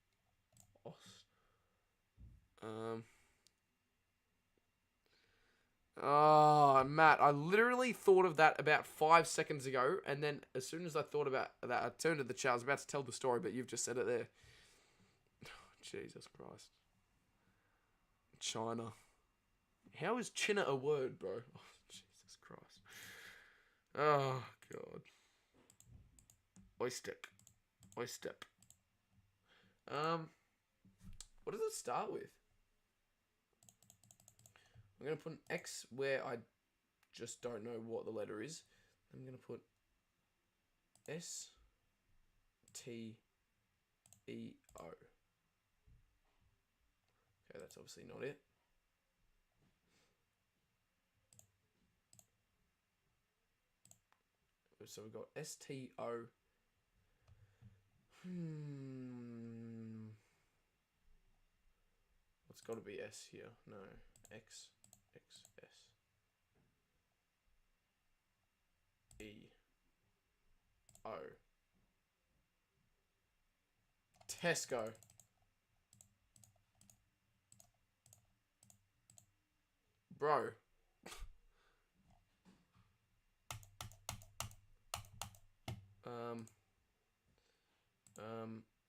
Oh, Matt, I literally thought of that about 5 seconds ago, and then as soon as I thought about that, I turned to the chat. I was about to tell the story, but you've just said it there. Jesus Christ. China. How is China a word, bro? Oh, Jesus Christ. Oh, God. Oyster. What does it start with? I'm going to put an X where I just don't know what the letter is. I'm going to put S-T-E-O. Okay, that's obviously not it. So we've got S-T-O. It's got to be S here. No. X, S. E. O. Tesco. Bro.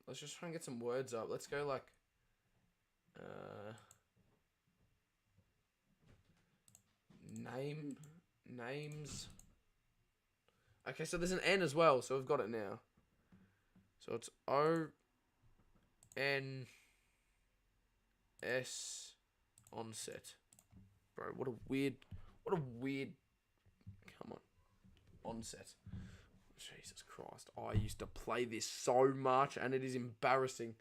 Let's just try and get some words up. Let's go like, names. Okay, so there's an N as well, so we've got it now. So it's O-N-S onset. Bro, what a weird, come on, onset. Jesus Christ, I used to play this so much, and it is embarrassing.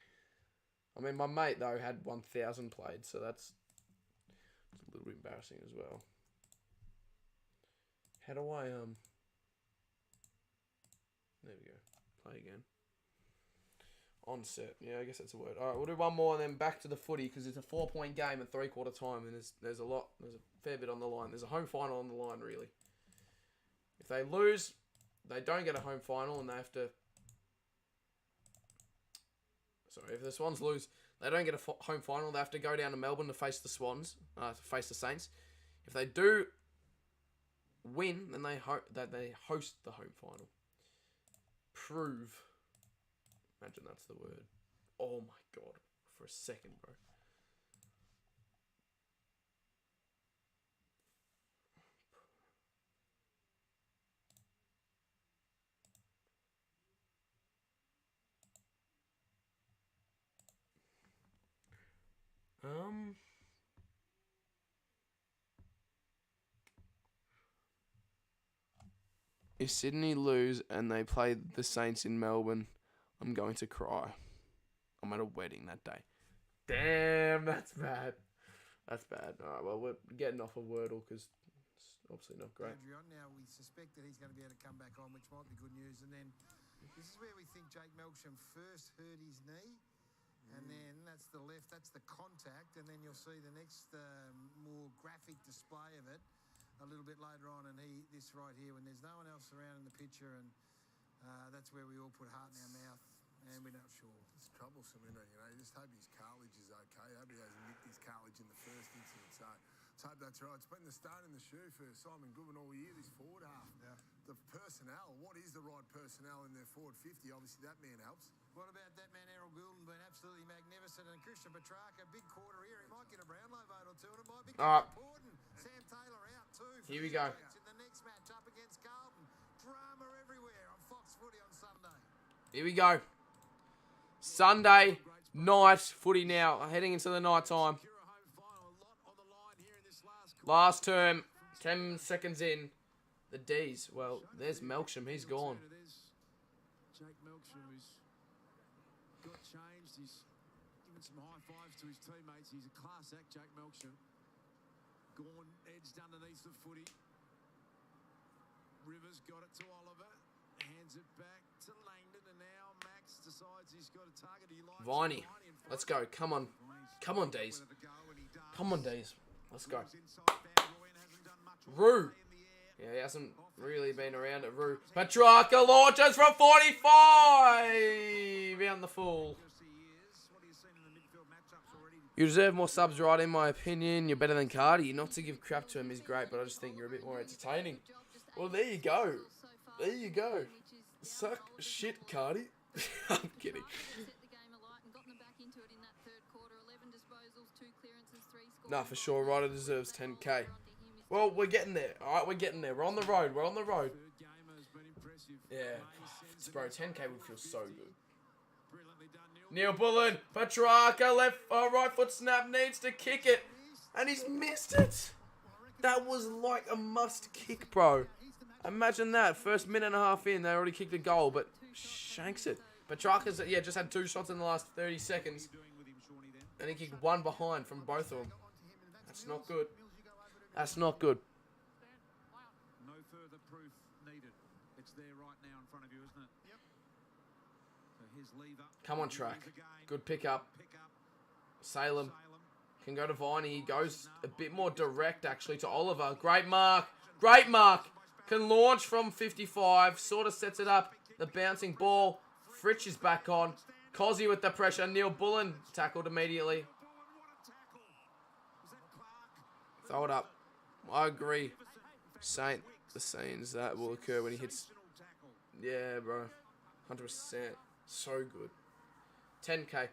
I mean, my mate, though, had 1,000 played, so that's a little bit embarrassing as well. How do I, there we go. Play again. Onset. Yeah, I guess that's a word. All right, we'll do one more and then back to the footy, because it's a 4-point game at 3/4 time, and there's a fair bit on the line. There's a home final on the line, really. If they lose, they don't get a home final, and they have to... Sorry, if the Swans lose, they don't get a home final. They have to go down to Melbourne to face the Swans, to face the Saints. If they do win, then they host the home final. Prove. Imagine that's the word. Oh my god. For a second, bro. If Sydney lose and they play the Saints in Melbourne, I'm going to cry. I'm at a wedding that day. Damn, that's bad. That's bad. All right, well, we're getting off of Wordle because it's obviously not great. Now we suspect that he's going to be able to come back on, which might be good news. And then this is where we think Jake Melksham first hurt his knee. And then that's the left, that's the contact. And then you'll see the next more graphic display of it a little bit later on. And this right here, when there's no one else around in the picture, and that's where we all put heart in our mouth, and we're not sure. It's troublesome, isn't it? You know, you just hope his cartilage is okay. I hope he hasn't nicked his cartilage in the first incident. So let's hope that's right. It's been the stone in the shoe for Simon Goodwin all year, this forward half. Yeah. The personnel, what is the right personnel in their forward 50? Obviously, that man helps. What about that man, Errol Goulden, been absolutely magnificent? And Christian Petrarca, big quarter here. He might get a Brownlow vote or two, and it might be important. Sam Taylor out too. Here we go. In the next match up against Carlton. Drama everywhere on Fox Footy on Sunday. Here we go. Sunday night footy now. Heading into the night time. Last term. 10 seconds in. The D's. Well, there's Melksham. He's gone. Jake Melksham, who's got changed. He's given some high fives to his teammates. He's a class act, Jake Melksham. Gorn edged underneath the footy. Rivers got it to Oliver. Hands it back to Langdon. And now Max decides he's got a target he likes. Viney. Let's go. Come on. Come on, D's. Come on, D's. Let's go. Roo. Yeah, he hasn't really been around at Roo. Petrarca launches from 45! Out the full. You deserve more subs, right, in my opinion. You're better than Cardi. Not to give crap to him is great, but I just think you're a bit more entertaining. Well, there you go. There you go. Suck shit, Cardi. I'm kidding. Nah, for sure. Ryder deserves 10k. Well, we're getting there. All right, we're getting there. We're on the road. We're on the road. Yeah. Bro, 10k would feel so good. Neil Bullen. Petrarca, left, right foot snap, needs to kick it. And he's missed it. That was like a must kick, bro. Imagine that. First minute and a half in, they already kicked a goal, but shanks it. Petrarca's, yeah, just had 2 shots in the last 30 seconds. And he kicked one behind from both of them. That's not good. That's not good. No further proof needed. It's there right now in front of you, isn't it? Yep. So his lever. Come on, track. Good pickup. Salem can go to Viney. He goes a bit more direct, actually, to Oliver. Great mark. Great mark. Can launch from 55. Sort of sets it up. The bouncing ball. Fritsch is back on. Cozzy with the pressure. Neil Bullen tackled immediately. Throw it up. I agree. Saint the scenes that will occur when he hits. Yeah, bro. 100%. So good. 10K.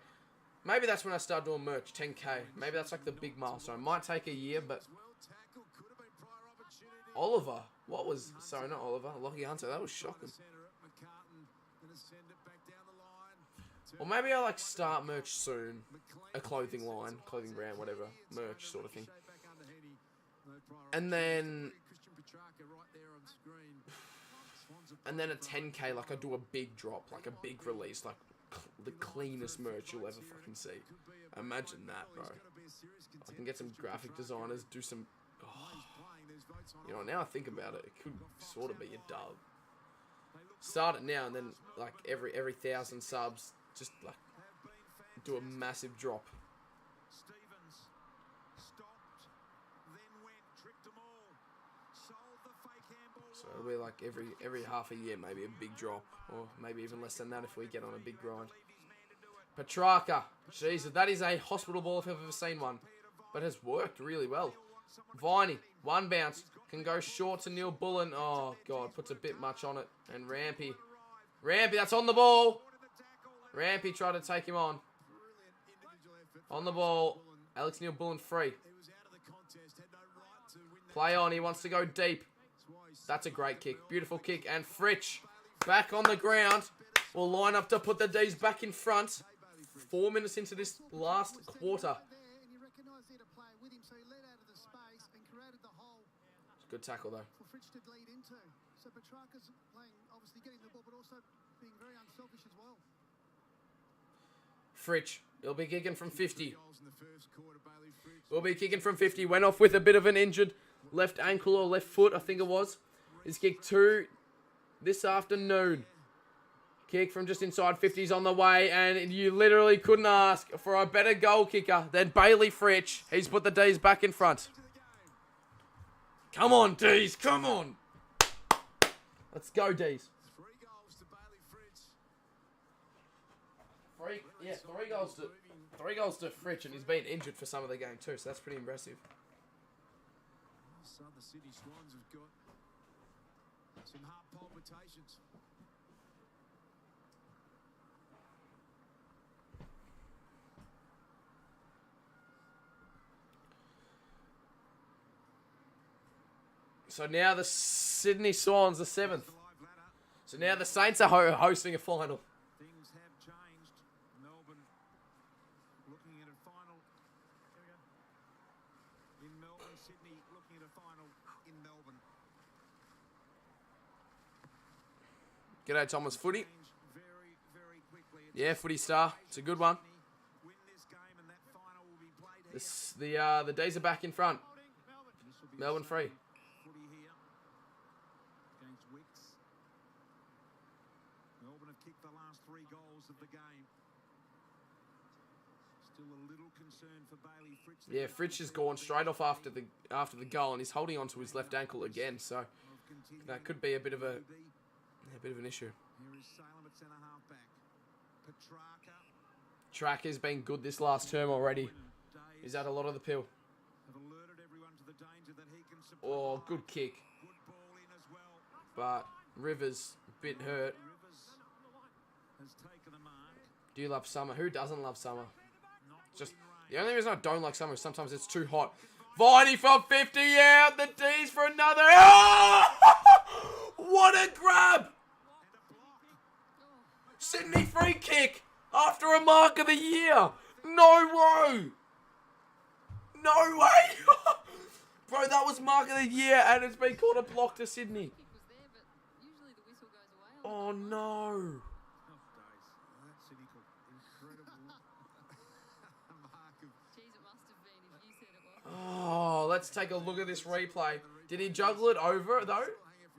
Maybe that's when I start doing merch. 10K. Maybe that's like the big milestone. Might take a year, but... Oliver. What was... Sorry, not Oliver. Lockie Hunter. That was shocking. Or maybe I'll like start merch soon. A clothing line. Clothing brand, whatever. Merch sort of thing. And then... And then at 10K, like I do a big drop. Like a big release. Like the cleanest merch you'll ever fucking see. Imagine that, bro. I can get some graphic designers, do some... Oh, you know, now I think about it, it could sort of be a dub. Start it now and then, like, every 1,000 subs, just, like, do a massive drop. So it'll be like every half a year, maybe a big drop, or maybe even less than that if we get on a big grind. Petrarca, Jesus, that is a hospital ball if I've ever seen one, but has worked really well. Viney, one bounce, can go short to Neil Bullen. Oh God, puts a bit much on it. And Rampy, that's on the ball. Rampy tried to take him on. On the ball, Alex Neil Bullen free. Play on, he wants to go deep. That's a great kick. Beautiful kick. And Fritsch back on the ground. Will line up to put the D's back in front. 4 minutes into this last quarter. Good tackle though. So Petrarca's playing, obviously getting the ball, but also being very unselfish as well. Fritsch. He'll be kicking from 50. Will be kicking from 50. Went off with a bit of an injured left ankle or left foot, I think it was. His kick 2 this afternoon. Kick from just inside 50's on the way, and you literally couldn't ask for a better goal kicker than Bailey Fritsch. He's put the D's back in front. Come on, D's, come on. Let's go, D's. 3 goals to Fritsch, and he's been injured for some of the game too, so that's pretty impressive. Southern City Swans have got some heart palpitations. So now the Sydney Swans are 7th. So now the Saints are hosting a final. Things have changed. Melbourne looking at a final in Melbourne. Sydney looking at a final in Melbourne. G'day, Thomas. Footy. Very, very quickly. Yeah, Footy Star. It's a good one. Win this game and that final will be played here. The D's are back in front. Melbourne free. Footy here against Wicks. Melbourne have kicked the last 3 goals of the game. Still a little concern for Bailey Fritsch. Yeah, Fritsch has gone straight off after the goal, and he's holding onto his left ankle again. So that could be a bit of an issue. Here is Salem at centre half back. Petrarca. Track has been good this last term already. He's had a lot of the pill. Have alerted everyone to the danger that he can supply. Oh, good kick. Good ball in as well. But Rivers, bit hurt. Rivers has taken a mark. Do you love summer? Who doesn't love summer? Just the only reason I don't like summer is sometimes it's too hot. Viney from 50 out. The D's for another. Oh! What a grab! Sydney free kick after a mark of the year. No way. No way. Bro, that was mark of the year and it's been called a block to Sydney. Kick was there, but usually the whistle goes away on Oh no. That's cynical. Incredible mark of Jeez, it must have been if you said it was. Oh, let's take a look at this replay. Did he juggle it over though?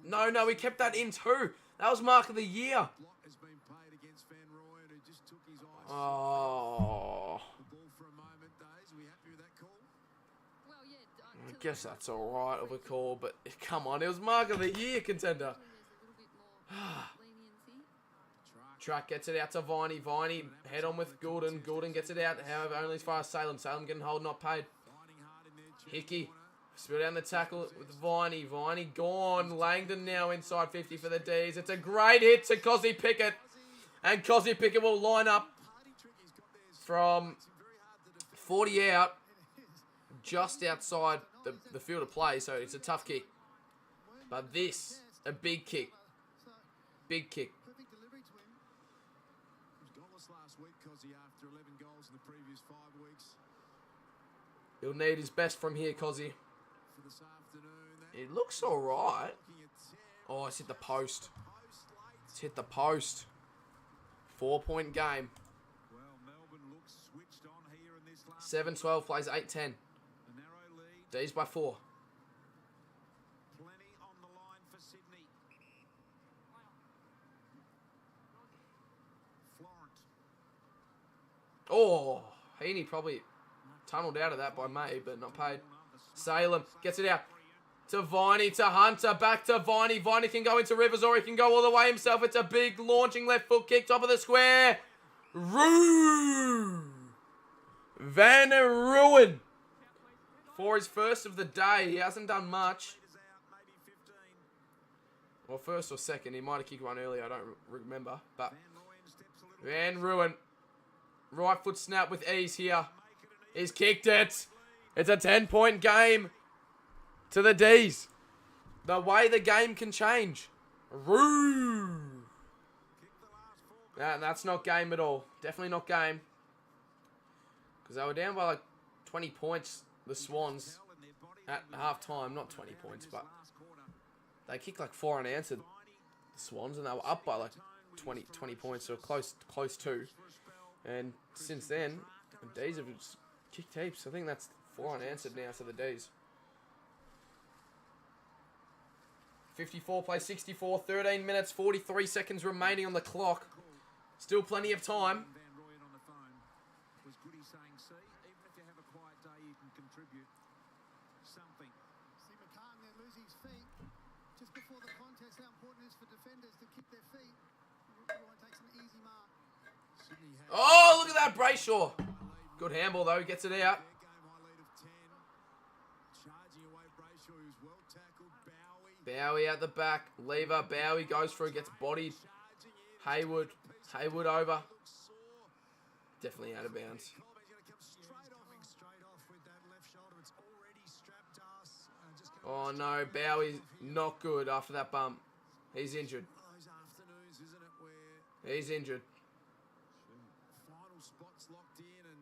No, he kept that in too. That was mark of the year. block has been played against Van Rooyen, who just took his eyes Oh, off the ball for a moment. Days, are we happy with that call? Well, yeah. I guess that's alright of a call, but come on, it was mark of the year contender. There's a little bit more leniency. Track gets it out to Viney. Viney head on with Goulden. Goulden gets it out, however, only as far as Salem. Salem getting hold, not paid. Hickey. Spill down the tackle with Viney. Viney gone. Langdon now inside 50 for the D's. It's a great hit to Cozzy Pickett. And Cozzy Pickett will line up from 40 out, just outside the field of play. So it's a tough kick. But this, a big kick. Big kick. Perfect delivery to him. He was goalless last week, Cozzy, after 11 goals in the previous 5 weeks. He'll need his best from here, Cozzy. For this afternoon, It looks all right. Oh, it's hit the post. It's hit the post. 4-point game. well, Melbourne looks switched on here in this last 7-12 plays 8-10. a narrow lead. D's by 4. Plenty on the line for Sydney. Florent. Oh, Heaney probably tunneled out of that by May, but not paid. Salem gets it out to Viney, to Hunter, back to Viney. Viney can go into Rivers or he can go all the way himself. It's a big launching left foot kick, top of the square. Van Ruin for his first of the day. He hasn't done much. Well, first or second. He might have kicked one earlier. I don't remember. But Van Ruin. Right foot snap with ease here. He's kicked it. It's a 10-point game to the D's. The way the game can change. That's not game at all. Definitely not game. Because they were down by like 20 points, the Swans, at half-time. Not 20 points, but they kicked like 4 unanswered, the Swans, and they were up by like 20 points, so close to. And since then, the D's have just kicked heaps. I think that's 4 unanswered now for the D's. 54 plays 64, 13 minutes, 43 seconds remaining on the clock. Still plenty of time. Van Rooyen on the phone was Goody saying, see, even if you have a quiet day, you can contribute something. See McCartan there losing his feet. Just before the contest, how important it is for defenders to keep their feet. Ryan takes an easy mark. Sydney had Oh, look at that, Brayshaw. Good handball, though. Gets it out. their game high lead of 10. Charging away Brayshaw, who's well tackled. Bowie at the back. Lever. Bowie goes for it. Gets bodied. Hayward. Hayward over. Definitely out of bounds. Oh, no. Bowie's not good after that bump. He's injured. Those afternoons, isn't it, where He's injured. final spots locked in and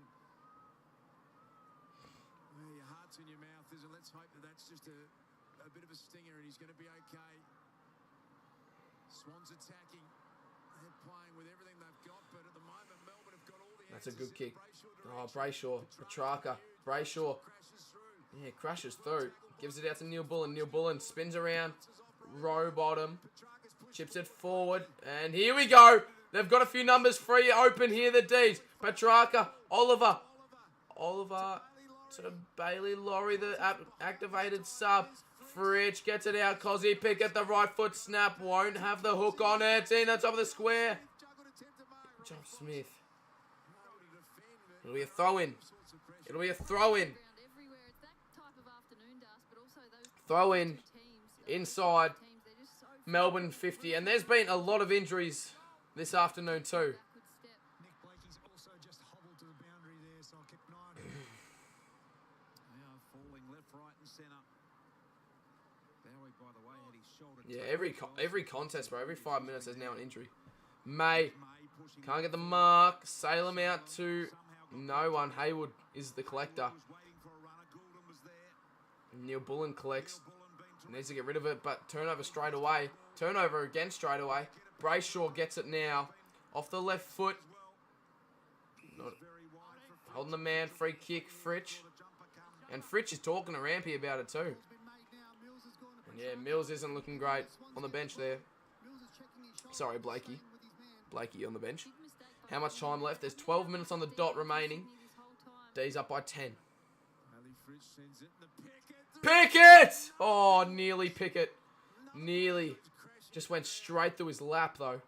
well, your heart's in your mouth, isn't it? Let's hope that that's just a bit of a stinger and he's going to be okay. Swans attacking. They're playing with everything they've got, but at the moment, Melbourne have got all the That's a answers good in kick. Brayshaw Oh, Brayshaw. Petrarca. Brayshaw. crashes through. Yeah, crashes through. Gives it out to Neil Bullen. Neil Bullen spins around. Row bottom. Chips it forward. And here we go. They've got a few numbers free open here, the D's. Petrarca. Oliver. Oliver to Bailey Laurie, the activated sub. Fritsch gets it out. Cozzy Pickett, the right foot snap. Won't have the hook on it. It's in the top of the square. John Smith. It'll be a throw-in. It'll be a throw-in. Throw-in. Inside. Melbourne 50. And there's been a lot of injuries this afternoon too. Nick Blakey's also just hobbled to the boundary there, so I'll keep an eye on him. Now falling left, right and centre. Bowie, by the way, had his shoulder Yeah, every contest, bro. Every 5 minutes there's now an injury. May. Can't get the mark. Salem out to no one. Hayward is the collector. Neil Bullen collects. Needs to get rid of it, but turnover straight away. Turnover again straight away. Brayshaw gets it now. Off the left foot. Not holding the man. Free kick, Fritsch. And Fritsch is talking to Rampy about it too. And yeah, Mills isn't looking great on the bench there. Sorry, Blakey. Blakey on the bench. How much time left? There's 12 minutes on the dot remaining. D's up by 10. Pickett! Oh, nearly Pickett. Nearly. Just went straight through his lap, though.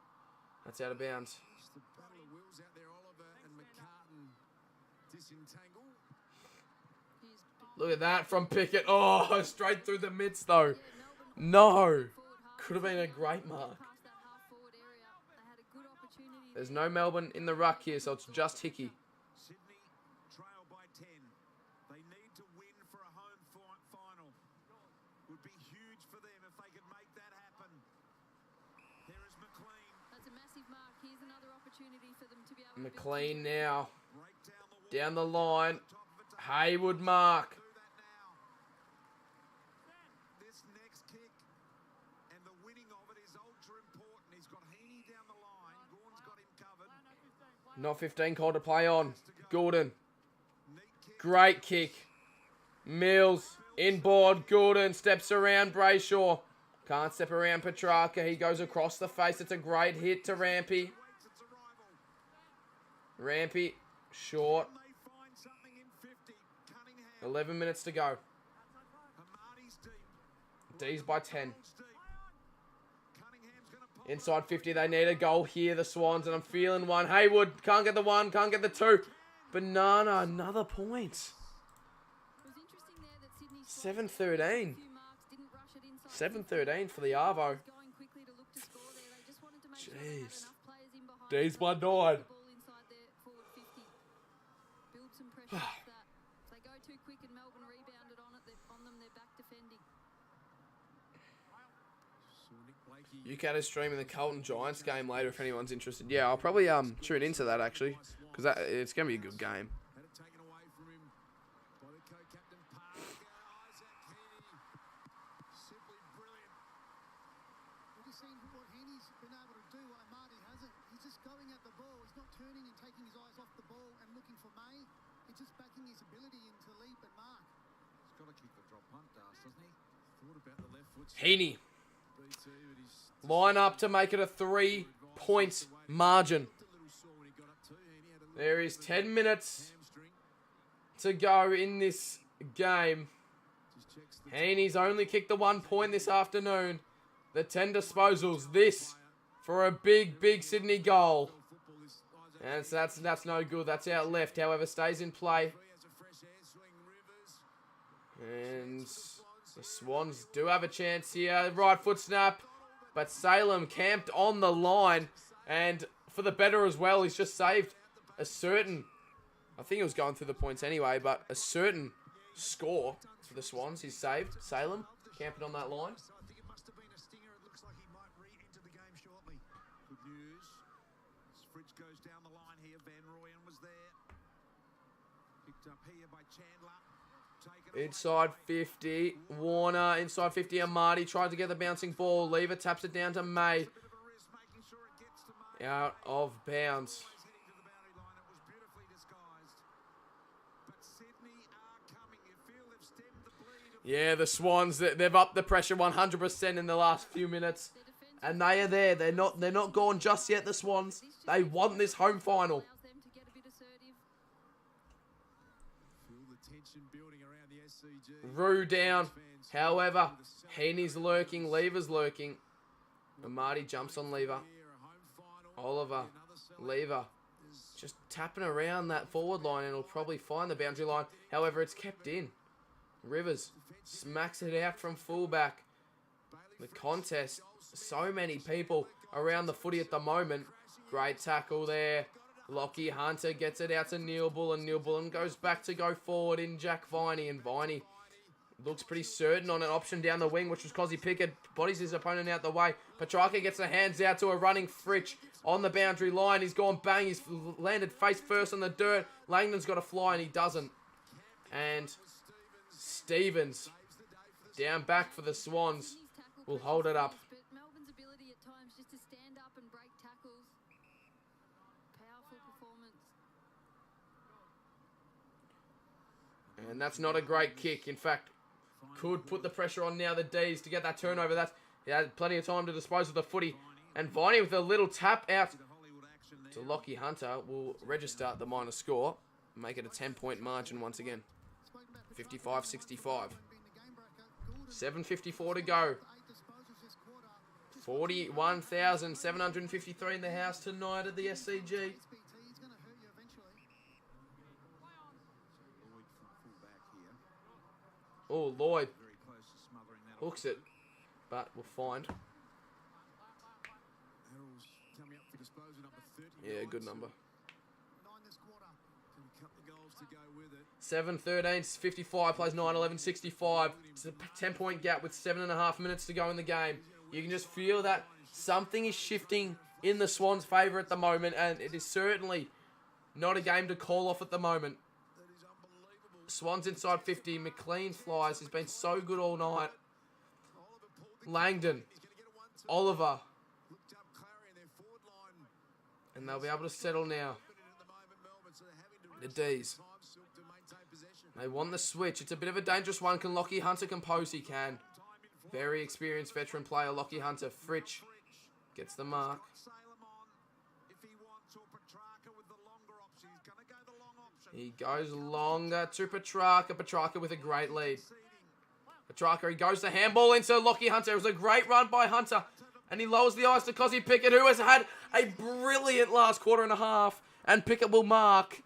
That's out of bounds. It's the battle of wills out there. Oliver and McCartan disentangle. Look at that from Pickett. Oh, straight through the midst though. No. Could have been a great mark. There's no Melbourne in the ruck here, so it's just Hickey. Sydney trail by 10. They need to win for a home final. Would be huge for them if they could make that happen. Here is McLean. That's a massive mark. Here's another opportunity for them to be able to McLean now. Break down the wall. Down the line. Top of it to Haywood mark. do that now. This next kick and the winning of it is ultra important. He's got Heaney down the line. Gawn's got him covered. Not 15 call to play on. Gordon. Neat kick. Great kick. Mills. Inboard. Gordon steps around Brayshaw. Can't step around Petrarca. He goes across the face. It's a great hit to Rampy. Waits its arrival. Rampy. Short. Can they find something in 50? Cunningham. 11 minutes to go. Hamadi's deep. D's by 10. Ball's deep. Cunningham's gonna pop Inside 50. They need a goal here, the Swans. And I'm feeling one. Haywood. Can't get the one. Can't get the two. Banana. Another point. It was interesting there that Sydney 7-13. 7-13 for the Arvo. going quickly to look to score there. They just wanted to make sure they had Jeez. enough players in behind. D's by 9. The ball inside their forward 50. Build some pressure off that. If they go too quick and Melbourne rebounded on it, on them, they're back defending. Saw Nick Blakey. UCAT is streaming the Carlton Giants game later if anyone's interested. Yeah, I'll probably tune into that actually, because it's going to be a good game. Had it taken away from him by the co-captain Parker. Isaac Heaney. Simply brilliant. We've just seen what Heaney's been able to do, what Amadi hasn't. He's just going at the ball. He's not turning and taking his eyes off the ball and looking for May. He's just backing his ability into leap and mark. He's got to kick the drop punt, doesn't he? Thought about the left foot. Heaney. BT, but he's Line up to make it a 3-point margin. a little sore when he got up too. Heaney had a little There is 10 minutes hamstring. to go in this game. Just checks the Heaney's only kicked the 1 point this afternoon. The 10 disposals. This for a big, big Sydney goal. football. This Isaac And that's no good. That's out left. However, stays in play. He has a fresh air swing. Rivers. And the Swans do have a chance here. Right foot snap. But Salem camped on the line. And for the better as well, he's just saved a certain... I think he was going through the points anyway, but a certain score for the Swans. He's saved. Salem camping on that line. So I think it must have been a stinger. It looks like he might re-enter the game shortly. Good news. As Fridge goes down the line here. Van Rooyen was there. Picked up here by Chandler. Taken away. Inside 50. Warner. Inside 50. Amadi tries to get the bouncing ball. Lever taps it down to May. Bit of a risk, making sure it gets to May. Out of bounds. He's heading to the boundary line. It was beautifully disguised. But Sydney are coming. You feel they've stemmed the bleed of Yeah, the Swans, they've upped the pressure 100% in the last few minutes. And they are there. They're not gone just yet, the Swans. They want this home final. Allows them to get a bit assertive. feel the tension building around the SCG. Rue down. However, Heaney's lurking. Lever's lurking. Amadi jumps on Lever. Here, a home final. Oliver. Another select. Lever. Just tapping around that forward line and will probably find the boundary line. However, it's kept in. Rivers smacks it out from fullback. The contest. So many people around the footy at the moment. Great tackle there. Lockie Hunter gets it out to Neil Bullen. Neil Bullen goes back to go forward in Jack Viney. And Viney looks pretty certain on an option down the wing, which was Cozzy Pickett. Bodies his opponent out the way. Petrarca gets the hands out to a running Fritsch on the boundary line. He's gone bang. He's landed face first on the dirt. Langdon's got to fly and he doesn't. And Stevens down back for the Swans. Sydney's tackle Will pressure hold it up. fierce, but Melbourne's ability at times just to stand up and break tackles. Powerful performance. And that's not a great kick. In fact, could put the pressure on now the D's to get that turnover. He had plenty of time to dispose of the footy. And Viney with a little tap out The Hollywood action to there. Lockie Hunter will register the minor score. Make it a 10-point margin once again. 55-65. 7:54 to go. 41,753 in the house tonight at the SCG. HBT, he's going to hurt you eventually. Lloyd from fullback here. Oh, Lloyd Very close to smothering that. hooks it, but we'll find. Harold's coming up for disposal, number 30. Yeah, good number. 9 this quarter. Can a couple of goals to go with it. 7-13, 55, plays 9-11, 65. It's a 10-point gap with 7.5 minutes to go in the game. You can just feel that something is shifting in the Swans' favour at the moment, and it is certainly not a game to call off at the moment. That is unbelievable. Swans inside 50. McLean flies. He's been so good all night. Oliver pulled the Langdon, He's going to get a 1-2. Oliver, Looked up Clary in their forward line. and they'll be able to settle now. At the moment, Melbourne, so they're having to The rest D's. time Silk to maintain possession. They want the switch. It's a bit of a dangerous one. Can Lockie Hunter compose? He can. Very experienced veteran player, Lockie Hunter. Fritsch gets the mark. Salem on if he wants, or Petrarca with the longer option. He's going to go the long option. He goes longer to Petrarca. Petrarca with a great lead. Petrarca, he goes to handball into Lockie Hunter. It was a great run by Hunter. And he lowers the eyes to Cosy Pickett, who has had a brilliant last quarter and a half. And Pickett will mark.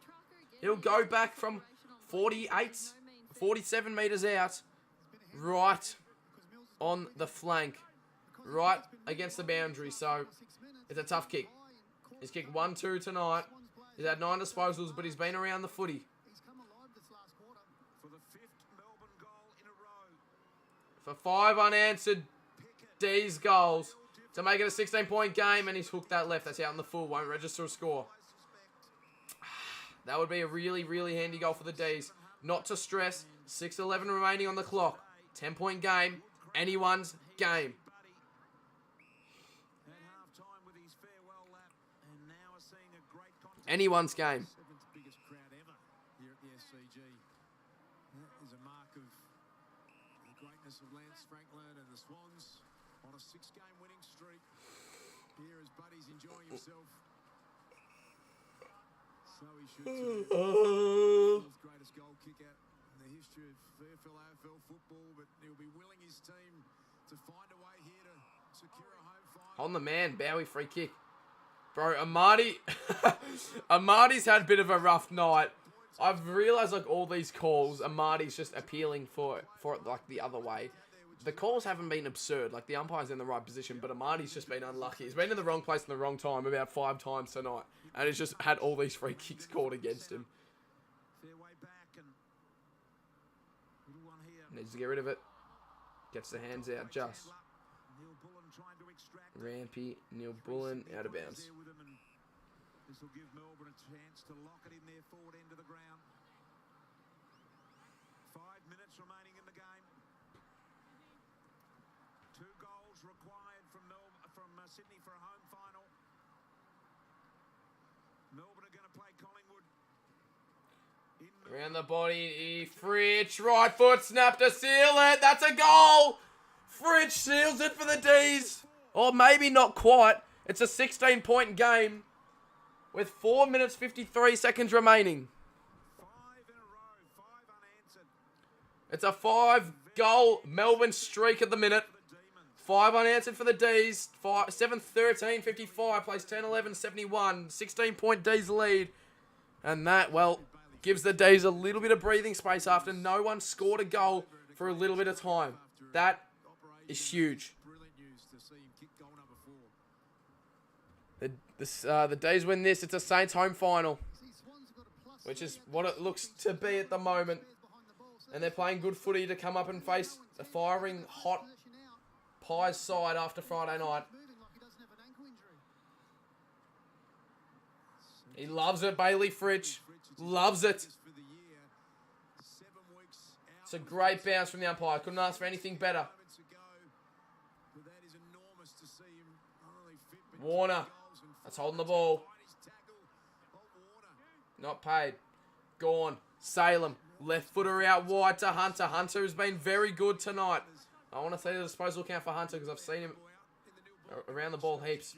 He'll go back from 47 metres out. Right on the flank. Right against the boundary. So, it's a tough kick. He's kicked 1-2 tonight. He's had 9 disposals, but he's been around the footy. He's come alive this last quarter. For the 5th Melbourne goal in a row. For 5 unanswered D's goals to make it a 16-point game, and he's hooked that left. That's out in the full. Won't register a score. That would be a really, really handy goal for the D's. Not to stress. 6:11 remaining on the clock. 10-point game. Anyone's game. At half-time with his farewell lap, and now are seeing a great contest. Anyone's game. 7th biggest crowd ever here at the SCG. That is a mark of the greatness of Lance Franklin and the Swans on a 6-game winning streak. Here as Buddy's enjoying himself. So he should too. Fourth greatest goal kicker in the history of AFL football, but he'll be willing his team to find a way here to secure a home final. On the man. Bowie free kick. Bro, Amadi's had a bit of a rough night. I've realised, like, all these calls, Amadi's just appealing for it, like, the other way. The calls haven't been absurd. Like, the umpire's in the right position, but Amadi's just been unlucky. He's been in the wrong place in the wrong time about 5 times tonight. And he's just had all these free kicks called against him. Fair way back and little one here. Needs to get rid of it. Gets the hands out just. Neil Bullen trying to extract it. Rampy, Neil Bullen, out of bounds. There with him, and this will give Melbourne a chance to lock it in their forward end of the ground. 5 minutes remaining in the game. 2 goals required from Sydney for a home final. Melbourne are going to play Collingwood. Around the body, Fritsch, right foot, snap to seal it. That's a goal. Fritsch seals it for the D's. Or maybe not quite. It's a 16-point game with 4 minutes 53 seconds remaining. 5 in a row, 5 unanswered. It's a 5-goal Melbourne streak at the minute. 5 unanswered for the D's. 7-13, 55, plays 10-11, 71. 16-point D's lead. And that, well, gives the D's a little bit of breathing space after no one scored a goal for a little bit of time. That is huge. Brilliant news to see him kick goal number The4. D's win this. It's a Saints home final, which is what it looks to be at the moment. And they're playing good footy to come up and face a firing hot Pies side after Friday night. He loves it, Bailey Fritsch. Loves it. For the year, 7 weeks out. It's a great bounce from the umpire. Couldn't ask for anything better. Moments ago, but that is enormous to see him not only fit, but Warner. goals and That's holding the ball. his tackle. Oh, Warner. Not paid. Gone. Salem. Left footer out wide to Hunter. Hunter has been very good tonight. I want to say the disposal count for Hunter because I've seen him around the ball heaps.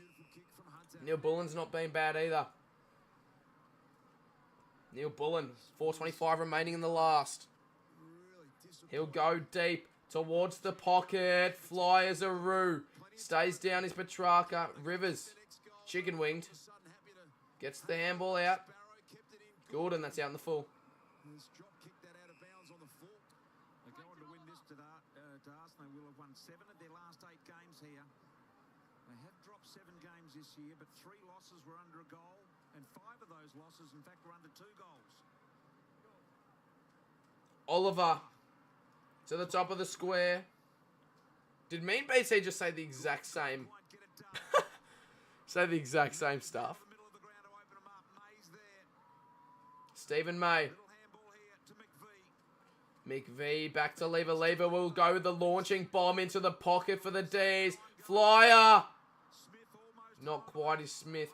Neil Bullen's not been bad either. Neil Bullen, 4:25 remaining in the last. He'll go deep towards the pocket. Fly as a roo. Stays down is Petrarca. Rivers. Chicken winged. Gets the handball out. Gordon, that's out in the full. Has drop kicked that out of bounds on the full. They're going to win this to Arsenal. They will have won 7 of their last 8 games here. They have dropped 7 games this year, but 3 losses were under a goal, and 5 of those losses, in fact, were under 2 goals. Oliver to the top of the square. Did me and BC just say the exact same? Say the exact same stuff. Stephen May. McVee back to Lever. Lever will go with the launching bomb into the pocket for the D's. Flyer. Not quite as Smith.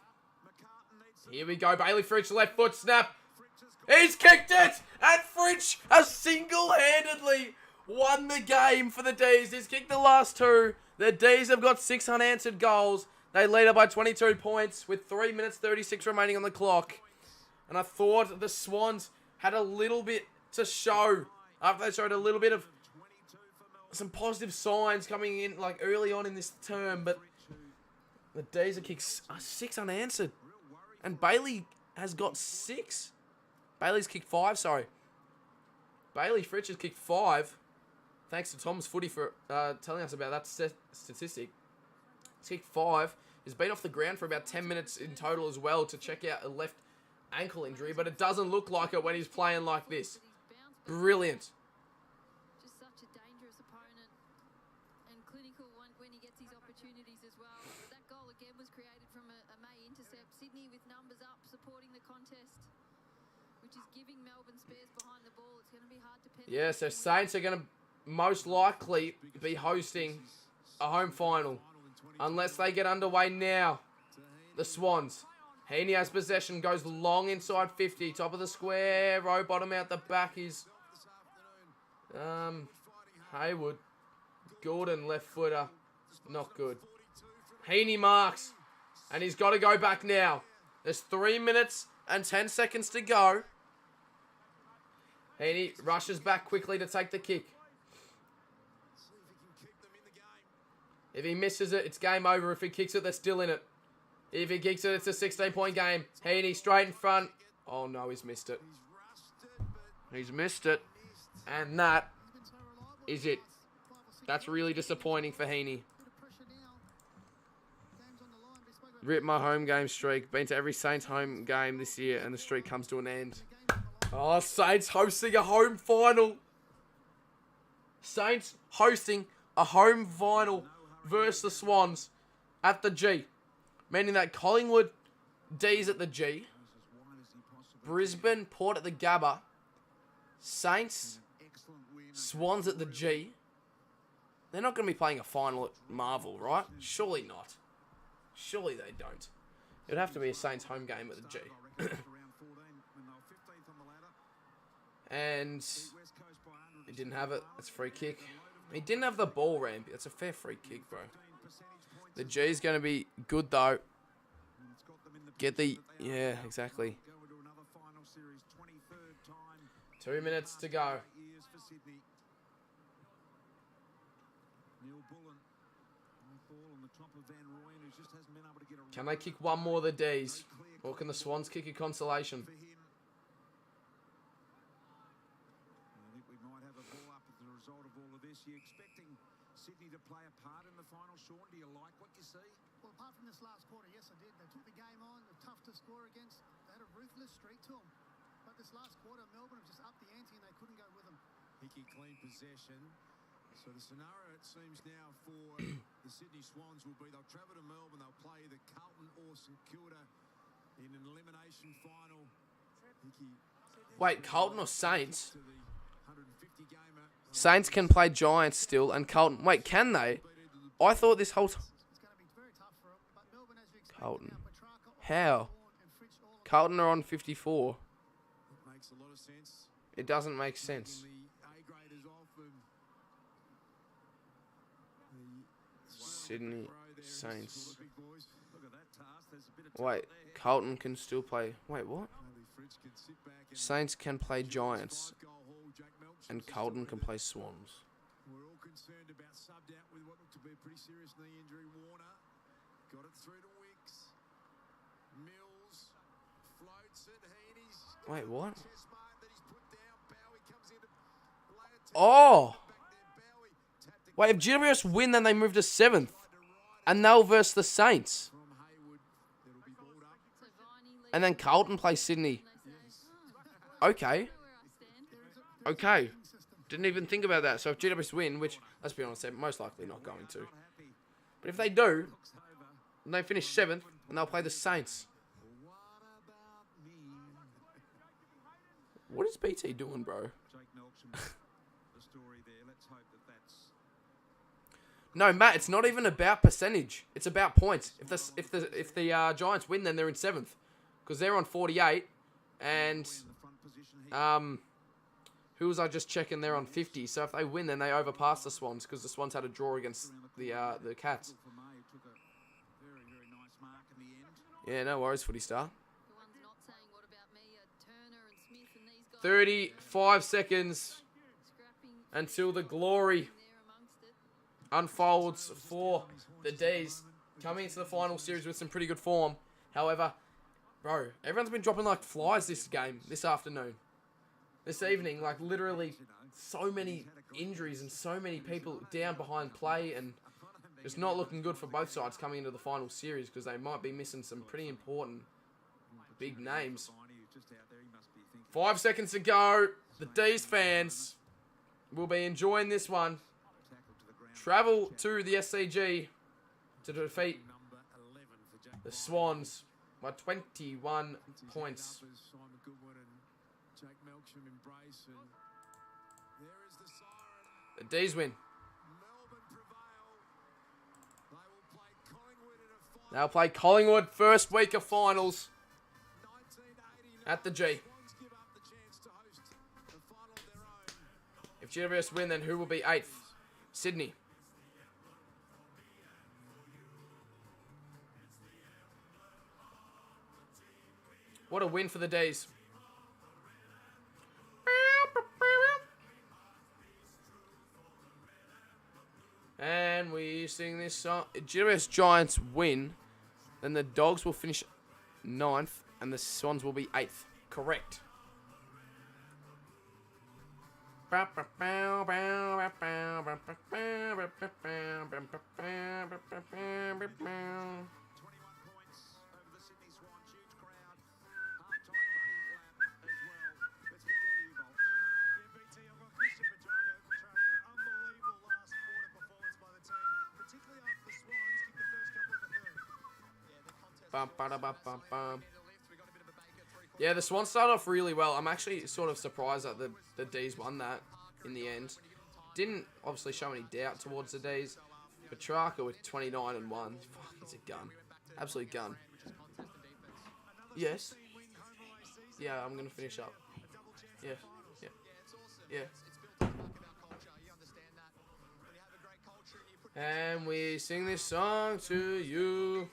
Here we go. Bailey Fritsch, left foot snap. He's kicked it! And Fritsch has single-handedly won the game for the D's. He's kicked the last 2. The D's have got 6 unanswered goals. They lead up by 22 points with 3 minutes 36 remaining on the clock. And I thought the Swans had a little bit to show after they showed a little bit of some positive signs coming in like early on in this term. But the D's have kicked 6 unanswered. And Bailey has got 6. Bailey's kicked 5, sorry. Bailey Fritsch has kicked 5. Thanks to Tom's Footy for telling us about that statistic. He's kicked 5. He's been off the ground for about 10 minutes in total as well to check out a left ankle injury, but it doesn't look like it when he's playing like this. Brilliant. Just such a dangerous opponent and clinical when he gets his opportunities as well. But that goal again was created from a May intercept. Sydney with numbers up supporting the contest, which is giving Melbourne spares behind the ball. It's going to be hard to penetrate. Yeah, so Saints are going to most likely be hosting a home final unless they get underway now. The Swans. Heaney has possession, goes long inside 50, top of the square, row bottom out the back is Haywood. Gordon, left footer, not good. Heaney marks, and he's got to go back now. There's 3 minutes and 10 seconds to go. Heaney rushes back quickly to take the kick. If he misses it, it's game over. If he kicks it, they're still in it. If he kicks it, it's a 16-point game. Heaney straight in front. Oh, no, he's missed it. He's missed it. And that is it. That's really disappointing for Heaney. Ripped my home game streak. Been to every Saints home game this year, and the streak comes to an end. Oh, Saints hosting a home final. Saints hosting a home final versus the Swans at the G. Meaning that Collingwood, D's at the G. Brisbane, Port at the Gabba. Saints, Swans at the G. They're not going to be playing a final at Marvel, right? Surely not. Surely they don't. It would have to be a Saints home game at the G. And he didn't have it. It's a free kick. He didn't have the ball ramp. It's a fair free kick, bro. The G's going to be good, though. Get the... Yeah, exactly. 2 minutes to go. Can they kick one more of the D's? Or can the Swans kick a consolation? Sydney to play a part in the final, Sean? Do you like what you see? Well, apart from this last quarter, yes, I did. They took the game on. They're tough to score against. They had a ruthless streak to them. But this last quarter, Melbourne have just upped the ante and they couldn't go with them. Hickey clean possession. So the scenario, it seems now, for the Sydney Swans will be they'll travel to Melbourne. They'll play either Carlton or St Kilda in an elimination final. Hickey... Wait, Carlton or Saints? Saints can play Giants still, and Carlton... Wait, can they? I thought this whole... Carlton. How? Carlton are on 54. It doesn't make sense. Sydney Saints. Wait, Carlton can still play... Wait, what? Saints can play Giants. And Carlton can play Swans. concerned about subbed out with what looked to be a pretty serious knee injury. Warner got it through to Wicks. Mills floats it. Heaney's Wait, what? chest mark that he's put down. Bowie comes in to lay it to Oh! back there. Bowie tapped it Wait, if GWS win, then they move to 7th. And they'll verse the Saints. from Hayward. It'll be balled up. So Viney leads And then Carlton plays Sydney. and they say, oh, Okay. I know where I stand. Okay. Didn't even think about that. So if GWS win, which, let's be honest, they're most likely not going to. But if they do, then they finish 7th, and they'll play the Saints. What is BT doing, bro? Jake Melksham, the story there. Let's hope that that's No, Matt, it's not even about percentage. It's about points. If the Giants win, then they're in 7th. Because they're on 48, and in the front position here. who was I just checking? They're on 50. So if they win, then they overpass the Swans because the Swans had a draw against the Cats. For May, took a very, very nice mark in the end. Yeah, no worries, Footy Star. The ones not saying what about me are Turner and Smith and these guys 35 seconds scrapping until the glory there amongst it. unfolds for the D's coming into the final series with some pretty good form. However, bro, everyone's been dropping like flies this afternoon. This evening, like literally so many injuries and so many people down behind play, and it's not looking good for both sides coming into the final series because they might be missing some pretty important big names. 5 seconds to go. The D's fans will be enjoying this one. Travel to the SCG to defeat the Swans by 21 points. Simon Goodwin and Jake Melksham embrace, and there is the siren. The D's win. Melbourne prevail. They will play Collingwood in a final. They'll play Collingwood first week of finals 1989. at the G. Swans give up the chance to host a final of their own. If GWS win, then who will be 8th? Sydney. What a win for the D's. And we sing this song. If GWS Giants win, then the Dogs will finish 9th and the Swans will be 8th. Correct. Points over the Sydney Swans. Huge crowd. Half-time buddy lap as well. Let's get down to you, Bolt. Yeah, BT, I've got Christian Petrarca. Unbelievable last quarter performance by the team, particularly after the Swans kicked the first couple of the third. Yeah, the Swans started off really well. I'm actually sort of surprised that the D's won that in the end. Didn't obviously show any doubt towards the D's. Petrarca with 29 and 1. Fuck, he's a gun. Absolute gun. Yes. Yeah, I'm going to finish up. Yeah, yeah, yeah. And we sing this song to you.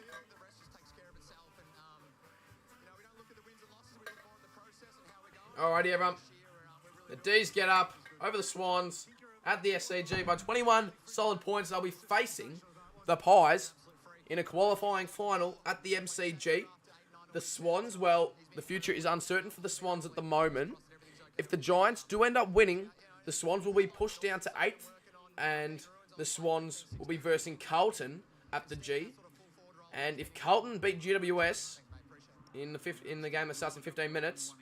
Alrighty, everyone. The D's get up over the Swans at the SCG by 21 solid points. They'll be facing the Pies in a qualifying final at the MCG. The Swans, well, the future is uncertain for the Swans at the moment. If the Giants do end up winning, the Swans will be pushed down to 8th, and the Swans will be versing Carlton at the G. And if Carlton beat GWS in the game that starts in 15 minutes,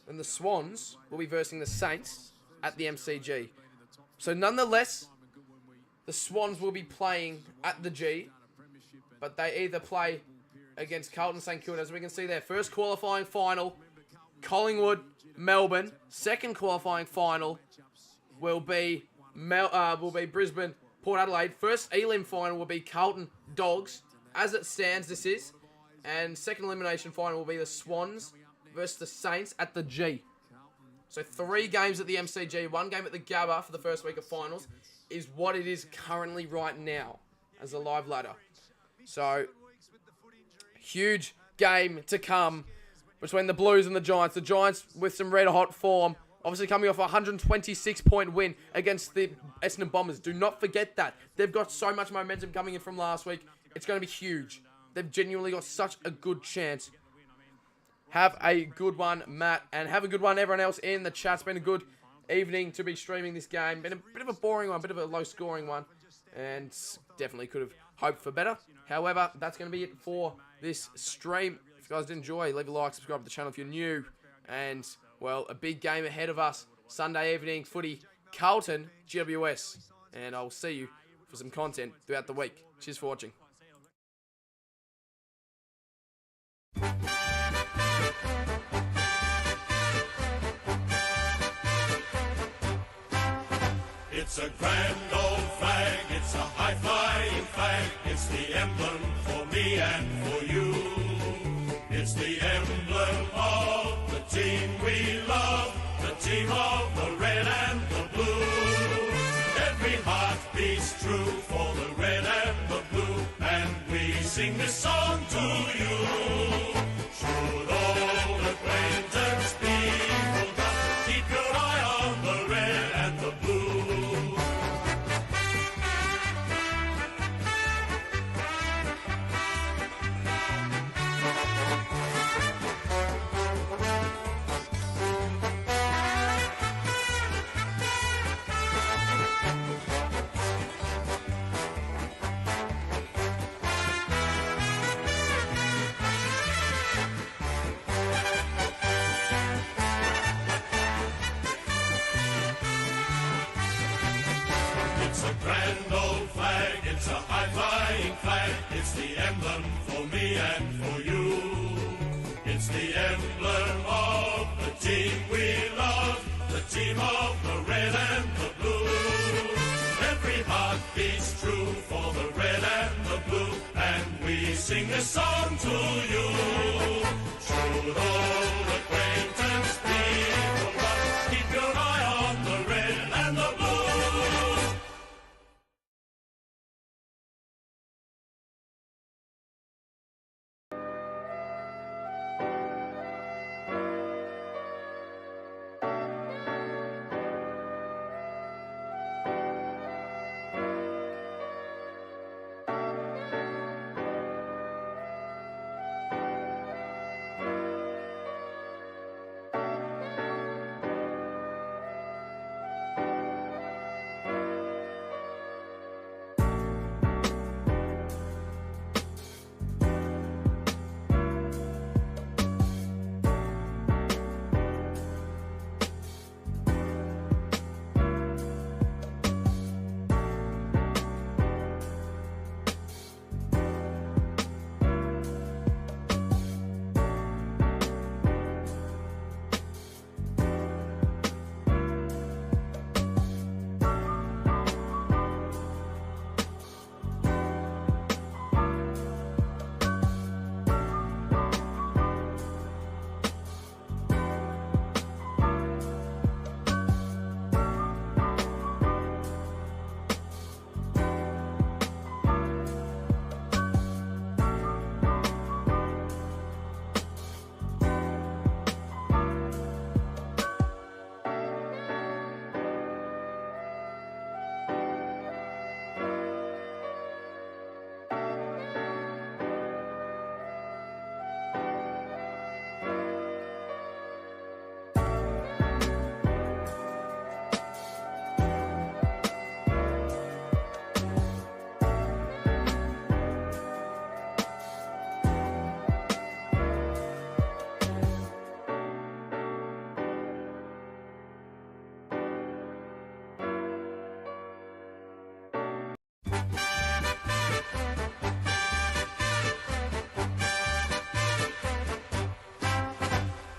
then the Swans will be versing the Saints at the MCG. So nonetheless, the Swans will be playing at the G, but they either play against Carlton St Kilda, as we can see there. First qualifying final, Collingwood, Melbourne. Second qualifying final will be Brisbane, Port Adelaide. First elim final will be Carlton Dogs. As it stands, this is. And second elimination final will be the Swans versus the Saints at the G. So 3 games at the MCG, 1 game at the Gabba for the first week of finals is what it is currently right now as a live ladder. So, huge game to come between the Blues and the Giants. The Giants with some red hot form Obviously coming off a 126-point win against the Essendon Bombers. Do not forget that. They've got so much momentum coming in from last week. It's going to be huge. They've genuinely got such a good chance. Have a good one, Matt, and have a good one, everyone else in the chat. It's been a good evening to be streaming this game. Been a bit of a boring one, bit of a low-scoring one, and definitely could have hoped for better. However, that's going to be it for this stream. If you guys did enjoy, leave a like, subscribe to the channel if you're new, and, well, a big game ahead of us. Sunday evening footy, Carlton, GWS, and I'll see you for some content throughout the week. Cheers for watching. It's a grand old flag, it's a high-flying flag, it's the emblem for me and for you. It's the emblem of the team we love, the team of the red and the blue. Every heart beats true for the red and the blue, and we sing this song to you. Should old acquaintance be forgot, keep your eye on the red and the blue. It's a grand old flag, it's a high-flying flag, it's the emblem for me and for you. It's the emblem of the team we love, the team of the red and the blue. Every heart beats true for the red and the blue, and we sing this song to you. Should old acquaintance be forgot, keep your eye on the red and the blue.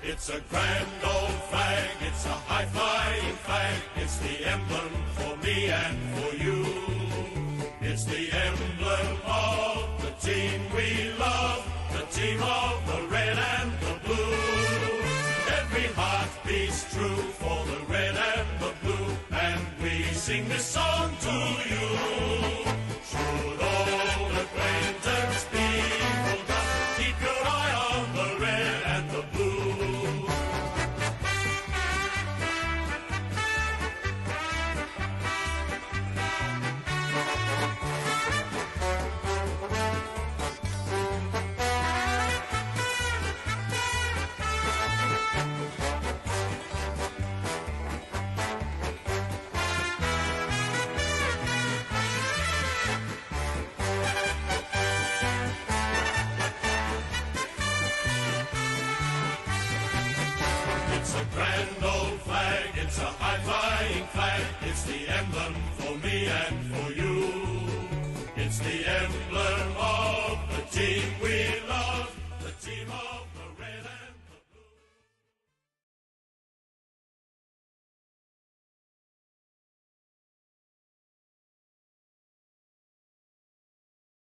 It's a grand old flag, it's a high-flying flag, it's the emblem for me and for you. It's the emblem of the team we love, the team of the red and the blue. Every heart beats true for the red and the blue, and we sing this song to you. Should old acquaintance be forgot, keep your eye on the red and the blue. a grand old flag. It's a high-flying flag. It's the